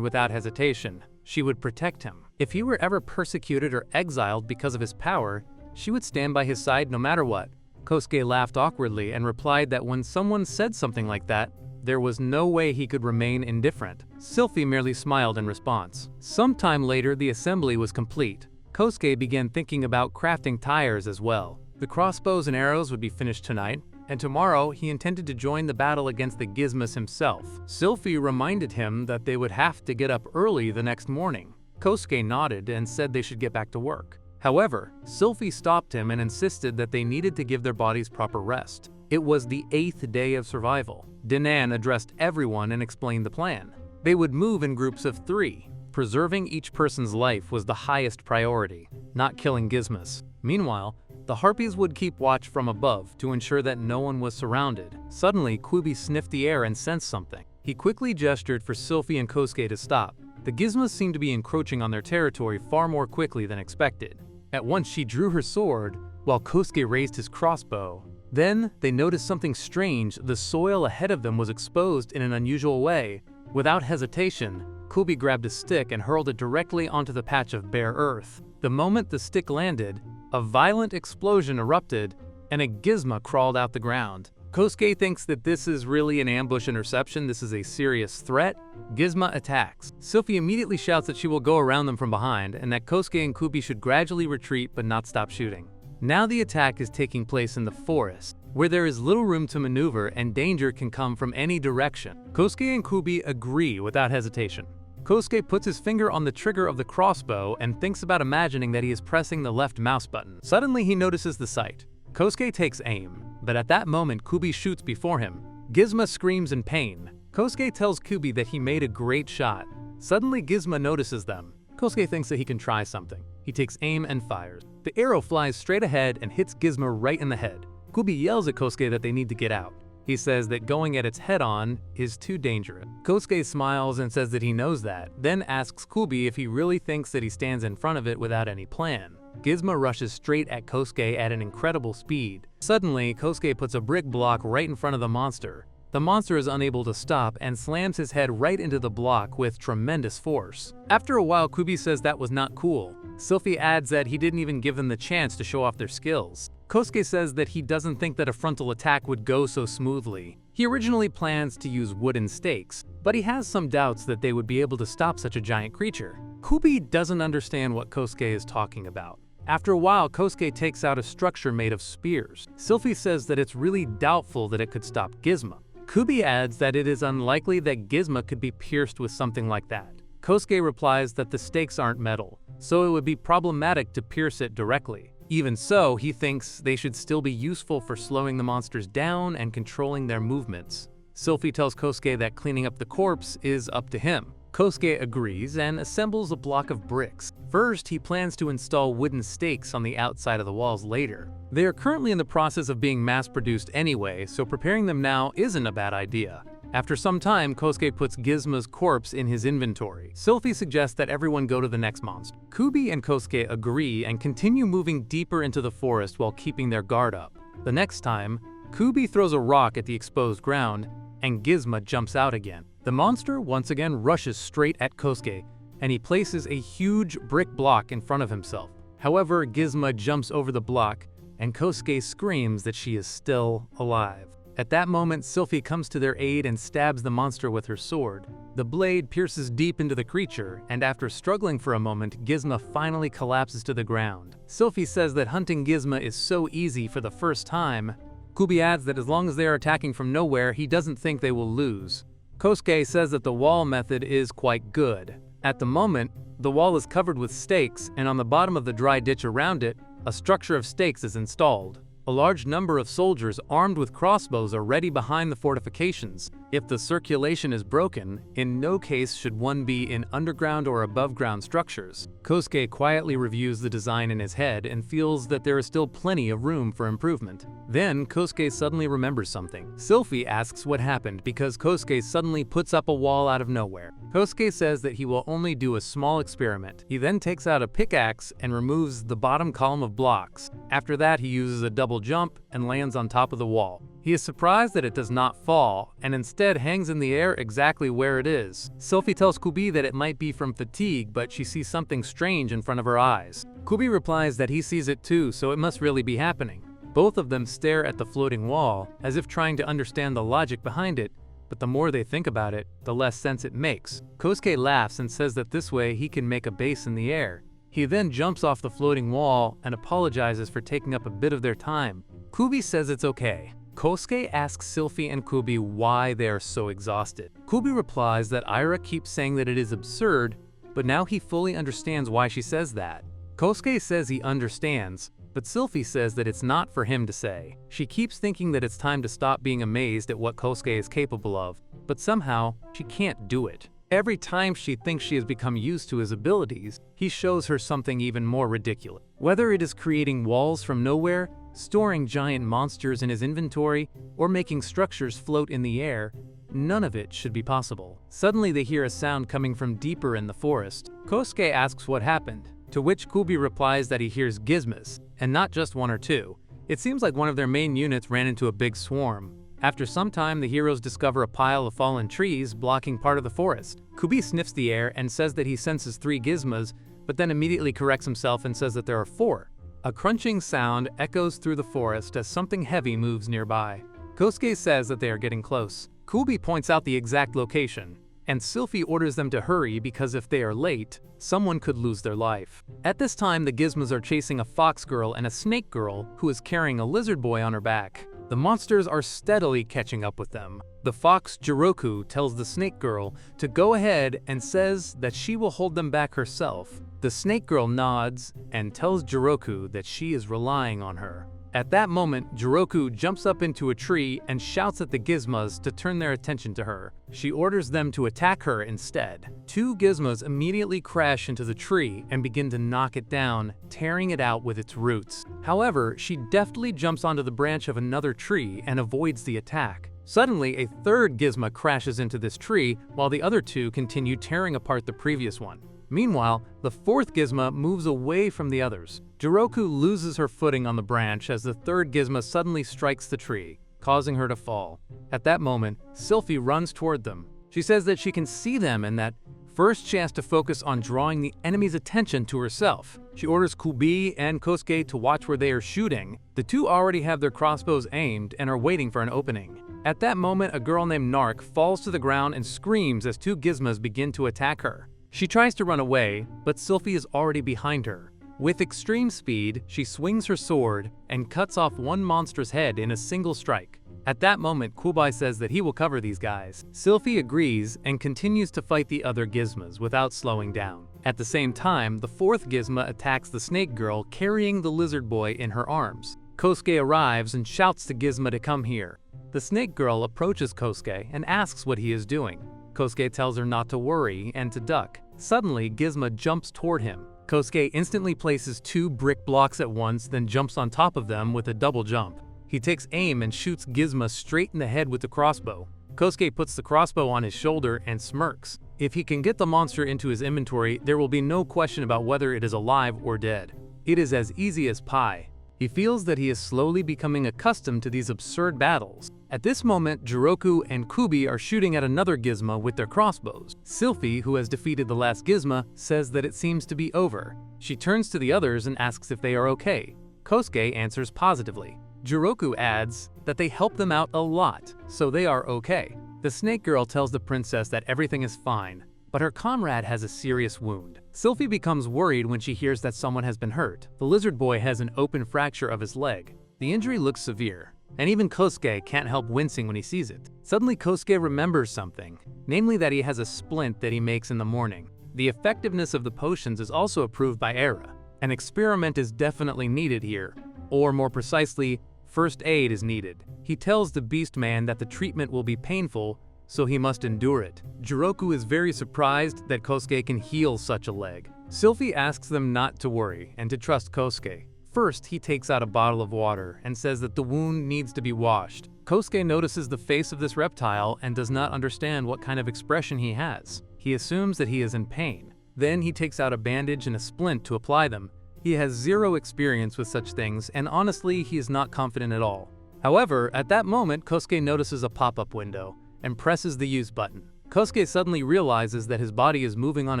Speaker 1: without hesitation. She would protect him. If he were ever persecuted or exiled because of his power, she would stand by his side no matter what. Kosuke laughed awkwardly and replied that when someone said something like that, there was no way he could remain indifferent. Sylphie merely smiled in response. Sometime later, the assembly was complete. Kosuke began thinking about crafting tires as well. The crossbows and arrows would be finished tonight, and tomorrow he intended to join the battle against the Gizmas himself. Sylphie reminded him that they would have to get up early the next morning. Kosuke nodded and said they should get back to work. However, Sylphie stopped him and insisted that they needed to give their bodies proper rest. It was the 8th day of survival. Dinan addressed everyone and explained the plan. They would move in groups of 3. Preserving each person's life was the highest priority, not killing Gizmas. Meanwhile, the Harpies would keep watch from above to ensure that no one was surrounded. Suddenly, Kubi sniffed the air and sensed something. He quickly gestured for Sylphie and Kosuke to stop. The Gizmas seemed to be encroaching on their territory far more quickly than expected. At once, she drew her sword, while Kosuke raised his crossbow. Then, they noticed something strange. The soil ahead of them was exposed in an unusual way. Without hesitation, Kubi grabbed a stick and hurled it directly onto the patch of bare earth. The moment the stick landed, a violent explosion erupted, and a Gizma crawled out the ground. Kosuke thinks that this is really an ambush interception. This is a serious threat. Gizma attacks. Sylphie immediately shouts that she will go around them from behind, and that Kosuke and Kubi should gradually retreat but not stop shooting. Now the attack is taking place in the forest, where there is little room to maneuver and danger can come from any direction. Kosuke and Kubi agree without hesitation. Kosuke puts his finger on the trigger of the crossbow and thinks about imagining that he is pressing the left mouse button. Suddenly he notices the sight. Kosuke takes aim, but at that moment Kubi shoots before him. Gizma screams in pain. Kosuke tells Kubi that he made a great shot. Suddenly Gizma notices them. Kosuke thinks that he can try something. He takes aim and fires. The arrow flies straight ahead and hits Gizma right in the head. Kubi yells at Kosuke that they need to get out. He says that going at its head-on is too dangerous. Kosuke smiles and says that he knows that, then asks Kubi if he really thinks that he stands in front of it without any plan. Gizma rushes straight at Kosuke at an incredible speed. Suddenly, Kosuke puts a brick block right in front of the monster. The monster is unable to stop and slams his head right into the block with tremendous force. After a while, Kubi says that was not cool. Sylphie adds that he didn't even give them the chance to show off their skills. Kosuke says that he doesn't think that a frontal attack would go so smoothly. He originally plans to use wooden stakes, but he has some doubts that they would be able to stop such a giant creature. Kubi doesn't understand what Kosuke is talking about. After a while, Kosuke takes out a structure made of spears. Sylphie says that it's really doubtful that it could stop Gizma. Kubi adds that it is unlikely that Gizma could be pierced with something like that. Kosuke replies that the stakes aren't metal, so it would be problematic to pierce it directly. Even so, he thinks they should still be useful for slowing the monsters down and controlling their movements. Sylphie tells Kosuke that cleaning up the corpse is up to him. Kosuke agrees and assembles a block of bricks. First, he plans to install wooden stakes on the outside of the walls later. They are currently in the process of being mass-produced anyway, so preparing them now isn't a bad idea. After some time, Kosuke puts Gizma's corpse in his inventory. Sylphie suggests that everyone go to the next monster. Kubi and Kosuke agree and continue moving deeper into the forest while keeping their guard up. The next time, Kubi throws a rock at the exposed ground, and Gizma jumps out again. The monster once again rushes straight at Kosuke, and he places a huge brick block in front of himself. However, Gizma jumps over the block, and Kosuke screams that she is still alive. At that moment, Sylphie comes to their aid and stabs the monster with her sword. The blade pierces deep into the creature, and after struggling for a moment, Gizmo finally collapses to the ground. Sylphie says that hunting Gizmo is so easy for the first time. Kubi adds that as long as they are attacking from nowhere, he doesn't think they will lose. Kosuke says that the wall method is quite good. At the moment, the wall is covered with stakes, and on the bottom of the dry ditch around it, a structure of stakes is installed. A large number of soldiers armed with crossbows are ready behind the fortifications. If the circulation is broken, in no case should one be in underground or above-ground structures. Kosuke quietly reviews the design in his head and feels that there is still plenty of room for improvement. Then, Kosuke suddenly remembers something. Sylphie asks what happened because Kosuke suddenly puts up a wall out of nowhere. Kosuke says that he will only do a small experiment. He then takes out a pickaxe and removes the bottom column of blocks. After that, he uses a double jump and lands on top of the wall. He is surprised that it does not fall, and instead hangs in the air exactly where it is. Sylphie tells Kubi that it might be from fatigue, but she sees something strange in front of her eyes. Kubi replies that he sees it too, so it must really be happening. Both of them stare at the floating wall, as if trying to understand the logic behind it, but the more they think about it, the less sense it makes. Kosuke laughs and says that this way he can make a base in the air. He then jumps off the floating wall and apologizes for taking up a bit of their time. Kubi says it's okay. Kosuke asks Sylphie and Kubi why they are so exhausted. Kubi replies that Ira keeps saying that it is absurd, but now he fully understands why she says that. Kosuke says he understands, but Sylphie says that it's not for him to say. She keeps thinking that it's time to stop being amazed at what Kosuke is capable of, but somehow she can't do it. Every time she thinks she has become used to his abilities, he shows her something even more ridiculous. Whether it is creating walls from nowhere, storing giant monsters in his inventory, or making structures float in the air, none of it should be possible. Suddenly they hear a sound coming from deeper in the forest. Kosuke asks what happened, to which Kubi replies that he hears gizmos, and not just one or two. It seems like one of their main units ran into a big swarm. After some time, the heroes discover a pile of fallen trees blocking part of the forest. Kubi sniffs the air and says that he senses 3 gizmos, but then immediately corrects himself and says that there are 4. A crunching sound echoes through the forest as something heavy moves nearby. Kosuke says that they are getting close. Kubi points out the exact location, and Sylphie orders them to hurry because if they are late, someone could lose their life. At this time, the gizmos are chasing a fox girl and a snake girl who is carrying a lizard boy on her back. The monsters are steadily catching up with them. The fox Jiroku tells the snake girl to go ahead and says that she will hold them back herself. The snake girl nods and tells Jiroku that she is relying on her. At that moment, Jiroku jumps up into a tree and shouts at the gizmos to turn their attention to her. She orders them to attack her instead. 2 gizmos immediately crash into the tree and begin to knock it down, tearing it out with its roots. However, she deftly jumps onto the branch of another tree and avoids the attack. Suddenly, a 3rd gizmo crashes into this tree, while the other 2 continue tearing apart the previous one. Meanwhile, the 4th gizmo moves away from the others. Jiroku loses her footing on the branch as the 3rd gizmo suddenly strikes the tree, causing her to fall. At that moment, Sylphie runs toward them. She says that she can see them and that first she has to focus on drawing the enemy's attention to herself. She orders Kubi and Kosuke to watch where they are shooting. The 2 already have their crossbows aimed and are waiting for an opening. At that moment, a girl named Nark falls to the ground and screams as 2 gizmos begin to attack her. She tries to run away, but Sylphie is already behind her. With extreme speed, she swings her sword and cuts off one monster's head in a single strike. At that moment, Kubi says that he will cover these guys. Sylphie agrees and continues to fight the other gizmos without slowing down. At the same time, the 4th gizmo attacks the snake girl carrying the lizard boy in her arms. Kosuke arrives and shouts to Gizmo to come here. The snake girl approaches Kosuke and asks what he is doing. Kosuke tells her not to worry and to duck. Suddenly, Gizmo jumps toward him. Kosuke instantly places 2 brick blocks at once, then jumps on top of them with a double jump. He takes aim and shoots Gizmo straight in the head with the crossbow. Kosuke puts the crossbow on his shoulder and smirks. If he can get the monster into his inventory, there will be no question about whether it is alive or dead. It is as easy as pie. He feels that he is slowly becoming accustomed to these absurd battles. At this moment, Jiroku and Kubi are shooting at another gizmo with their crossbows. Sylphie, who has defeated the last gizmo, says that it seems to be over. She turns to the others and asks if they are okay. Kosuke answers positively. Jiroku adds that they help them out a lot, so they are okay. The snake girl tells the princess that everything is fine, but her comrade has a serious wound. Sylphie becomes worried when she hears that someone has been hurt. The lizard boy has an open fracture of his leg. The injury looks severe, and even Kosuke can't help wincing when he sees it. Suddenly Kosuke remembers something, namely that he has a splint that he makes in the morning. The effectiveness of the potions is also approved by Era. An experiment is definitely needed here, or more precisely, first aid is needed. He tells the beast man that the treatment will be painful, so he must endure it. Jiroku is very surprised that Kosuke can heal such a leg. Sylphie asks them not to worry and to trust Kosuke. First, he takes out a bottle of water and says that the wound needs to be washed. Kosuke notices the face of this reptile and does not understand what kind of expression he has. He assumes that he is in pain. Then he takes out a bandage and a splint to apply them. He has zero experience with such things, and honestly, he is not confident at all. However, at that moment, Kosuke notices a pop-up window and presses the use button. Kosuke suddenly realizes that his body is moving on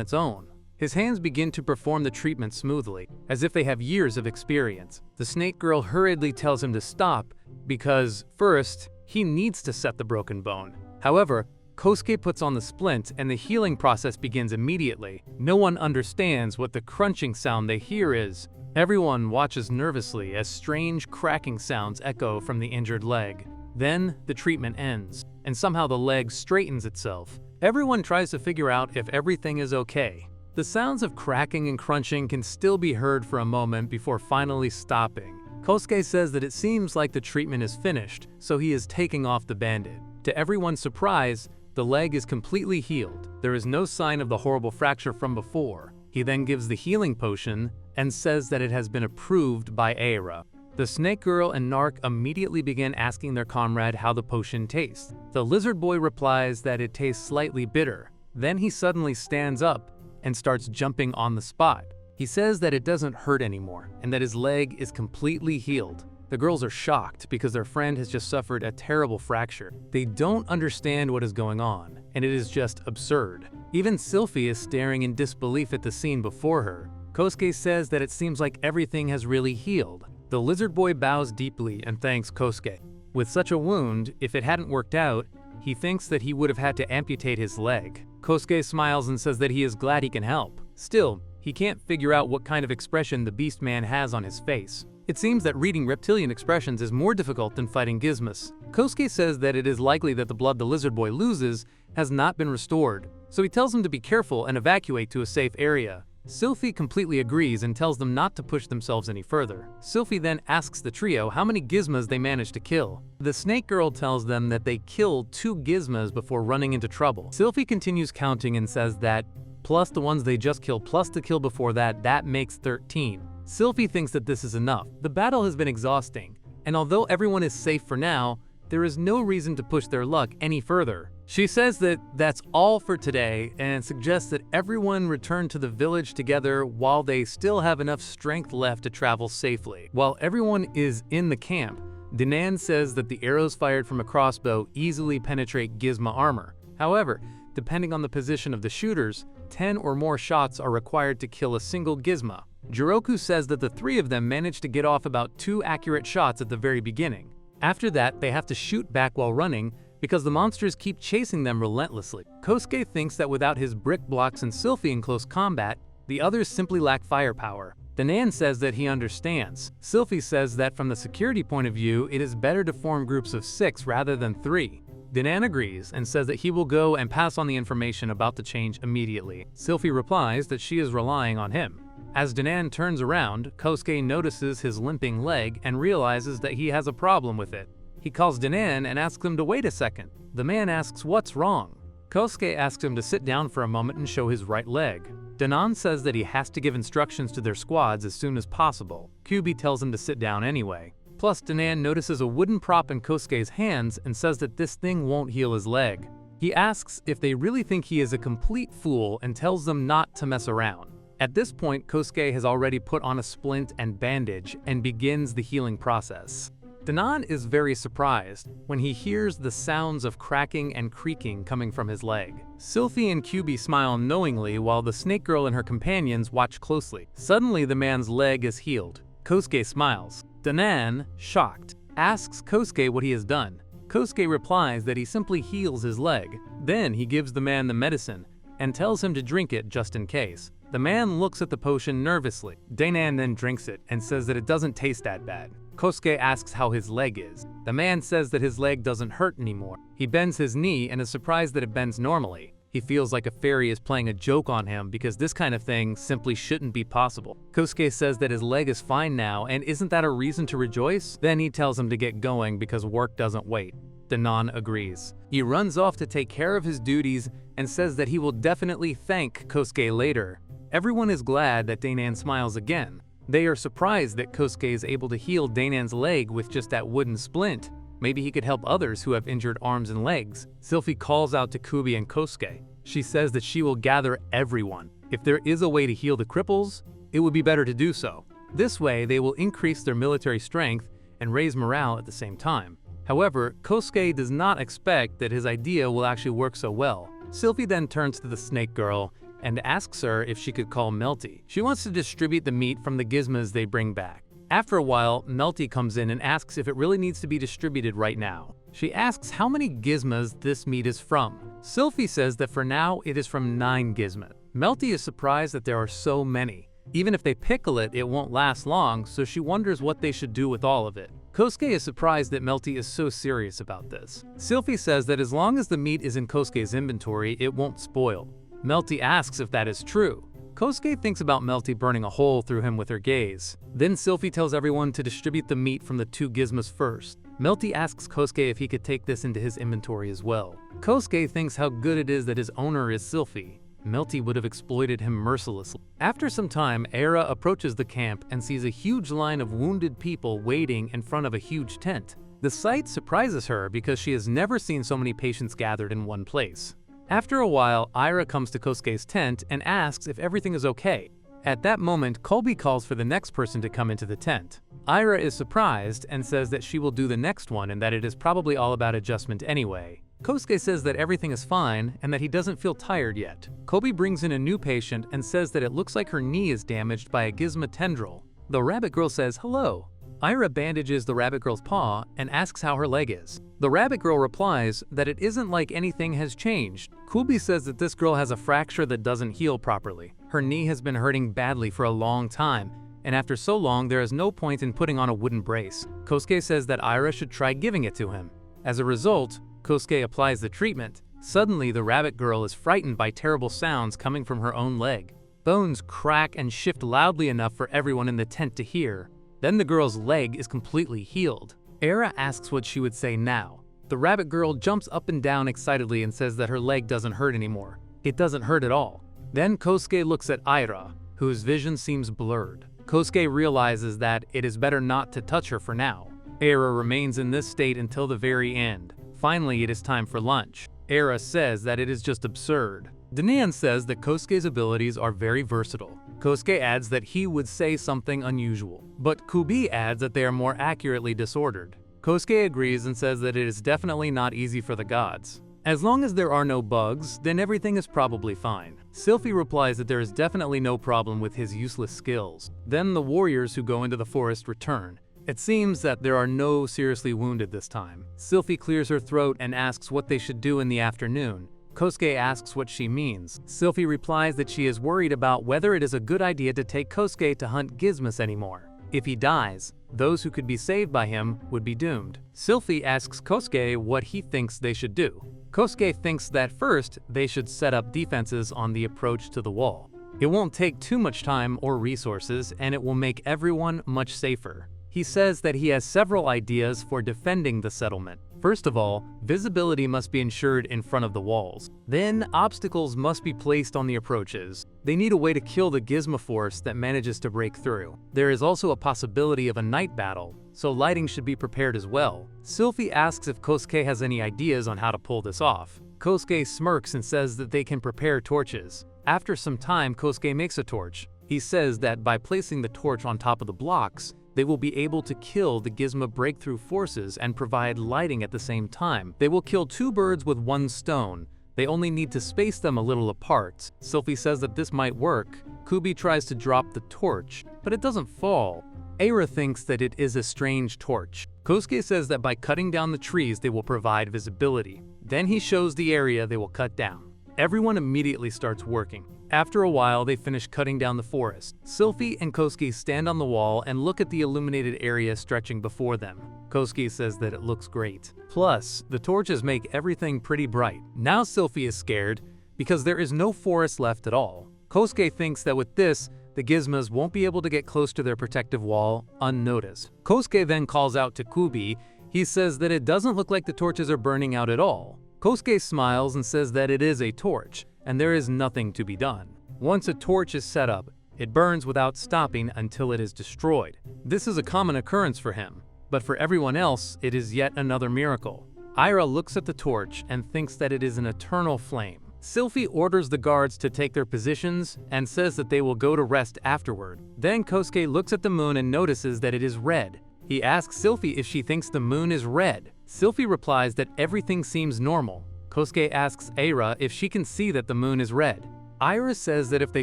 Speaker 1: its own. His hands begin to perform the treatment smoothly, as if they have years of experience. The snake girl hurriedly tells him to stop because, first, he needs to set the broken bone. However, Kosuke puts on the splint and the healing process begins immediately. No one understands what the crunching sound they hear is. Everyone watches nervously as strange cracking sounds echo from the injured leg. Then, the treatment ends, and somehow the leg straightens itself. Everyone tries to figure out if everything is okay. The sounds of cracking and crunching can still be heard for a moment before finally stopping. Kosuke says that it seems like the treatment is finished, so he is taking off the bandage. To everyone's surprise, the leg is completely healed. There is no sign of the horrible fracture from before. He then gives the healing potion and says that it has been approved by Eira. The snake girl and Narc immediately begin asking their comrade how the potion tastes. The lizard boy replies that it tastes slightly bitter. Then he suddenly stands up and starts jumping on the spot. He says that it doesn't hurt anymore and that his leg is completely healed. The girls are shocked because their friend has just suffered a terrible fracture. They don't understand what is going on, and it is just absurd. Even Sylphie is staring in disbelief at the scene before her. Kosuke says that it seems like everything has really healed. The lizard boy bows deeply and thanks Kosuke. With such a wound, if it hadn't worked out, he thinks that he would have had to amputate his leg. Kosuke smiles and says that he is glad he can help. Still, he can't figure out what kind of expression the beast man has on his face. It seems that reading reptilian expressions is more difficult than fighting gizmos. Kosuke says that it is likely that the blood the lizard boy loses has not been restored, so he tells him to be careful and evacuate to a safe area. Sylphie completely agrees and tells them not to push themselves any further. Sylphie then asks the trio how many gizmos they managed to kill. The snake girl tells them that they killed 2 gizmos before running into trouble. Sylphie continues counting and says that, plus the ones they just killed plus the kill before that makes 13. Sylphie thinks that this is enough. The battle has been exhausting, and although everyone is safe for now, there is no reason to push their luck any further. She says that that's all for today and suggests that everyone return to the village together while they still have enough strength left to travel safely. While everyone is in the camp, Dinan says that the arrows fired from a crossbow easily penetrate gizmo armor. However, depending on the position of the shooters, 10 or more shots are required to kill a single gizmo. Jiroku says that the 3 of them managed to get off about 2 accurate shots at the very beginning. After that, they have to shoot back while running because the monsters keep chasing them relentlessly. Kosuke thinks that without his brick blocks and Sylphie in close combat, the others simply lack firepower. Dinan says that he understands. Sylphie says that from the security point of view, it is better to form groups of 6 rather than 3. Dinan agrees and says that he will go and pass on the information about the change immediately. Sylphie replies that she is relying on him. As Dinan turns around, Kosuke notices his limping leg and realizes that he has a problem with it. He calls Dinan and asks him to wait a second. The man asks what's wrong. Kosuke asks him to sit down for a moment and show his right leg. Dinan says that he has to give instructions to their squads as soon as possible. Kyubi tells him to sit down anyway. Plus, Dinan notices a wooden prop in Kosuke's hands and says that this thing won't heal his leg. He asks if they really think he is a complete fool and tells them not to mess around. At this point, Kosuke has already put on a splint and bandage and begins the healing process. Dinan is very surprised when he hears the sounds of cracking and creaking coming from his leg. Sylphie and Kyubi smile knowingly while the snake girl and her companions watch closely. Suddenly, the man's leg is healed. Kosuke smiles. Dinan, shocked. asks Kosuke what he has done. Kosuke replies that he simply heals his leg. Then he gives the man the medicine and tells him to drink it just in case. The man looks at the potion nervously. Daenan then drinks it and says that it doesn't taste that bad. Kosuke asks how his leg is. The man says that his leg doesn't hurt anymore. He bends his knee and is surprised that it bends normally. He feels like a fairy is playing a joke on him because this kind of thing simply shouldn't be possible. Kosuke says that his leg is fine now, and isn't that a reason to rejoice? Then he tells him to get going because work doesn't wait. Daenan agrees. He runs off to take care of his duties and says that he will definitely thank Kosuke later. Everyone is glad that Daenan smiles again. They are surprised that Kosuke is able to heal Daenan's leg with just that wooden splint. Maybe he could help others who have injured arms and legs. Sylphie calls out to Kubi and Kosuke. She says that she will gather everyone. If there is a way to heal the cripples, it would be better to do so. This way, they will increase their military strength and raise morale at the same time. However, Kosuke does not expect that his idea will actually work so well. Sylphie then turns to the snake girl and asks her if she could call Melty. She wants to distribute the meat from the gizmos they bring back. After a while, Melty comes in and asks if it really needs to be distributed right now. She asks how many gizmos this meat is from. Sylphie says that for now it is from 9 gizmos. Melty is surprised that there are so many. Even if they pickle it, it won't last long, so she wonders what they should do with all of it. Kosuke is surprised that Melty is so serious about this. Sylphie says that as long as the meat is in Kosuke's inventory, it won't spoil. Melty asks if that is true. Kosuke thinks about Melty burning a hole through him with her gaze. Then Sylphie tells everyone to distribute the meat from the 2 gizmos first. Melty asks Kosuke if he could take this into his inventory as well. Kosuke thinks how good it is that his owner is Sylphie. Melty would have exploited him mercilessly. After some time, Era approaches the camp and sees a huge line of wounded people waiting in front of a huge tent. The sight surprises her because she has never seen so many patients gathered in one place. After a while, Ira comes to Kosuke's tent and asks if everything is okay. At that moment, Colby calls for the next person to come into the tent. Ira is surprised and says that she will do the next one and that it is probably all about adjustment anyway. Kosuke says that everything is fine and that he doesn't feel tired yet. Colby brings in a new patient and says that it looks like her knee is damaged by a gizmo tendril. The rabbit girl says hello. Ira bandages the rabbit girl's paw and asks how her leg is. The rabbit girl replies that it isn't like anything has changed. Colby says that this girl has a fracture that doesn't heal properly. Her knee has been hurting badly for a long time, and after so long there is no point in putting on a wooden brace. Kosuke says that Ira should try giving it to him. As a result, Kosuke applies the treatment. Suddenly, the rabbit girl is frightened by terrible sounds coming from her own leg. Bones crack and shift loudly enough for everyone in the tent to hear. Then the girl's leg is completely healed. Era asks what she would say now. The rabbit girl jumps up and down excitedly and says that her leg doesn't hurt anymore. It doesn't hurt at all. Then Kosuke looks at Ira, whose vision seems blurred. Kosuke realizes that it is better not to touch her for now. Era remains in this state until the very end. Finally, it is time for lunch. Era says that it is just absurd. Daenan says that Kosuke's abilities are very versatile. Kosuke adds that he would say something unusual, but Kubi adds that they are more accurately disordered. Kosuke agrees and says that it is definitely not easy for the gods. As long as there are no bugs, then everything is probably fine. Sylphie replies that there is definitely no problem with his useless skills. Then the warriors who go into the forest return. It seems that there are no seriously wounded this time. Sylphie clears her throat and asks what they should do in the afternoon. Kosuke asks what she means. Sylphie replies that she is worried about whether it is a good idea to take Kosuke to hunt gizmos anymore. If he dies, those who could be saved by him would be doomed. Sylphie asks Kosuke what he thinks they should do. Kosuke thinks that first, they should set up defenses on the approach to the wall. It won't take too much time or resources, and it will make everyone much safer. He says that he has several ideas for defending the settlement. First of all, visibility must be ensured in front of the walls. Then, obstacles must be placed on the approaches. They need a way to kill the gizmo force that manages to break through. There is also a possibility of a night battle, so lighting should be prepared as well. Sylphie asks if Kosuke has any ideas on how to pull this off. Kosuke smirks and says that they can prepare torches. After some time, Kosuke makes a torch. He says that by placing the torch on top of the blocks, they will be able to kill the gizmo breakthrough forces and provide lighting at the same time. They will kill 2 birds with 1 stone. They only need to space them a little apart. Sylphie says that this might work. Kubi tries to drop the torch, but it doesn't fall. Eira thinks that it is a strange torch. Kosuke says that by cutting down the trees they will provide visibility. Then he shows the area they will cut down. Everyone immediately starts working. After a while, they finish cutting down the forest. Sylphie and Kosuke stand on the wall and look at the illuminated area stretching before them. Kosuke says that it looks great. Plus, the torches make everything pretty bright. Now Sylphie is scared because there is no forest left at all. Kosuke thinks that with this, the gizmos won't be able to get close to their protective wall unnoticed. Kosuke then calls out to Kubi. He says that it doesn't look like the torches are burning out at all. Kosuke smiles and says that it is a torch, and there is nothing to be done. Once a torch is set up, it burns without stopping until it is destroyed. This is a common occurrence for him, but for everyone else, it is yet another miracle. Eira looks at the torch and thinks that it is an eternal flame. Sylphie orders the guards to take their positions and says that they will go to rest afterward. Then Kosuke looks at the moon and notices that it is red. He asks Sylphie if she thinks the moon is red. Sylphie replies that everything seems normal. Kosuke asks Eira if she can see that the moon is red. Eira says that if they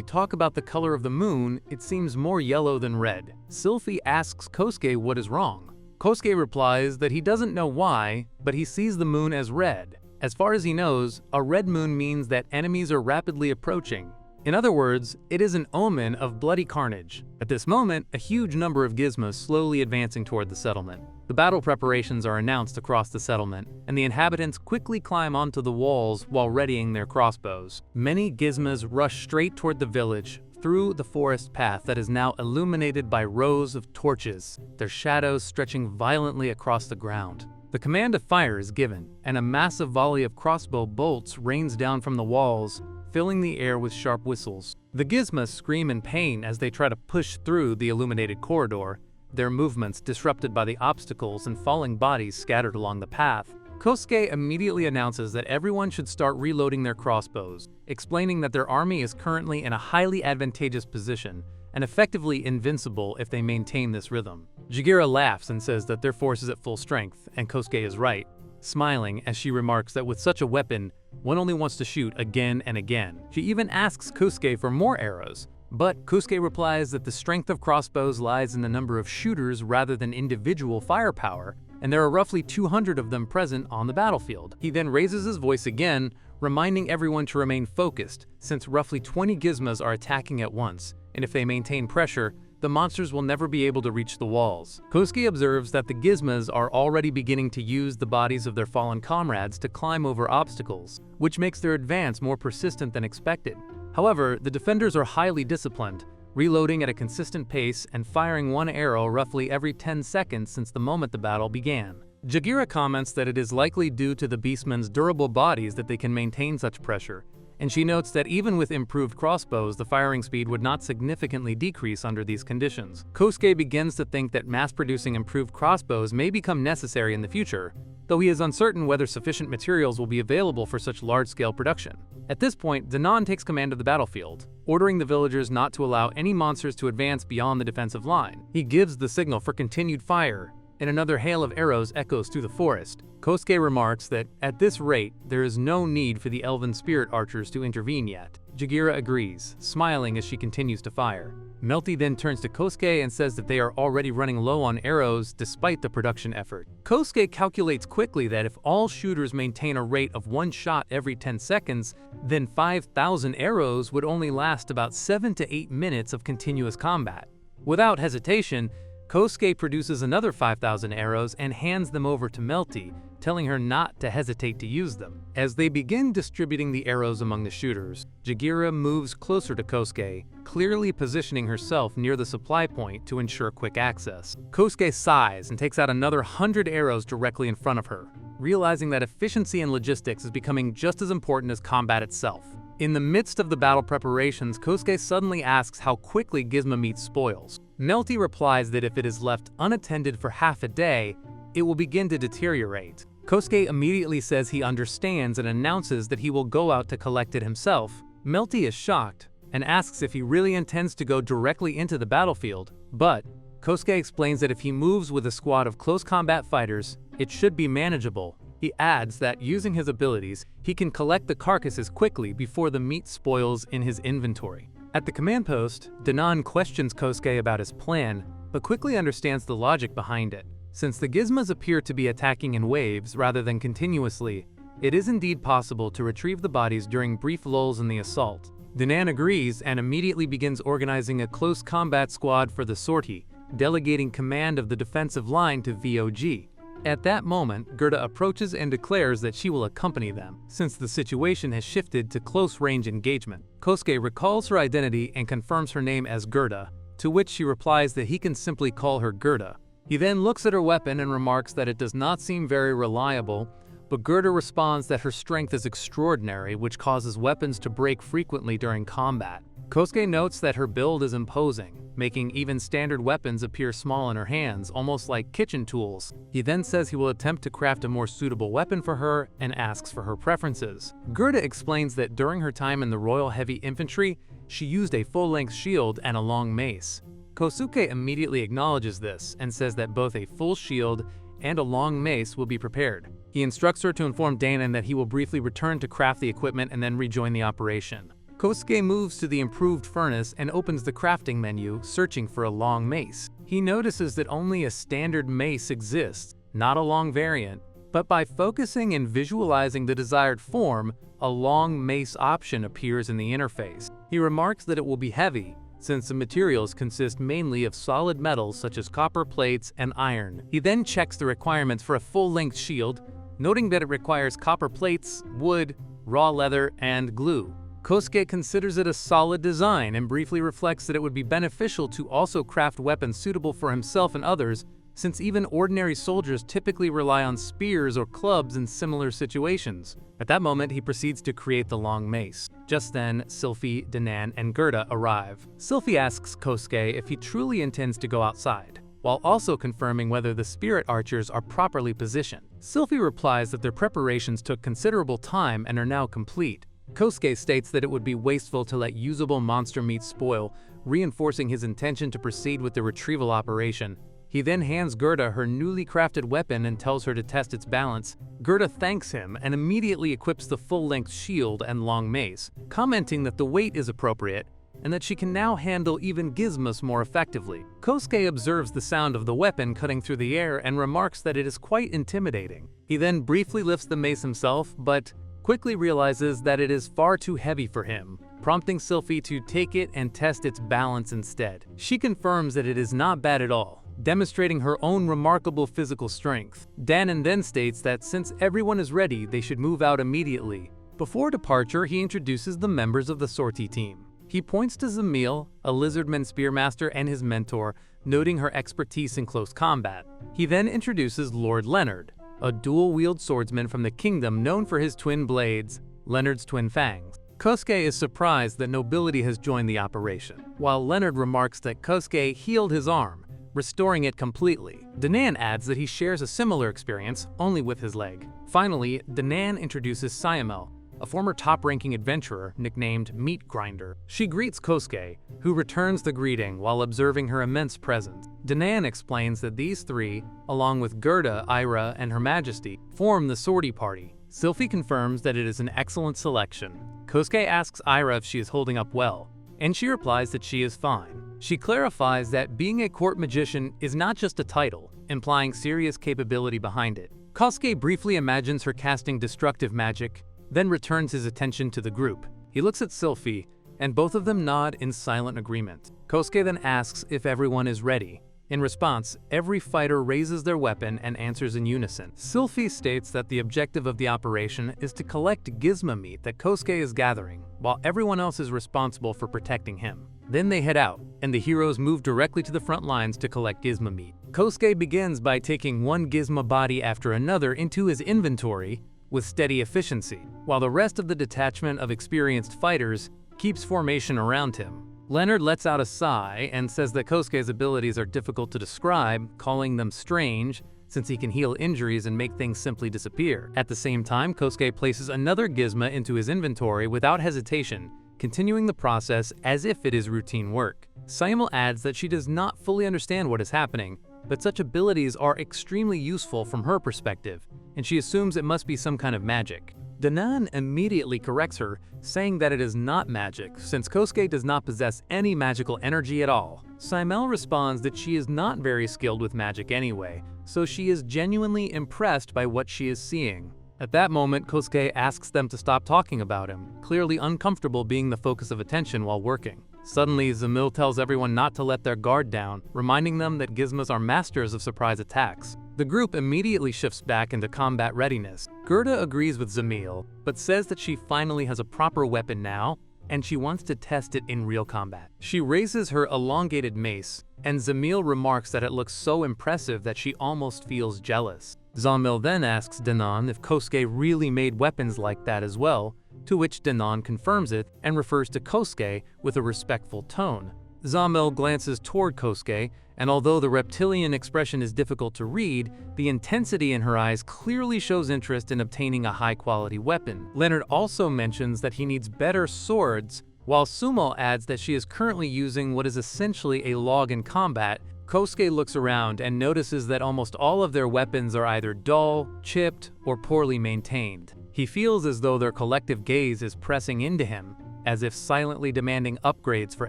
Speaker 1: talk about the color of the moon, it seems more yellow than red. Sylphie asks Kosuke what is wrong. Kosuke replies that he doesn't know why, but he sees the moon as red. As far as he knows, a red moon means that enemies are rapidly approaching. In other words, it is an omen of bloody carnage. At this moment, a huge number of gizmos slowly advancing toward the settlement. The battle preparations are announced across the settlement, and the inhabitants quickly climb onto the walls while readying their crossbows. Many gizmos rush straight toward the village, through the forest path that is now illuminated by rows of torches, their shadows stretching violently across the ground. The command to fire is given, and a massive volley of crossbow bolts rains down from the walls, filling the air with sharp whistles. The gizmos scream in pain as they try to push through the illuminated corridor, their movements disrupted by the obstacles and falling bodies scattered along the path. Kosuke immediately announces that everyone should start reloading their crossbows, explaining that their army is currently in a highly advantageous position and effectively invincible if they maintain this rhythm. Jagira laughs and says that their force is at full strength, and Kosuke is right, smiling as she remarks that with such a weapon, one only wants to shoot again and again. She even asks Kosuke for more arrows, but Kosuke replies that the strength of crossbows lies in the number of shooters rather than individual firepower, and there are roughly 200 of them present on the battlefield. He then raises his voice again, reminding everyone to remain focused, since roughly 20 gizmos are attacking at once, and if they maintain pressure, the monsters will never be able to reach the walls. Kosuke observes that the gizmos are already beginning to use the bodies of their fallen comrades to climb over obstacles, which makes their advance more persistent than expected. However, the defenders are highly disciplined, reloading at a consistent pace and firing one arrow roughly every 10 seconds since the moment the battle began. Jagira comments that it is likely due to the beastmen's durable bodies that they can maintain such pressure, and she notes that even with improved crossbows, the firing speed would not significantly decrease under these conditions. Kosuke begins to think that mass-producing improved crossbows may become necessary in the future, though he is uncertain whether sufficient materials will be available for such large-scale production. At this point, Danon takes command of the battlefield, ordering the villagers not to allow any monsters to advance beyond the defensive line. He gives the signal for continued fire, and another hail of arrows echoes through the forest. Kosuke remarks that, at this rate, there is no need for the elven spirit archers to intervene yet. Jagira agrees, smiling as she continues to fire. Melty then turns to Kosuke and says that they are already running low on arrows despite the production effort. Kosuke calculates quickly that if all shooters maintain a rate of one shot every 10 seconds, then 5,000 arrows would only last about 7 to 8 minutes of continuous combat. Without hesitation, Kosuke produces another 5,000 arrows and hands them over to Melty, telling her not to hesitate to use them. As they begin distributing the arrows among the shooters, Jagira moves closer to Kosuke, clearly positioning herself near the supply point to ensure quick access. Kosuke sighs and takes out another 100 arrows directly in front of her, realizing that efficiency and logistics is becoming just as important as combat itself. In the midst of the battle preparations, Kosuke suddenly asks how quickly gizmo meat spoils. Melty replies that if it is left unattended for half a day, it will begin to deteriorate. Kosuke immediately says he understands and announces that he will go out to collect it himself. Melty is shocked and asks if he really intends to go directly into the battlefield, but Kosuke explains that if he moves with a squad of close combat fighters, it should be manageable. He adds that using his abilities, he can collect the carcasses quickly before the meat spoils in his inventory. At the command post, Danon questions Kosuke about his plan, but quickly understands the logic behind it. Since the gizmos appear to be attacking in waves rather than continuously, it is indeed possible to retrieve the bodies during brief lulls in the assault. Danan agrees and immediately begins organizing a close combat squad for the sortie, delegating command of the defensive line to VOG. At that moment, Gerda approaches and declares that she will accompany them, since the situation has shifted to close-range engagement. Kosuke recalls her identity and confirms her name as Gerda, to which she replies that he can simply call her Gerda. He then looks at her weapon and remarks that it does not seem very reliable, but Gerda responds that her strength is extraordinary, which causes weapons to break frequently during combat. Kosuke notes that her build is imposing, making even standard weapons appear small in her hands, almost like kitchen tools. He then says he will attempt to craft a more suitable weapon for her and asks for her preferences. Gerda explains that during her time in the Royal Heavy Infantry, she used a full-length shield and a long mace. Kosuke immediately acknowledges this and says that both a full shield and a long mace will be prepared. He instructs her to inform Danan that he will briefly return to craft the equipment and then rejoin the operation. Kosuke moves to the improved furnace and opens the crafting menu, searching for a long mace. He notices that only a standard mace exists, not a long variant, but by focusing and visualizing the desired form, a long mace option appears in the interface. He remarks that it will be heavy, since the materials consist mainly of solid metals such as copper plates and iron. He then checks the requirements for a full-length shield, noting that it requires copper plates, wood, raw leather, and glue. Kosuke considers it a solid design and briefly reflects that it would be beneficial to also craft weapons suitable for himself and others, since even ordinary soldiers typically rely on spears or clubs in similar situations. At that moment, he proceeds to create the long mace. Just then, Sylphie, Danan, and Gerda arrive. Sylphie asks Kosuke if he truly intends to go outside, while also confirming whether the spirit archers are properly positioned. Sylphie replies that their preparations took considerable time and are now complete. Kosuke states that it would be wasteful to let usable monster meat spoil, reinforcing his intention to proceed with the retrieval operation. He then hands Gerda her newly crafted weapon and tells her to test its balance. Gerda thanks him and immediately equips the full-length shield and long mace, commenting that the weight is appropriate and that she can now handle even gizmos more effectively. Kosuke observes the sound of the weapon cutting through the air and remarks that it is quite intimidating. He then briefly lifts the mace himself, but quickly realizes that it is far too heavy for him, prompting Sylphie to take it and test its balance instead. She confirms that it is not bad at all, demonstrating her own remarkable physical strength. Danan then states that since everyone is ready, they should move out immediately. Before departure, he introduces the members of the sortie team. He points to Zamil, a lizardman spearmaster, and his mentor, noting her expertise in close combat. He then introduces Lord Leonard, a dual-wield swordsman from the kingdom known for his twin blades, Leonard's twin fangs. Kosuke is surprised that nobility has joined the operation, while Leonard remarks that Kosuke healed his arm, restoring it completely. Danan adds that he shares a similar experience, only with his leg. Finally, Danan introduces Sayamel, a former top-ranking adventurer nicknamed Meat Grinder. She greets Kosuke, who returns the greeting while observing her immense presence. Danan explains that these three, along with Gerda, Ira, and Her Majesty, form the sortie party. Sylphie confirms that it is an excellent selection. Kosuke asks Ira if she is holding up well, and she replies that she is fine. She clarifies that being a court magician is not just a title, implying serious capability behind it. Kosuke briefly imagines her casting destructive magic, then returns his attention to the group. He looks at Sylphie, and both of them nod in silent agreement. Kosuke then asks if everyone is ready. In response, every fighter raises their weapon and answers in unison. Sylphie states that the objective of the operation is to collect gizmo meat that Kosuke is gathering, while everyone else is responsible for protecting him. Then they head out, and the heroes move directly to the front lines to collect gizmo meat. Kosuke begins by taking one gizmo body after another into his inventory with steady efficiency, while the rest of the detachment of experienced fighters keeps formation around him. Leonard lets out a sigh and says that Kosuke's abilities are difficult to describe, calling them strange, since he can heal injuries and make things simply disappear. At the same time, Kosuke places another gizmo into his inventory without hesitation, continuing the process as if it is routine work. Sayamel adds that she does not fully understand what is happening, but such abilities are extremely useful from her perspective, and she assumes it must be some kind of magic. Danan immediately corrects her, saying that it is not magic, since Kosuke does not possess any magical energy at all. Simel responds that she is not very skilled with magic anyway, so she is genuinely impressed by what she is seeing. At that moment, Kosuke asks them to stop talking about him, clearly uncomfortable being the focus of attention while working. Suddenly, Zamil tells everyone not to let their guard down, reminding them that gizmos are masters of surprise attacks. The group immediately shifts back into combat readiness. Gerda agrees with Zamil, but says that she finally has a proper weapon now, and she wants to test it in real combat. She raises her elongated mace, and Zamil remarks that it looks so impressive that she almost feels jealous. Zamil then asks Danan if Kosuke really made weapons like that as well, to which Danan confirms it and refers to Kosuke with a respectful tone. Zamil glances toward Kosuke, and although the reptilian expression is difficult to read, the intensity in her eyes clearly shows interest in obtaining a high-quality weapon. Leonard also mentions that he needs better swords, while Sumo adds that she is currently using what is essentially a log in combat. Kosuke looks around and notices that almost all of their weapons are either dull, chipped, or poorly maintained. He feels as though their collective gaze is pressing into him, as if silently demanding upgrades for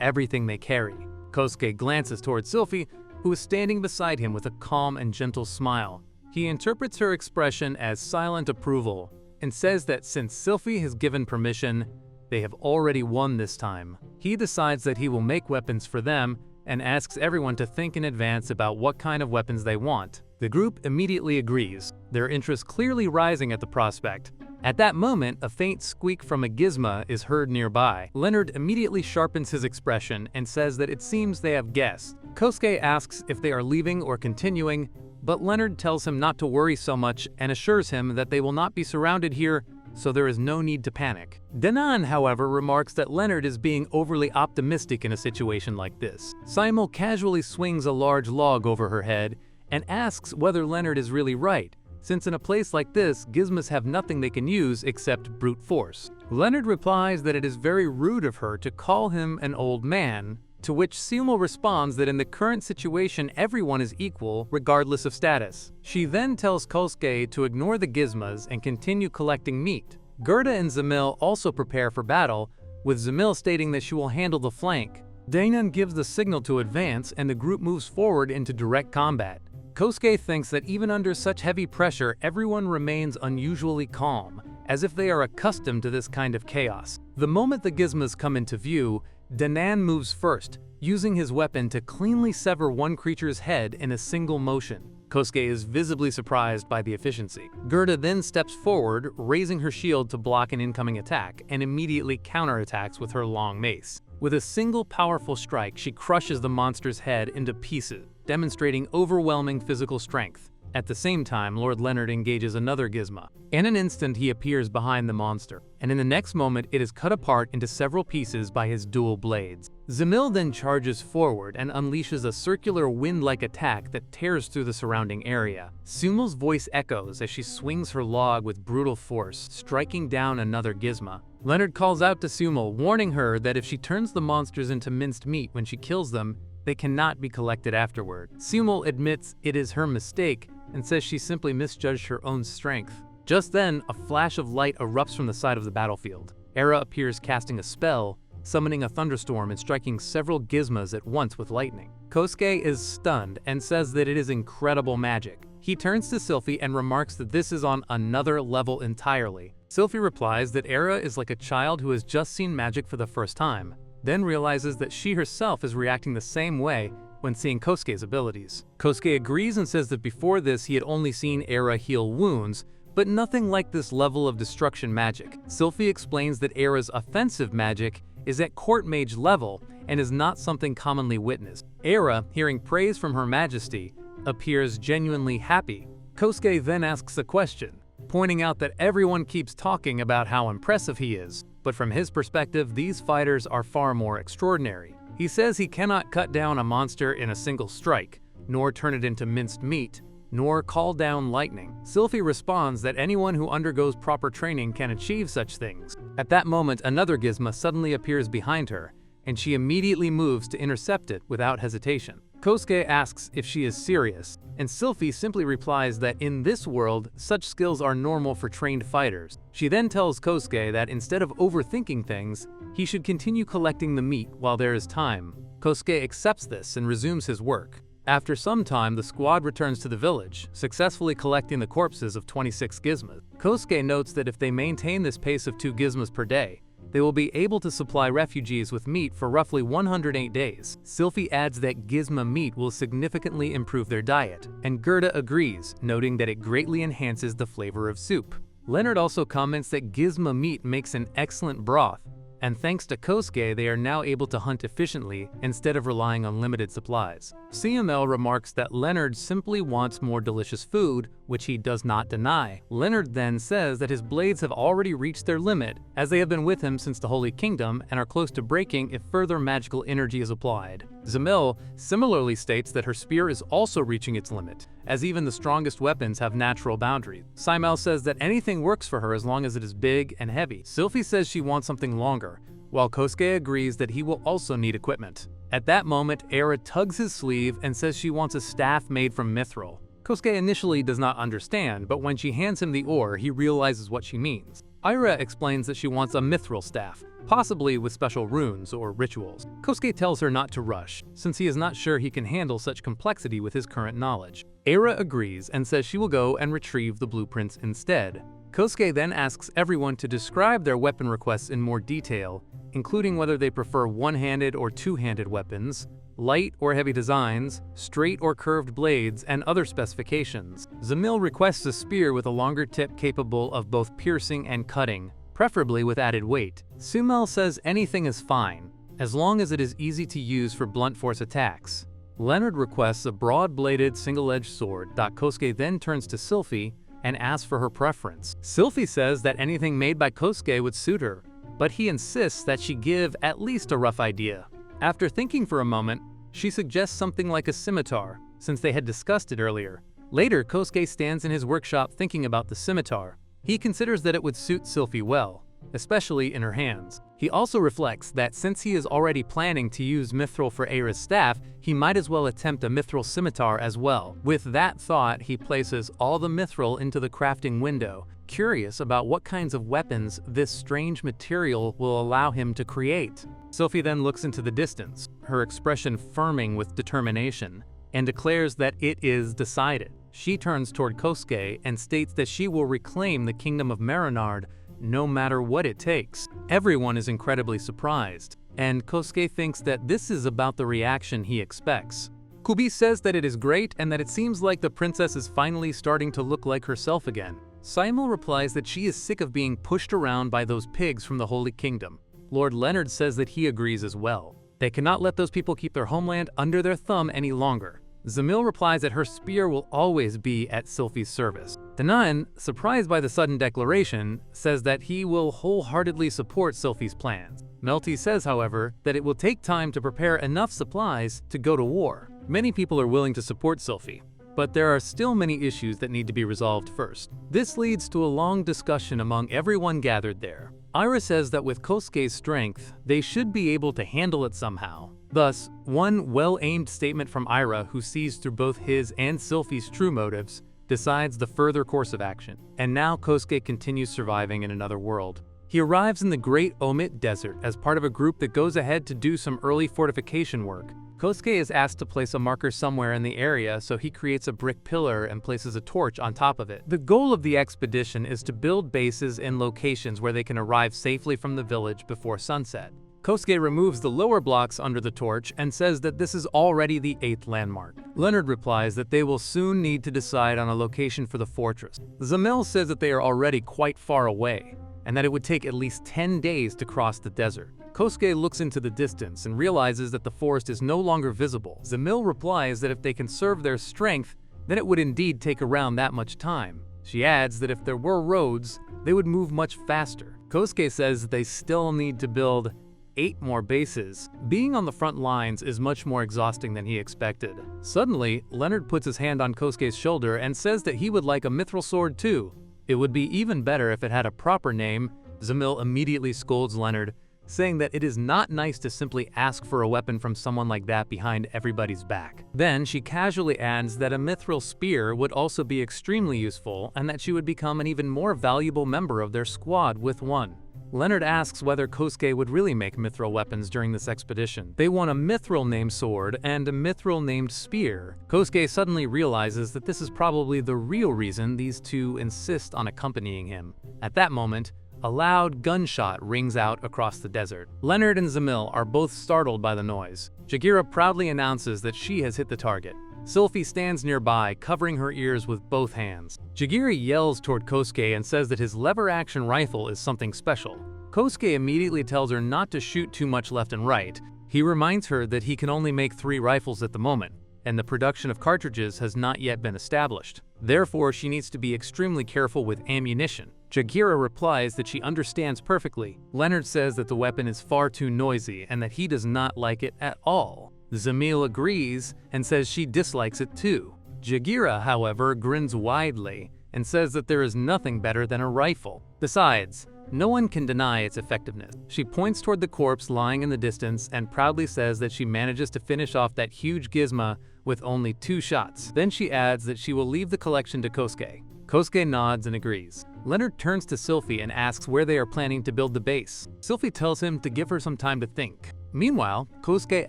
Speaker 1: everything they carry. Kosuke glances toward Sylphie, who is standing beside him with a calm and gentle smile. He interprets her expression as silent approval, and says that since Sylphie has given permission, they have already won this time. He decides that he will make weapons for them, and asks everyone to think in advance about what kind of weapons they want. The group immediately agrees, their interest clearly rising at the prospect. At that moment, a faint squeak from a gizmo is heard nearby. Leonard immediately sharpens his expression and says that it seems they have guests. Kosuke asks if they are leaving or continuing, but Leonard tells him not to worry so much and assures him that they will not be surrounded here, so there is no need to panic. Danan, however, remarks that Leonard is being overly optimistic in a situation like this. Simel casually swings a large log over her head and asks whether Leonard is really right, since in a place like this, gizmos have nothing they can use except brute force. Leonard replies that it is very rude of her to call him an old man, to which Simel responds that in the current situation everyone is equal regardless of status. She then tells Kosuke to ignore the gizmos and continue collecting meat. Gerda and Zamil also prepare for battle, with Zamil stating that she will handle the flank. Danan gives the signal to advance and the group moves forward into direct combat. Kosuke thinks that even under such heavy pressure, everyone remains unusually calm, as if they are accustomed to this kind of chaos. The moment the gizmos come into view, Danan moves first, using his weapon to cleanly sever one creature's head in a single motion. Kosuke is visibly surprised by the efficiency. Gerda then steps forward, raising her shield to block an incoming attack, and immediately counterattacks with her long mace. With a single powerful strike, she crushes the monster's head into pieces, demonstrating overwhelming physical strength. At the same time, Lord Leonard engages another gizmo. In an instant, he appears behind the monster, and in the next moment, it is cut apart into several pieces by his dual blades. Zamil then charges forward and unleashes a circular wind-like attack that tears through the surrounding area. Sumo's voice echoes as she swings her log with brutal force, striking down another gizmo. Leonard calls out to Sumo, warning her that if she turns the monsters into minced meat when she kills them, they cannot be collected afterward. Sumo admits it is her mistake and says she simply misjudged her own strength. Just then, a flash of light erupts from the side of the battlefield. Era appears casting a spell, summoning a thunderstorm and striking several gizmos at once with lightning. Kosuke is stunned and says that it is incredible magic. He turns to Sylphie and remarks that this is on another level entirely. Sylphie replies that Era is like a child who has just seen magic for the first time, then realizes that she herself is reacting the same way when seeing Kosuke's abilities. Kosuke agrees and says that before this he had only seen Era heal wounds, but nothing like this level of destruction magic. Sylphie explains that Era's offensive magic is at court mage level and is not something commonly witnessed. Era, hearing praise from Her Majesty, appears genuinely happy. Kosuke then asks a question, pointing out that everyone keeps talking about how impressive he is, but from his perspective, these fighters are far more extraordinary. He says he cannot cut down a monster in a single strike, nor turn it into minced meat, nor call down lightning. Sylphie responds that anyone who undergoes proper training can achieve such things. At that moment, another gizmo suddenly appears behind her, and she immediately moves to intercept it without hesitation. Kosuke asks if she is serious, and Sylphie simply replies that in this world, such skills are normal for trained fighters. She then tells Kosuke that instead of overthinking things, he should continue collecting the meat while there is time. Kosuke accepts this and resumes his work. After some time, the squad returns to the village, successfully collecting the corpses of 26 gizmos. Kosuke notes that if they maintain this pace of 2 gizmos per day, they will be able to supply refugees with meat for roughly 108 days. Sylphie adds that gizmo meat will significantly improve their diet, and Gerda agrees, noting that it greatly enhances the flavor of soup. Leonard also comments that gizmo meat makes an excellent broth, and thanks to Kosuke, they are now able to hunt efficiently instead of relying on limited supplies. CML remarks that Leonard simply wants more delicious food, which he does not deny. Leonard then says that his blades have already reached their limit, as they have been with him since the Holy Kingdom and are close to breaking if further magical energy is applied. Zamil similarly states that her spear is also reaching its limit, as even the strongest weapons have natural boundaries. Simel says that anything works for her as long as it is big and heavy. Sylphie says she wants something longer, while Kosuke agrees that he will also need equipment. At that moment, Era tugs his sleeve and says she wants a staff made from mithril. Kosuke initially does not understand, but when she hands him the ore, he realizes what she means. Ira explains that she wants a mithril staff, possibly with special runes or rituals. Kosuke tells her not to rush, since he is not sure he can handle such complexity with his current knowledge. Era agrees and says she will go and retrieve the blueprints instead. Kosuke then asks everyone to describe their weapon requests in more detail, including whether they prefer one-handed or two-handed weapons, light or heavy designs, straight or curved blades, and other specifications. Zamil requests a spear with a longer tip capable of both piercing and cutting, preferably with added weight. Sumel says anything is fine, as long as it is easy to use for blunt force attacks. Leonard requests a broad-bladed, single-edged sword. Kosuke then turns to Sylphie and asks for her preference. Sylphie says that anything made by Kosuke would suit her, but he insists that she give at least a rough idea. After thinking for a moment, she suggests something like a scimitar, since they had discussed it earlier. Later, Kosuke stands in his workshop thinking about the scimitar. He considers that it would suit Sylphie well, especially in her hands. He also reflects that since he is already planning to use mithril for Era's staff, he might as well attempt a mithril scimitar as well. With that thought, he places all the mithril into the crafting window, curious about what kinds of weapons this strange material will allow him to create. Sylphie then looks into the distance, her expression firming with determination, and declares that it is decided. She turns toward Kosuke and states that she will reclaim the kingdom of Marinard no matter what it takes. Everyone is incredibly surprised, and Kosuke thinks that this is about the reaction he expects. Kubi says that it is great and that it seems like the princess is finally starting to look like herself again. Simel replies that she is sick of being pushed around by those pigs from the Holy Kingdom. Lord Leonard says that he agrees as well. They cannot let those people keep their homeland under their thumb any longer. Zamil replies that her spear will always be at Sylphie's service. Danan, surprised by the sudden declaration, says that he will wholeheartedly support Sylphie's plans. Melty says, however, that it will take time to prepare enough supplies to go to war. Many people are willing to support Sylphie, but there are still many issues that need to be resolved first. This leads to a long discussion among everyone gathered there. Ira says that with Kosuke's strength, they should be able to handle it somehow. Thus, one well-aimed statement from Ira, who sees through both his and Sylphie's true motives, decides the further course of action. And now Kosuke continues surviving in another world. He arrives in the Great Omit Desert as part of a group that goes ahead to do some early fortification work. Kosuke is asked to place a marker somewhere in the area, so he creates a brick pillar and places a torch on top of it. The goal of the expedition is to build bases in locations where they can arrive safely from the village before sunset. Kosuke removes the lower blocks under the torch and says that this is already the 8th landmark. Leonard replies that they will soon need to decide on a location for the fortress. Zamil says that they are already quite far away, and that it would take at least 10 days to cross the desert. Kosuke looks into the distance and realizes that the forest is no longer visible. Zamil replies that if they conserve their strength, then it would indeed take around that much time. She adds that if there were roads, they would move much faster. Kosuke says that they still need to build 8 more bases. Being on the front lines is much more exhausting than he expected. Suddenly, Leonard puts his hand on Kosuke's shoulder and says that he would like a mithril sword too. It would be even better if it had a proper name. Zamil immediately scolds Leonard, saying that it is not nice to simply ask for a weapon from someone like that behind everybody's back. Then she casually adds that a mithril spear would also be extremely useful and that she would become an even more valuable member of their squad with one. Leonard asks whether Kosuke would really make mithril weapons during this expedition. They want a mithril-named sword and a mithril-named spear. Kosuke suddenly realizes that this is probably the real reason these two insist on accompanying him. At that moment, a loud gunshot rings out across the desert. Leonard and Zamil are both startled by the noise. Jagira proudly announces that she has hit the target. Sylphie stands nearby, covering her ears with both hands. Jagira yells toward Kosuke and says that his lever-action rifle is something special. Kosuke immediately tells her not to shoot too much left and right. He reminds her that he can only make 3 rifles at the moment, and the production of cartridges has not yet been established. Therefore, she needs to be extremely careful with ammunition. Jagira replies that she understands perfectly. Leonard says that the weapon is far too noisy and that he does not like it at all. Zamil agrees and says she dislikes it too. Jagira, however, grins widely and says that there is nothing better than a rifle. Besides, no one can deny its effectiveness. She points toward the corpse lying in the distance and proudly says that she manages to finish off that huge gizmo with only 2 shots. Then she adds that she will leave the collection to Kosuke. Kosuke nods and agrees. Leonard turns to Sylphie and asks where they are planning to build the base. Sylphie tells him to give her some time to think. Meanwhile, Kosuke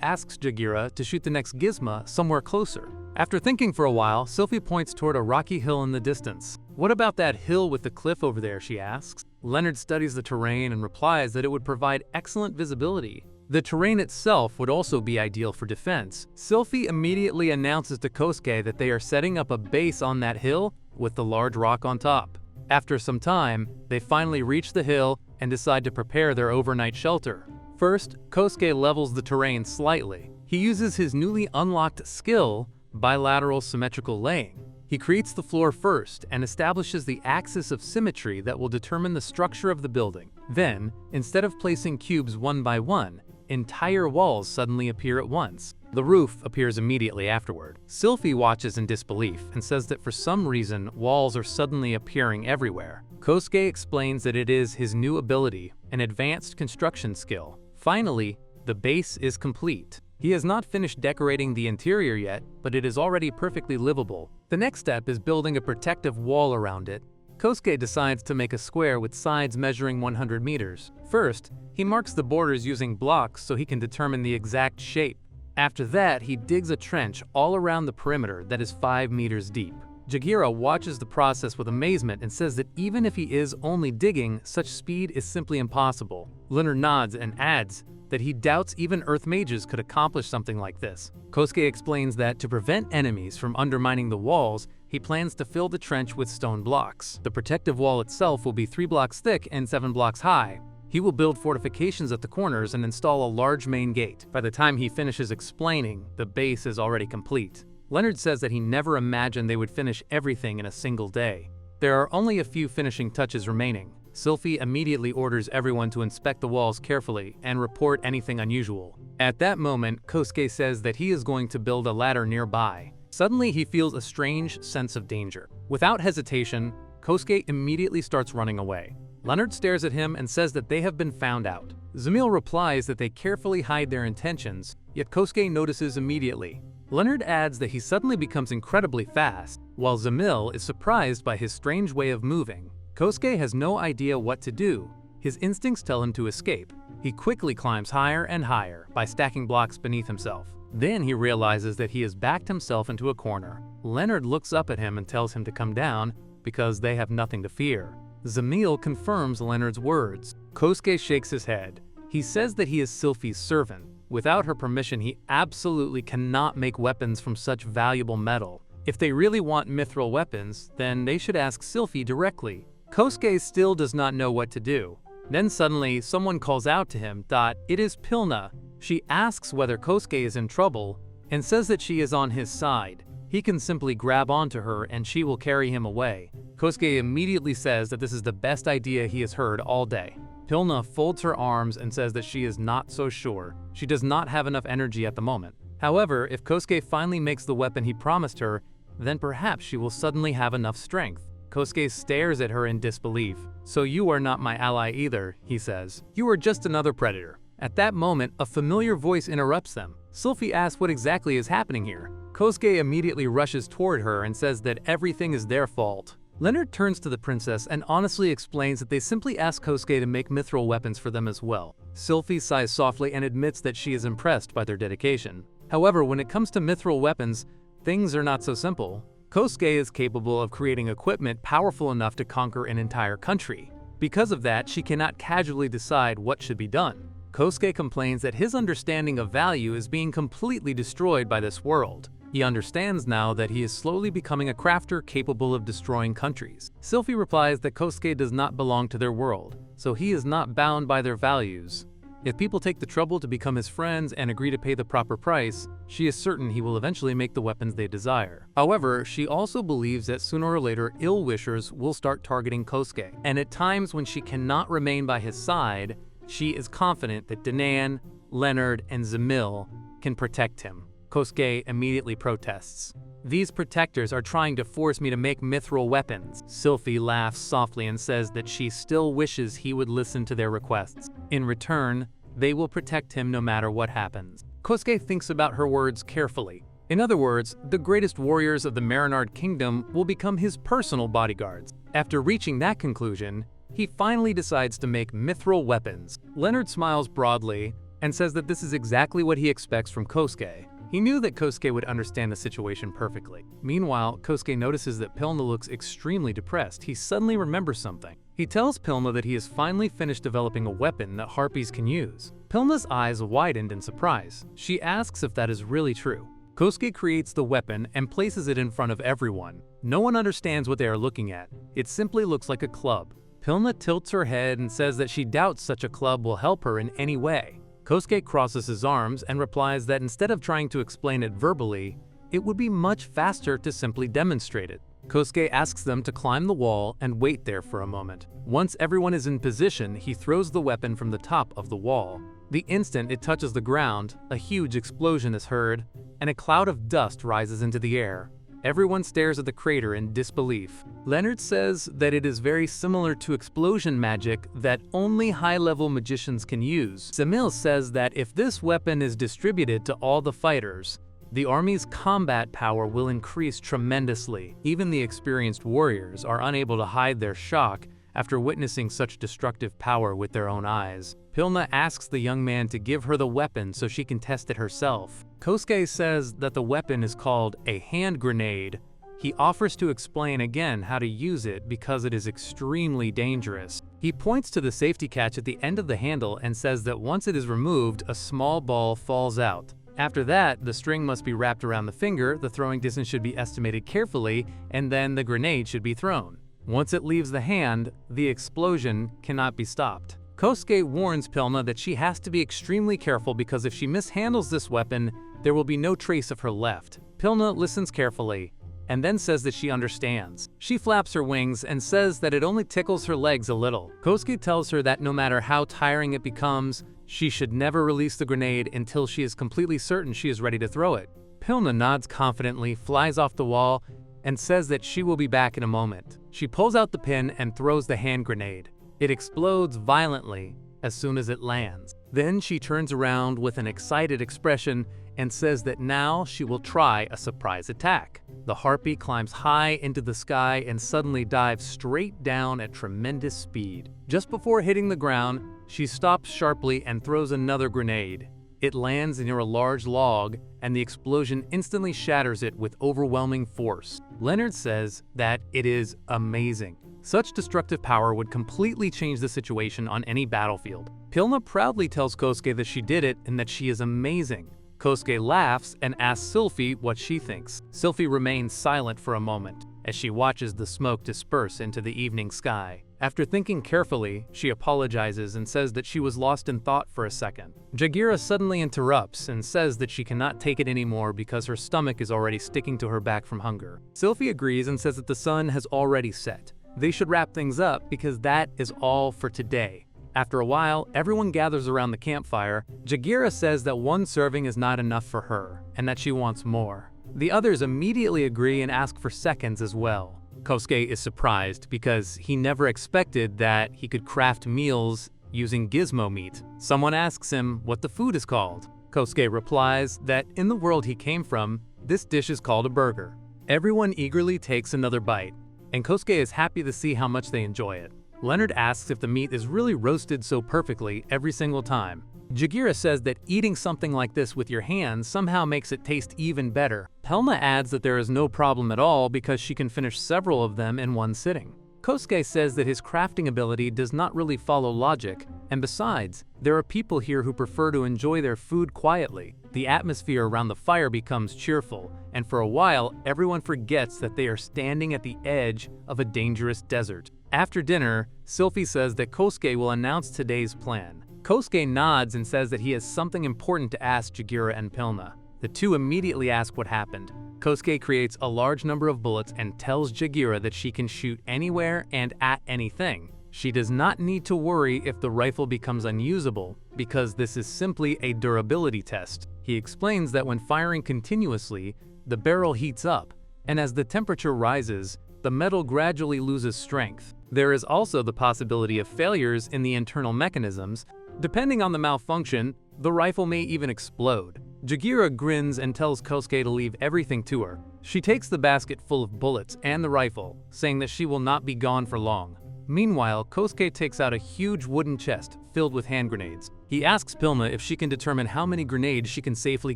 Speaker 1: asks Jagira to shoot the next gizmo somewhere closer. After thinking for a while, Sylphie points toward a rocky hill in the distance. "What about that hill with the cliff over there?" she asks. Leonard studies the terrain and replies that it would provide excellent visibility. The terrain itself would also be ideal for defense. Sylphie immediately announces to Kosuke that they are setting up a base on that hill with the large rock on top. After some time, they finally reach the hill and decide to prepare their overnight shelter. First, Kosuke levels the terrain slightly. He uses his newly unlocked skill, bilateral symmetrical laying. He creates the floor first and establishes the axis of symmetry that will determine the structure of the building. Then, instead of placing cubes one by one, entire walls suddenly appear at once. The roof appears immediately afterward. Sylphie watches in disbelief and says that for some reason, walls are suddenly appearing everywhere. Kosuke explains that it is his new ability, an advanced construction skill. Finally, the base is complete. He has not finished decorating the interior yet, but it is already perfectly livable. The next step is building a protective wall around it. Kosuke decides to make a square with sides measuring 100 meters. First, he marks the borders using blocks so he can determine the exact shape. After that, he digs a trench all around the perimeter that is 5 meters deep. Jagira watches the process with amazement and says that even if he is only digging, such speed is simply impossible. Leonard nods and adds that he doubts even Earth mages could accomplish something like this. Kosuke explains that to prevent enemies from undermining the walls, he plans to fill the trench with stone blocks. The protective wall itself will be 3 blocks thick and 7 blocks high. He will build fortifications at the corners and install a large main gate. By the time he finishes explaining, the base is already complete. Leonard says that he never imagined they would finish everything in a single day. There are only a few finishing touches remaining. Sylphie immediately orders everyone to inspect the walls carefully and report anything unusual. At that moment, Kosuke says that he is going to build a ladder nearby. Suddenly, he feels a strange sense of danger. Without hesitation, Kosuke immediately starts running away. Leonard stares at him and says that they have been found out. Zamil replies that they carefully hide their intentions, yet Kosuke notices immediately. Leonard adds that he suddenly becomes incredibly fast, while Zamil is surprised by his strange way of moving. Kosuke has no idea what to do. His instincts tell him to escape. He quickly climbs higher and higher by stacking blocks beneath himself. Then he realizes that he has backed himself into a corner. Leonard looks up at him and tells him to come down because they have nothing to fear. Zamil confirms Leonard's words. Kosuke shakes his head. He says that he is Sylphie's servant. Without her permission, he absolutely cannot make weapons from such valuable metal. If they really want mithril weapons, then they should ask Sylphie directly. Kosuke still does not know what to do. Then suddenly, someone calls out to him, "It is Pilna." She asks whether Kosuke is in trouble and says that she is on his side. He can simply grab onto her and she will carry him away. Kosuke immediately says that this is the best idea he has heard all day. Pilna folds her arms and says that she is not so sure. She does not have enough energy at the moment. However, if Kosuke finally makes the weapon he promised her, then perhaps she will suddenly have enough strength. Kosuke stares at her in disbelief. "So you are not my ally either," he says. "You are just another predator." At that moment, a familiar voice interrupts them. Sylphie asks what exactly is happening here. Kosuke immediately rushes toward her and says that everything is their fault. Leonard turns to the princess and honestly explains that they simply asked Kosuke to make mithril weapons for them as well. Sylphie sighs softly and admits that she is impressed by their dedication. However, when it comes to mithril weapons, things are not so simple. Kosuke is capable of creating equipment powerful enough to conquer an entire country. Because of that, she cannot casually decide what should be done. Kosuke complains that his understanding of value is being completely destroyed by this world. He understands now that he is slowly becoming a crafter capable of destroying countries. Sylphie replies that Kosuke does not belong to their world, so he is not bound by their values. If people take the trouble to become his friends and agree to pay the proper price, she is certain he will eventually make the weapons they desire. However, she also believes that sooner or later ill-wishers will start targeting Kosuke, and at times when she cannot remain by his side, she is confident that Danan, Leonard, and Zemil can protect him. Kosuke immediately protests. "These protectors are trying to force me to make mithril weapons." Sylphie laughs softly and says that she still wishes he would listen to their requests. In return, they will protect him no matter what happens. Kosuke thinks about her words carefully. In other words, the greatest warriors of the Marinard Kingdom will become his personal bodyguards. After reaching that conclusion, he finally decides to make mithril weapons. Leonard smiles broadly and says that this is exactly what he expects from Kosuke. He knew that Kosuke would understand the situation perfectly. Meanwhile, Kosuke notices that Pilna looks extremely depressed. He suddenly remembers something. He tells Pilna that he has finally finished developing a weapon that harpies can use. Pilna's eyes widened in surprise. She asks if that is really true. Kosuke creates the weapon and places it in front of everyone. No one understands what they are looking at. It simply looks like a club. Pilna tilts her head and says that she doubts such a club will help her in any way. Kosuke crosses his arms and replies that instead of trying to explain it verbally, it would be much faster to simply demonstrate it. Kosuke asks them to climb the wall and wait there for a moment. Once everyone is in position, he throws the weapon from the top of the wall. The instant it touches the ground, a huge explosion is heard, and a cloud of dust rises into the air. Everyone stares at the crater in disbelief. Leonard says that it is very similar to explosion magic that only high-level magicians can use. Zemil says that if this weapon is distributed to all the fighters, the army's combat power will increase tremendously. Even the experienced warriors are unable to hide their shock after witnessing such destructive power with their own eyes. Pilna asks the young man to give her the weapon so she can test it herself. Kosuke says that the weapon is called a hand grenade. He offers to explain again how to use it because it is extremely dangerous. He points to the safety catch at the end of the handle and says that once it is removed, a small ball falls out. After that, the string must be wrapped around the finger, the throwing distance should be estimated carefully, and then the grenade should be thrown. Once it leaves the hand, the explosion cannot be stopped. Kosuke warns Pilna that she has to be extremely careful because if she mishandles this weapon, there will be no trace of her left. Pilna listens carefully and then says that she understands. She flaps her wings and says that it only tickles her legs a little. Kosuke tells her that no matter how tiring it becomes, she should never release the grenade until she is completely certain she is ready to throw it. Pilna nods confidently, flies off the wall, and says that she will be back in a moment. She pulls out the pin and throws the hand grenade. It explodes violently as soon as it lands. Then she turns around with an excited expression and says that now she will try a surprise attack. The harpy climbs high into the sky and suddenly dives straight down at tremendous speed. Just before hitting the ground, she stops sharply and throws another grenade. It lands near a large log, and the explosion instantly shatters it with overwhelming force. Leonard says that it is amazing. Such destructive power would completely change the situation on any battlefield. Pilna proudly tells Kosuke that she did it and that she is amazing. Kosuke laughs and asks Sylphie what she thinks. Sylphie remains silent for a moment as she watches the smoke disperse into the evening sky. After thinking carefully, she apologizes and says that she was lost in thought for a second. Jagira suddenly interrupts and says that she cannot take it anymore because her stomach is already sticking to her back from hunger. Sylphie agrees and says that the sun has already set. They should wrap things up because that is all for today. After a while, everyone gathers around the campfire. Jagira says that one serving is not enough for her and that she wants more. The others immediately agree and ask for seconds as well. Kosuke is surprised because he never expected that he could craft meals using gizmo meat. Someone asks him what the food is called. Kosuke replies that in the world he came from, this dish is called a burger. Everyone eagerly takes another bite, and Kosuke is happy to see how much they enjoy it. Leonard asks if the meat is really roasted so perfectly every single time. Jagira says that eating something like this with your hands somehow makes it taste even better. Pelma adds that there is no problem at all because she can finish several of them in one sitting. Kosuke says that his crafting ability does not really follow logic, and besides, there are people here who prefer to enjoy their food quietly. The atmosphere around the fire becomes cheerful, and for a while, everyone forgets that they are standing at the edge of a dangerous desert. After dinner, Sylphie says that Kosuke will announce today's plan. Kosuke nods and says that he has something important to ask Jagira and Pilna. The two immediately ask what happened. Kosuke creates a large number of bullets and tells Jagira that she can shoot anywhere and at anything. She does not need to worry if the rifle becomes unusable, because this is simply a durability test. He explains that when firing continuously, the barrel heats up, and as the temperature rises, the metal gradually loses strength. There is also the possibility of failures in the internal mechanisms. Depending on the malfunction, the rifle may even explode. Jagira grins and tells Kosuke to leave everything to her. She takes the basket full of bullets and the rifle, saying that she will not be gone for long. Meanwhile, Kosuke takes out a huge wooden chest filled with hand grenades. He asks Pilna if she can determine how many grenades she can safely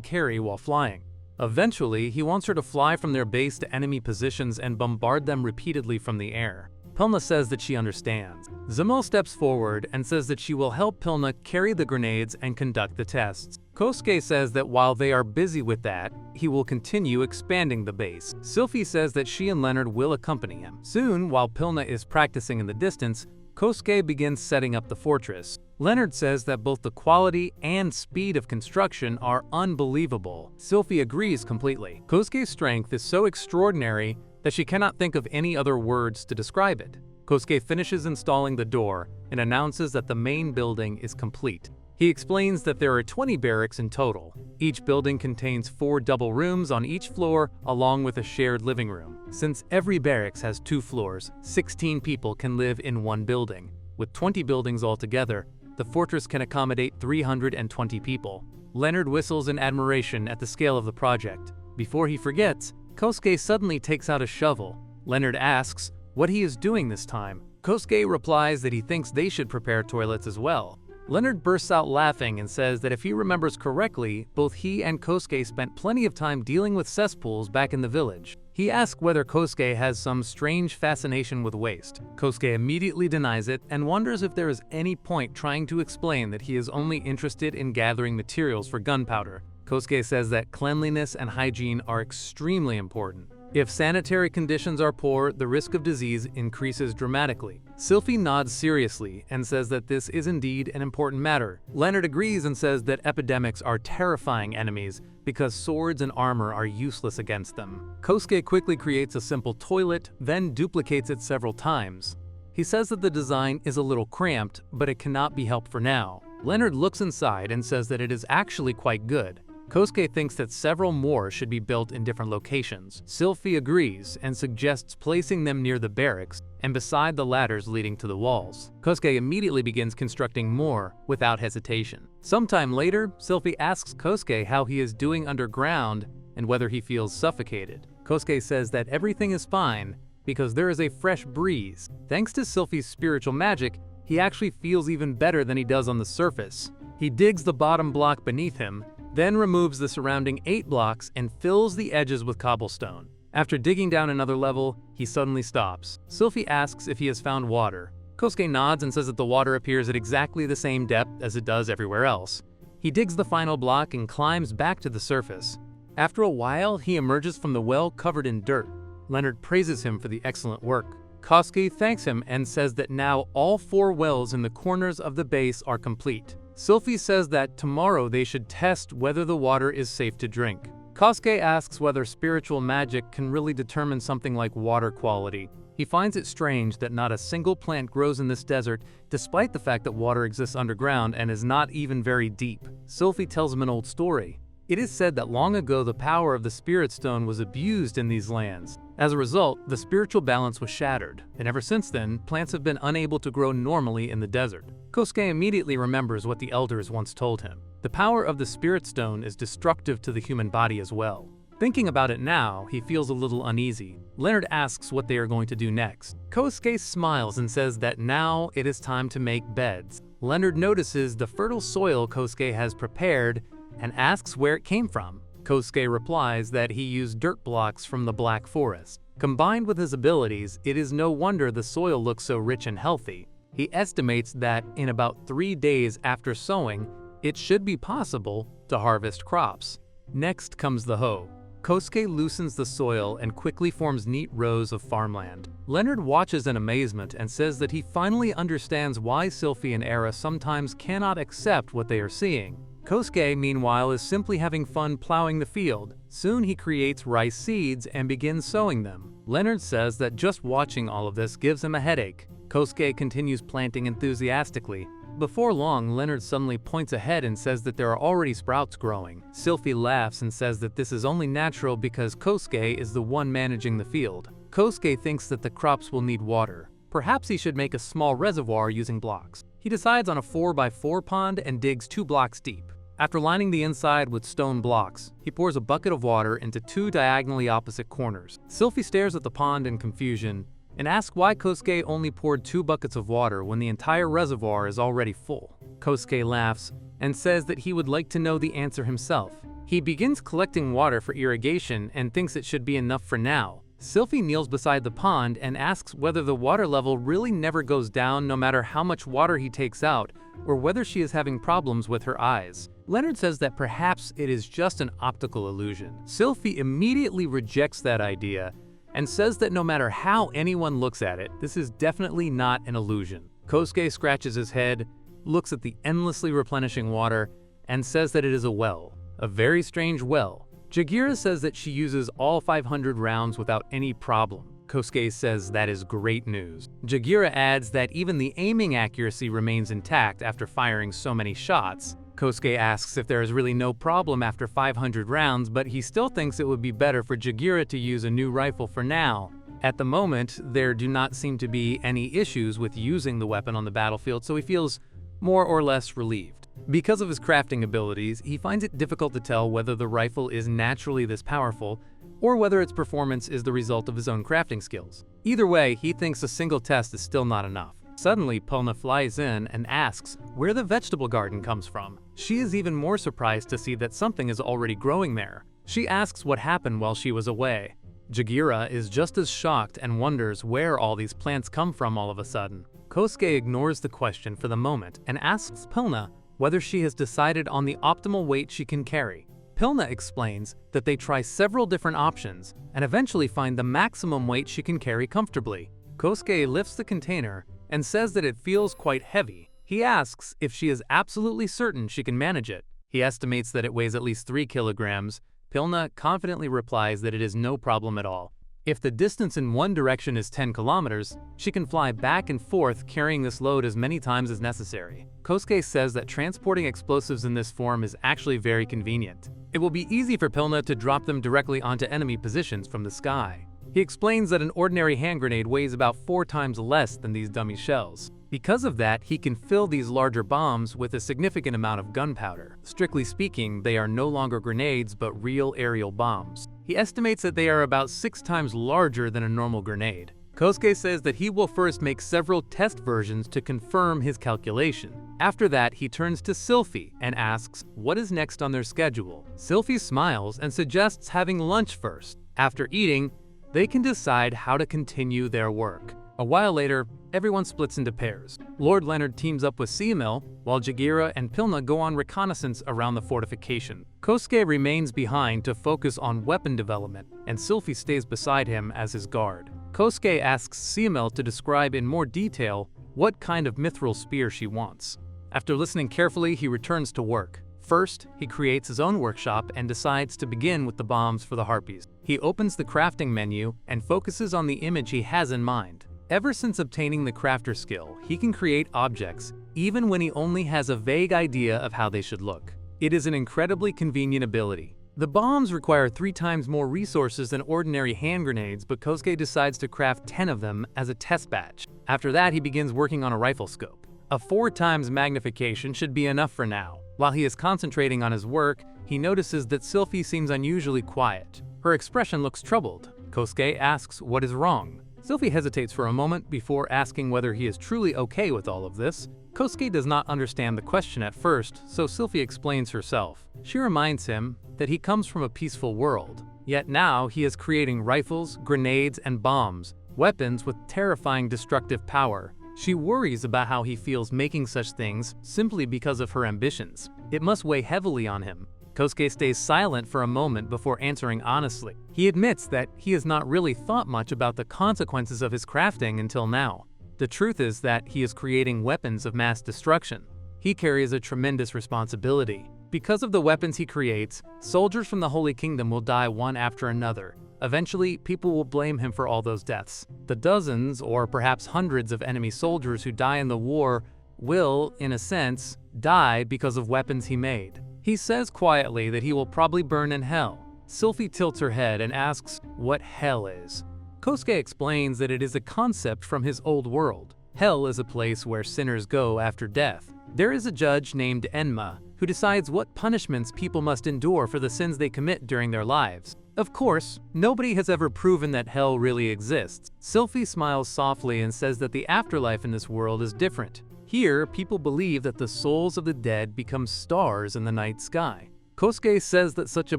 Speaker 1: carry while flying. Eventually, he wants her to fly from their base to enemy positions and bombard them repeatedly from the air. Pilna says that she understands. Zamel steps forward and says that she will help Pilna carry the grenades and conduct the tests. Kosuke says that while they are busy with that, he will continue expanding the base. Sylphie says that she and Leonard will accompany him. Soon, while Pilna is practicing in the distance, Kosuke begins setting up the fortress. Leonard says that both the quality and speed of construction are unbelievable. Sylphie agrees completely. Kosuke's strength is so extraordinary that she cannot think of any other words to describe it. Kosuke finishes installing the door and announces that the main building is complete. He explains that there are 20 barracks in total. Each building contains 4 double rooms on each floor, along with a shared living room. Since every barracks has 2 floors, 16 people can live in one building. With 20 buildings altogether, the fortress can accommodate 320 people. Leonard whistles in admiration at the scale of the project. Before he forgets, Kosuke suddenly takes out a shovel. Leonard asks what he is doing this time. Kosuke replies that he thinks they should prepare toilets as well. Leonard bursts out laughing and says that if he remembers correctly, both he and Kosuke spent plenty of time dealing with cesspools back in the village. He asks whether Kosuke has some strange fascination with waste. Kosuke immediately denies it and wonders if there is any point trying to explain that he is only interested in gathering materials for gunpowder. Kosuke says that cleanliness and hygiene are extremely important. If sanitary conditions are poor, the risk of disease increases dramatically. Sylphie nods seriously and says that this is indeed an important matter. Leonard agrees and says that epidemics are terrifying enemies because swords and armor are useless against them. Kosuke quickly creates a simple toilet, then duplicates it several times. He says that the design is a little cramped, but it cannot be helped for now. Leonard looks inside and says that it is actually quite good. Kosuke thinks that several more should be built in different locations. Sylphie agrees and suggests placing them near the barracks and beside the ladders leading to the walls. Kosuke immediately begins constructing more without hesitation. Sometime later, Sylphie asks Kosuke how he is doing underground and whether he feels suffocated. Kosuke says that everything is fine because there is a fresh breeze. Thanks to Sylphie's spiritual magic, he actually feels even better than he does on the surface. He digs the bottom block beneath him, then removes the surrounding 8 blocks and fills the edges with cobblestone. After digging down another level, he suddenly stops. Sylphie asks if he has found water. Kosuke nods and says that the water appears at exactly the same depth as it does everywhere else. He digs the final block and climbs back to the surface. After a while, he emerges from the well covered in dirt. Leonard praises him for the excellent work. Kosuke thanks him and says that now all 4 wells in the corners of the base are complete. Sylphie says that tomorrow they should test whether the water is safe to drink. Kosuke asks whether spiritual magic can really determine something like water quality. He finds it strange that not a single plant grows in this desert, despite the fact that water exists underground and is not even very deep. Sylphie tells him an old story. It is said that long ago the power of the Spirit Stone was abused in these lands. As a result, the spiritual balance was shattered, and ever since then, plants have been unable to grow normally in the desert. Kosuke immediately remembers what the elders once told him. The power of the spirit stone is destructive to the human body as well. Thinking about it now, he feels a little uneasy. Leonard asks what they are going to do next. Kosuke smiles and says that now it is time to make beds. Leonard notices the fertile soil Kosuke has prepared and asks where it came from. Kosuke replies that he used dirt blocks from the Black Forest. Combined with his abilities, it is no wonder the soil looks so rich and healthy. He estimates that in about 3 days after sowing, it should be possible to harvest crops. Next comes the hoe. Kosuke loosens the soil and quickly forms neat rows of farmland. Leonard watches in amazement and says that he finally understands why Sylphie and Era sometimes cannot accept what they are seeing. Kosuke, meanwhile, is simply having fun plowing the field. Soon he creates rice seeds and begins sowing them. Leonard says that just watching all of this gives him a headache. Kosuke continues planting enthusiastically. Before long, Leonard suddenly points ahead and says that there are already sprouts growing. Sylphie laughs and says that this is only natural because Kosuke is the one managing the field. Kosuke thinks that the crops will need water. Perhaps he should make a small reservoir using blocks. He decides on a 4x4 pond and digs 2 blocks deep. After lining the inside with stone blocks, he pours a bucket of water into 2 diagonally opposite corners. Sylphie stares at the pond in confusion and asks why Kosuke only poured 2 buckets of water when the entire reservoir is already full. Kosuke laughs and says that he would like to know the answer himself. He begins collecting water for irrigation and thinks it should be enough for now. Sylphie kneels beside the pond and asks whether the water level really never goes down no matter how much water he takes out, or whether she is having problems with her eyes. Leonard says that perhaps it is just an optical illusion. Sylphie immediately rejects that idea and says that no matter how anyone looks at it, this is definitely not an illusion. Kosuke scratches his head, looks at the endlessly replenishing water, and says that it is a well. A very strange well. Jagira says that she uses all 500 rounds without any problem. Kosuke says that is great news. Jagira adds that even the aiming accuracy remains intact after firing so many shots. Kosuke asks if there is really no problem after 500 rounds, but he still thinks it would be better for Jagira to use a new rifle for now. At the moment, there do not seem to be any issues with using the weapon on the battlefield, so he feels more or less relieved. Because of his crafting abilities, he finds it difficult to tell whether the rifle is naturally this powerful, or whether its performance is the result of his own crafting skills. Either way, he thinks a single test is still not enough. Suddenly, Pulna flies in and asks where the vegetable garden comes from. She is even more surprised to see that something is already growing there. She asks what happened while she was away. Jagira is just as shocked and wonders where all these plants come from all of a sudden. Kosuke ignores the question for the moment and asks Pulna whether she has decided on the optimal weight she can carry. Pulna explains that they try several different options and eventually find the maximum weight she can carry comfortably. Kosuke lifts the container and says that it feels quite heavy. He asks if she is absolutely certain she can manage it. He estimates that it weighs at least 3 kilograms. Pulna confidently replies that it is no problem at all. If the distance in one direction is 10 kilometers, she can fly back and forth carrying this load as many times as necessary. Kosuke says that transporting explosives in this form is actually very convenient. It will be easy for Pulna to drop them directly onto enemy positions from the sky. He explains that an ordinary hand grenade weighs about 4 times less than these dummy shells. Because of that, he can fill these larger bombs with a significant amount of gunpowder. Strictly speaking, they are no longer grenades but real aerial bombs. He estimates that they are about 6 times larger than a normal grenade. Kosuke says that he will first make several test versions to confirm his calculation. After that, he turns to Sylphie and asks what is next on their schedule. Sylphie smiles and suggests having lunch first. After eating, they can decide how to continue their work. A while later, everyone splits into pairs. Lord Leonard teams up with Seamil, while Jagira and Pulna go on reconnaissance around the fortification. Kosuke remains behind to focus on weapon development, and Sylphie stays beside him as his guard. Kosuke asks Seamil to describe in more detail what kind of mithril spear she wants. After listening carefully, he returns to work. First, he creates his own workshop and decides to begin with the bombs for the harpies. He opens the crafting menu and focuses on the image he has in mind. Ever since obtaining the crafter skill, he can create objects even when he only has a vague idea of how they should look. It is an incredibly convenient ability. The bombs require 3 times more resources than ordinary hand grenades, but Kosuke decides to craft 10 of them as a test batch. After that, he begins working on a rifle scope. A 4 times magnification should be enough for now. While he is concentrating on his work, he notices that Sylphie seems unusually quiet. Her expression looks troubled. Kosuke asks what is wrong. Sylphie hesitates for a moment before asking whether he is truly okay with all of this. Kosuke does not understand the question at first, so Sylphie explains herself. She reminds him that he comes from a peaceful world, yet now he is creating rifles, grenades, and bombs, weapons with terrifying destructive power. She worries about how he feels making such things simply because of her ambitions. It must weigh heavily on him. Kosuke stays silent for a moment before answering honestly. He admits that he has not really thought much about the consequences of his crafting until now. The truth is that he is creating weapons of mass destruction. He carries a tremendous responsibility. Because of the weapons he creates, soldiers from the Holy Kingdom will die one after another. Eventually, people will blame him for all those deaths. The dozens, or perhaps hundreds of enemy soldiers who die in the war will, in a sense, die because of weapons he made. He says quietly that he will probably burn in hell. Sylphie tilts her head and asks what hell is. Kosuke explains that it is a concept from his old world. Hell is a place where sinners go after death. There is a judge named Enma who decides what punishments people must endure for the sins they commit during their lives. Of course, nobody has ever proven that hell really exists. Sylphie smiles softly and says that the afterlife in this world is different. Here, people believe that the souls of the dead become stars in the night sky. Kosuke says that such a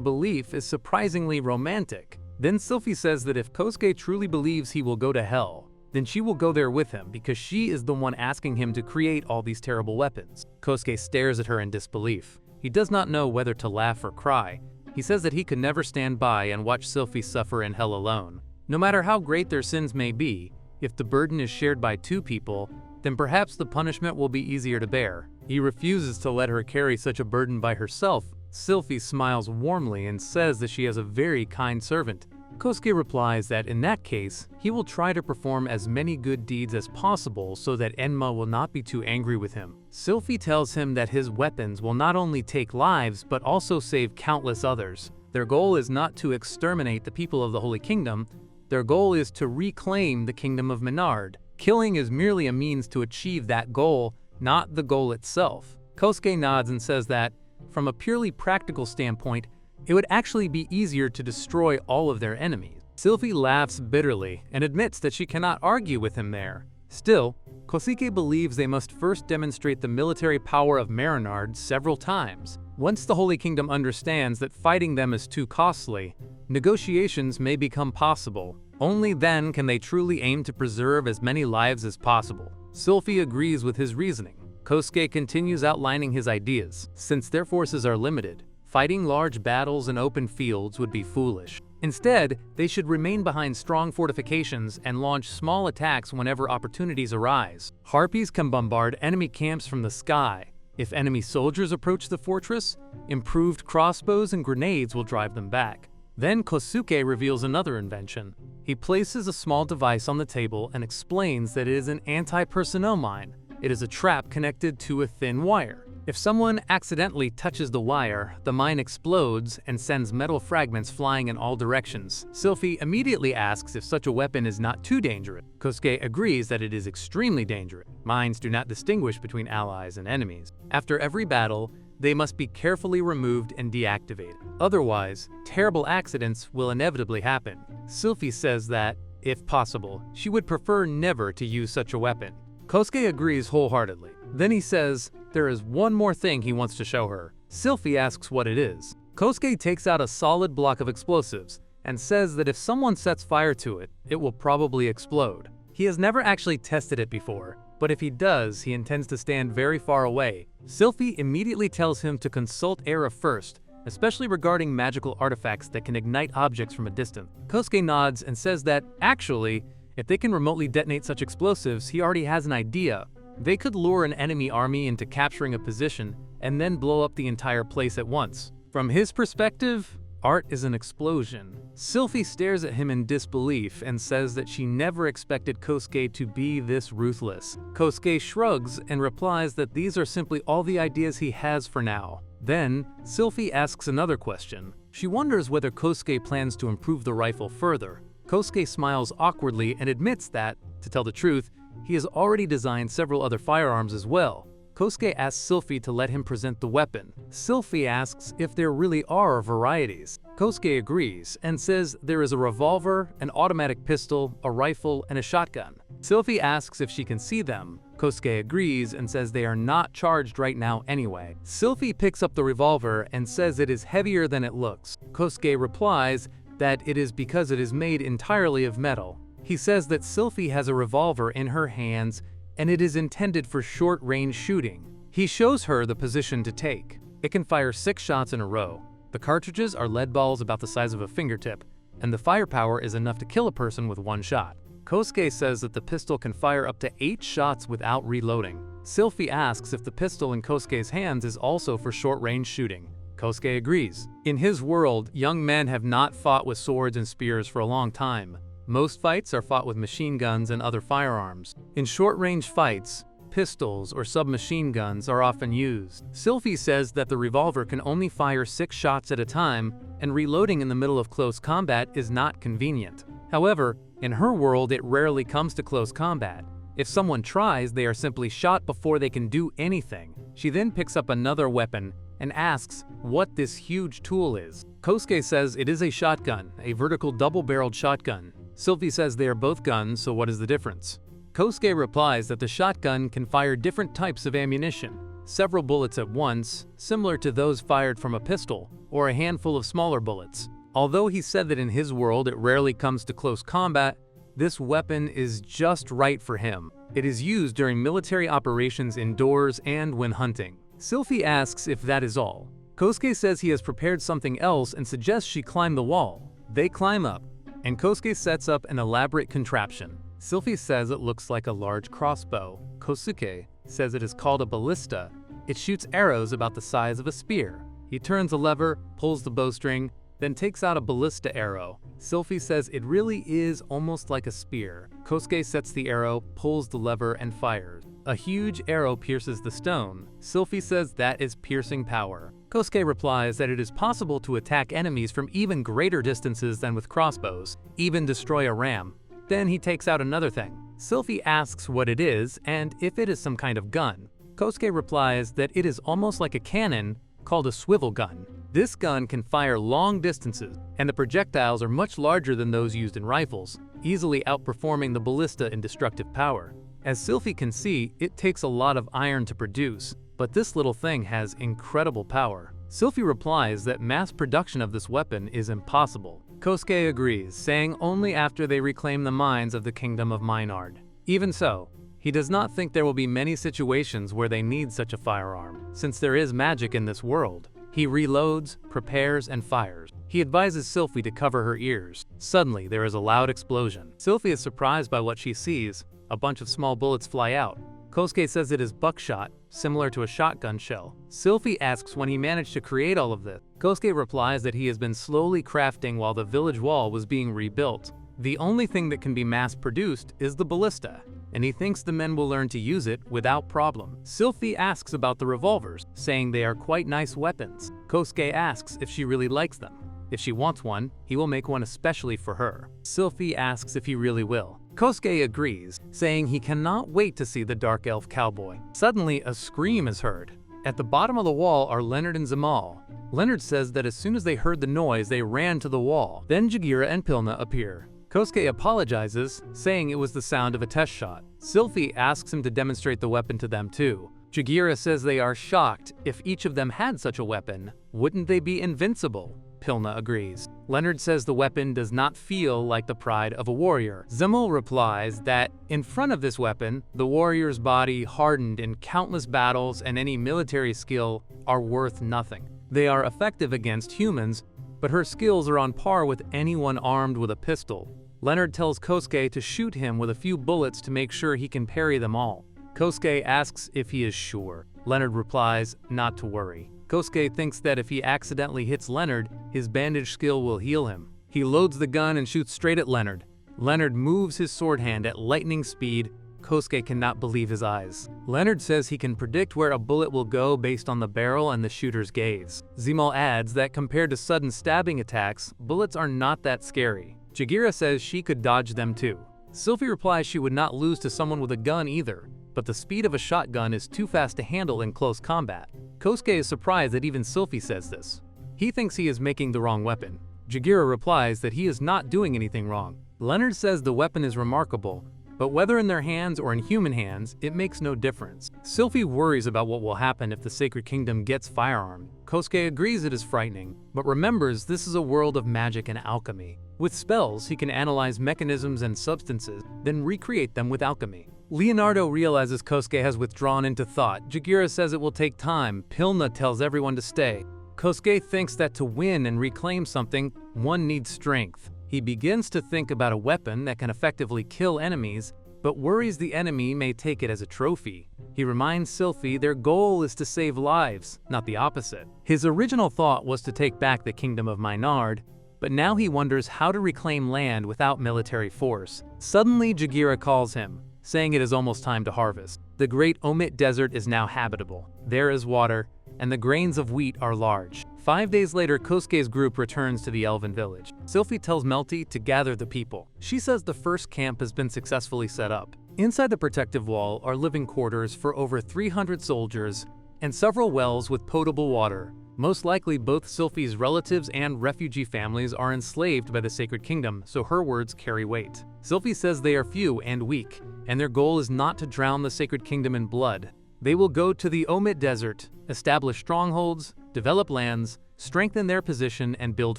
Speaker 1: belief is surprisingly romantic. Then Sylphie says that if Kosuke truly believes he will go to hell, then she will go there with him because she is the one asking him to create all these terrible weapons. Kosuke stares at her in disbelief. He does not know whether to laugh or cry. He says that he could never stand by and watch Sylphie suffer in hell alone. No matter how great their sins may be, if the burden is shared by 2 people, then perhaps the punishment will be easier to bear. He refuses to let her carry such a burden by herself. Sylphie smiles warmly and says that she has a very kind servant. Kosuke replies that in that case, he will try to perform as many good deeds as possible so that Enma will not be too angry with him. Sylphie tells him that his weapons will not only take lives but also save countless others. Their goal is not to exterminate the people of the Holy Kingdom. Their goal is to reclaim the Kingdom of Menard. Killing is merely a means to achieve that goal, not the goal itself. Kosuke nods and says that, from a purely practical standpoint, it would actually be easier to destroy all of their enemies. Sylphie laughs bitterly and admits that she cannot argue with him there. Still, Kosuke believes they must first demonstrate the military power of Marinard several times. Once the Holy Kingdom understands that fighting them is too costly, negotiations may become possible. Only then can they truly aim to preserve as many lives as possible. Sylphie agrees with his reasoning. Kosuke continues outlining his ideas. Since their forces are limited, fighting large battles in open fields would be foolish. Instead, they should remain behind strong fortifications and launch small attacks whenever opportunities arise. Harpies can bombard enemy camps from the sky. If enemy soldiers approach the fortress, improved crossbows and grenades will drive them back. Then Kosuke reveals another invention. He places a small device on the table and explains that it is an anti-personnel mine. It is a trap connected to a thin wire. If someone accidentally touches the wire, the mine explodes and sends metal fragments flying in all directions. Sylphie immediately asks if such a weapon is not too dangerous. Kosuke agrees that it is extremely dangerous. Mines do not distinguish between allies and enemies. After every battle, they must be carefully removed and deactivated. Otherwise, terrible accidents will inevitably happen. Sylphie says that, if possible, she would prefer never to use such a weapon. Kosuke agrees wholeheartedly. Then he says there is one more thing he wants to show her. Sylphie asks what it is. Kosuke takes out a solid block of explosives and says that if someone sets fire to it, it will probably explode. He has never actually tested it before, but if he does, he intends to stand very far away. Sylphie immediately tells him to consult Era first, especially regarding magical artifacts that can ignite objects from a distance. Kosuke nods and says that, actually, if they can remotely detonate such explosives, he already has an idea. They could lure an enemy army into capturing a position and then blow up the entire place at once. From his perspective, art is an explosion. Sylphie stares at him in disbelief and says that she never expected Kosuke to be this ruthless. Kosuke shrugs and replies that these are simply all the ideas he has for now. Then, Sylphie asks another question. She wonders whether Kosuke plans to improve the rifle further. Kosuke smiles awkwardly and admits that, to tell the truth, he has already designed several other firearms as well. Kosuke asks Sylphie to let him present the weapon. Sylphie asks if there really are varieties. Kosuke agrees and says there is a revolver, an automatic pistol, a rifle, and a shotgun. Sylphie asks if she can see them. Kosuke agrees and says they are not charged right now anyway. Sylphie picks up the revolver and says it is heavier than it looks. Kosuke replies that it is because it is made entirely of metal. He says that Sylphie has a revolver in her hands and it is intended for short-range shooting. He shows her the position to take. It can fire 6 shots in a row. The cartridges are lead balls about the size of a fingertip, and the firepower is enough to kill a person with 1 shot. Kosuke says that the pistol can fire up to 8 shots without reloading. Sylphie asks if the pistol in Kosuke's hands is also for short-range shooting. Kosuke agrees. In his world, young men have not fought with swords and spears for a long time. Most fights are fought with machine guns and other firearms. In short-range fights, pistols or submachine guns are often used. Sylphie says that the revolver can only fire 6 shots at a time, and reloading in the middle of close combat is not convenient. However, in her world it rarely comes to close combat. If someone tries, they are simply shot before they can do anything. She then picks up another weapon and asks what this huge tool is. Kosuke says it is a shotgun, a vertical double-barreled shotgun. Sylphie says they are both guns, so what is the difference? Kosuke replies that the shotgun can fire different types of ammunition, several bullets at once, similar to those fired from a pistol, or a handful of smaller bullets. Although he said that in his world it rarely comes to close combat, this weapon is just right for him. It is used during military operations indoors and when hunting. Sylphie asks if that is all. Kosuke says he has prepared something else and suggests she climb the wall. They climb up, and Kosuke sets up an elaborate contraption. Sylphie says it looks like a large crossbow. Kosuke says it is called a ballista. It shoots arrows about the size of a spear. He turns a lever, pulls the bowstring, then takes out a ballista arrow. Sylphie says it really is almost like a spear. Kosuke sets the arrow, pulls the lever, and fires. A huge arrow pierces the stone. Sylphie says that is piercing power. Kosuke replies that it is possible to attack enemies from even greater distances than with crossbows, even destroy a ram. Then he takes out another thing. Sylphie asks what it is and if it is some kind of gun. Kosuke replies that it is almost like a cannon called a swivel gun. This gun can fire long distances, and the projectiles are much larger than those used in rifles, easily outperforming the ballista in destructive power. As Sylphie can see, it takes a lot of iron to produce, but this little thing has incredible power. Sylphie replies that mass production of this weapon is impossible. Kosuke agrees, saying only after they reclaim the mines of the Kingdom of Maynard. Even so, he does not think there will be many situations where they need such a firearm, since there is magic in this world. He reloads, prepares, and fires. He advises Sylphie to cover her ears. Suddenly, there is a loud explosion. Sylphie is surprised by what she sees. A bunch of small bullets fly out. Kosuke says it is buckshot, similar to a shotgun shell. Sylphie asks when he managed to create all of this. Kosuke replies that he has been slowly crafting while the village wall was being rebuilt. The only thing that can be mass-produced is the ballista, and he thinks the men will learn to use it without problem. Sylphie asks about the revolvers, saying they are quite nice weapons. Kosuke asks if she really likes them. If she wants one, he will make one especially for her. Sylphie asks if he really will. Kosuke agrees, saying he cannot wait to see the dark elf cowboy. Suddenly, a scream is heard. At the bottom of the wall are Leonard and Zamal. Leonard says that as soon as they heard the noise, they ran to the wall. Then Jagira and Pilna appear. Kosuke apologizes, saying it was the sound of a test shot. Sylphie asks him to demonstrate the weapon to them too. Jagira says they are shocked. If each of them had such a weapon, wouldn't they be invincible? Pilna agrees. Leonard says the weapon does not feel like the pride of a warrior. Zamal replies that in front of this weapon, the warrior's body hardened in countless battles and any military skill are worth nothing. They are effective against humans, but her skills are on par with anyone armed with a pistol. Leonard tells Kosuke to shoot him with a few bullets to make sure he can parry them all. Kosuke asks if he is sure. Leonard replies not to worry. Kosuke thinks that if he accidentally hits Leonard, his bandage skill will heal him. He loads the gun and shoots straight at Leonard. Leonard moves his sword hand at lightning speed Kosuke cannot believe his eyes. Leonard says he can predict where a bullet will go based on the barrel and the shooter's gaze. Zemal adds that compared to sudden stabbing attacks, bullets are not that scary. Jagira says she could dodge them too. Sylphie replies she would not lose to someone with a gun either, but the speed of a shotgun is too fast to handle in close combat. Kosuke is surprised that even Sylphie says this. He thinks he is making the wrong weapon. Jagira replies that he is not doing anything wrong. Leonard says the weapon is remarkable, but whether in their hands or in human hands, it makes no difference. Sylphie worries about what will happen if the Sacred Kingdom gets firearmed. Kosuke agrees it is frightening, but remembers this is a world of magic and alchemy. With spells, he can analyze mechanisms and substances, then recreate them with alchemy. Leonardo realizes Kosuke has withdrawn into thought. Jagira says it will take time. Pilna tells everyone to stay. Kosuke thinks that to win and reclaim something, one needs strength. He begins to think about a weapon that can effectively kill enemies, but worries the enemy may take it as a trophy. He reminds Sylphie their goal is to save lives, not the opposite. His original thought was to take back the kingdom of Maynard, but now he wonders how to reclaim land without military force. Suddenly, Jagira calls him, saying it is almost time to harvest. The great Omit Desert is now habitable. There is water, and the grains of wheat are large. 5 days later, Kosuke's group returns to the elven village. Sylphie tells Melty to gather the people. She says the first camp has been successfully set up. Inside the protective wall are living quarters for over 300 soldiers and several wells with potable water. Most likely both Sylphie's relatives and refugee families are enslaved by the Sacred Kingdom, so her words carry weight. Sylphie says they are few and weak, and their goal is not to drown the Sacred Kingdom in blood. They will go to the Omit Desert, establish strongholds, develop lands, strengthen their position, and build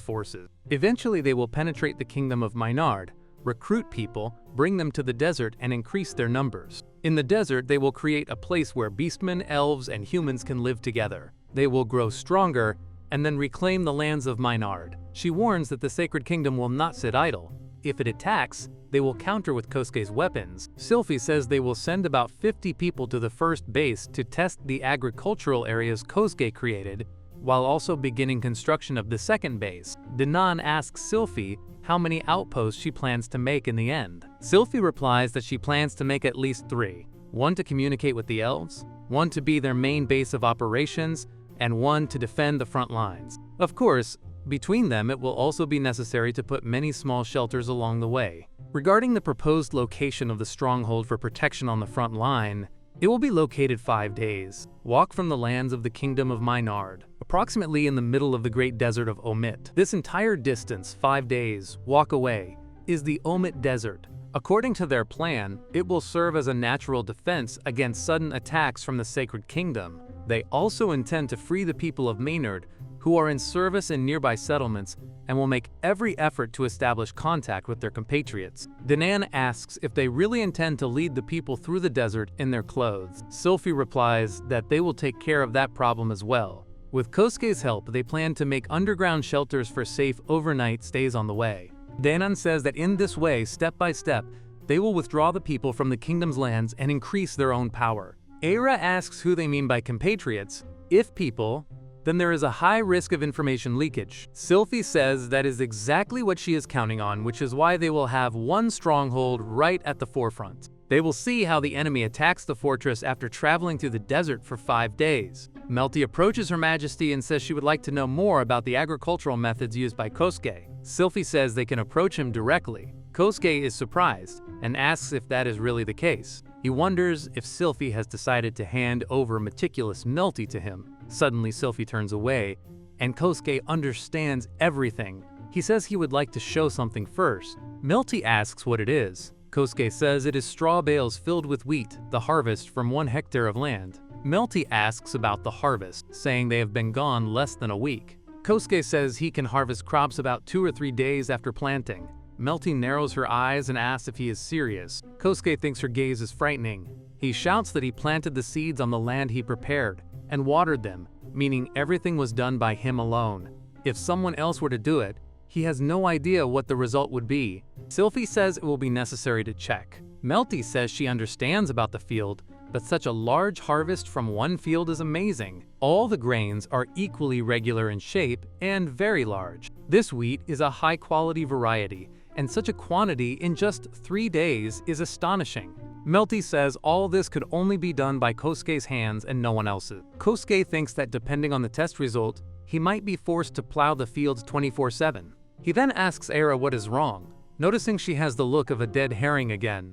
Speaker 1: forces. Eventually they will penetrate the kingdom of Maynard, recruit people, bring them to the desert, and increase their numbers. In the desert, they will create a place where beastmen, elves, and humans can live together. They will grow stronger, and then reclaim the lands of Maynard. She warns that the Sacred Kingdom will not sit idle. If it attacks, they will counter with Kosuke's weapons. Sylphie says they will send about 50 people to the first base to test the agricultural areas Kosuke created, while also beginning construction of the second base. Danan asks Sylphie how many outposts she plans to make in the end. Sylphie replies that she plans to make at least 3. 1 to communicate with the elves, 1 to be their main base of operations, and 1 to defend the front lines. Of course, between them it will also be necessary to put many small shelters along the way. Regarding the proposed location of the stronghold for protection on the front line, it will be located 5 days. Walk from the lands of the kingdom of Maynard, approximately in the middle of the great desert of Omit. This entire distance, 5 days, walk away, is the Omit Desert. According to their plan, it will serve as a natural defense against sudden attacks from the Sacred Kingdom. They also intend to free the people of Maynard, who are in service in nearby settlements, and will make every effort to establish contact with their compatriots. Danan asks if they really intend to lead the people through the desert in their clothes. Sylphie replies that they will take care of that problem as well. With Kosuke's help, they plan to make underground shelters for safe overnight stays on the way. Danan says that in this way, step by step, they will withdraw the people from the kingdom's lands and increase their own power. Eira asks who they mean by compatriots. If people, then there is a high risk of information leakage. Sylphie says that is exactly what she is counting on, which is why they will have one stronghold right at the forefront. They will see how the enemy attacks the fortress after traveling through the desert for 5 days. Melty approaches Her Majesty and says she would like to know more about the agricultural methods used by Kosuke. Sylphie says they can approach him directly. Kosuke is surprised and asks if that is really the case. He wonders if Sylphie has decided to hand over meticulous Melty to him. Suddenly, Sylphie turns away, and Kosuke understands everything. He says he would like to show something first. Melty asks what it is. Kosuke says it is straw bales filled with wheat, the harvest from 1 hectare of land. Melty asks about the harvest, saying they have been gone less than a week. Kosuke says he can harvest crops about 2 or 3 days after planting. Melty narrows her eyes and asks if he is serious. Kosuke thinks her gaze is frightening. He shouts that he planted the seeds on the land he prepared and watered them, meaning everything was done by him alone. If someone else were to do it, he has no idea what the result would be. Sylphie says it will be necessary to check. Melty says she understands about the field, but such a large harvest from one field is amazing. All the grains are equally regular in shape and very large. This wheat is a high-quality variety, and such a quantity in just 3 days is astonishing. Melty says all this could only be done by Kosuke's hands and no one else's. Kosuke thinks that depending on the test result, he might be forced to plow the fields 24/7. He then asks Era what is wrong, noticing she has the look of a dead herring again.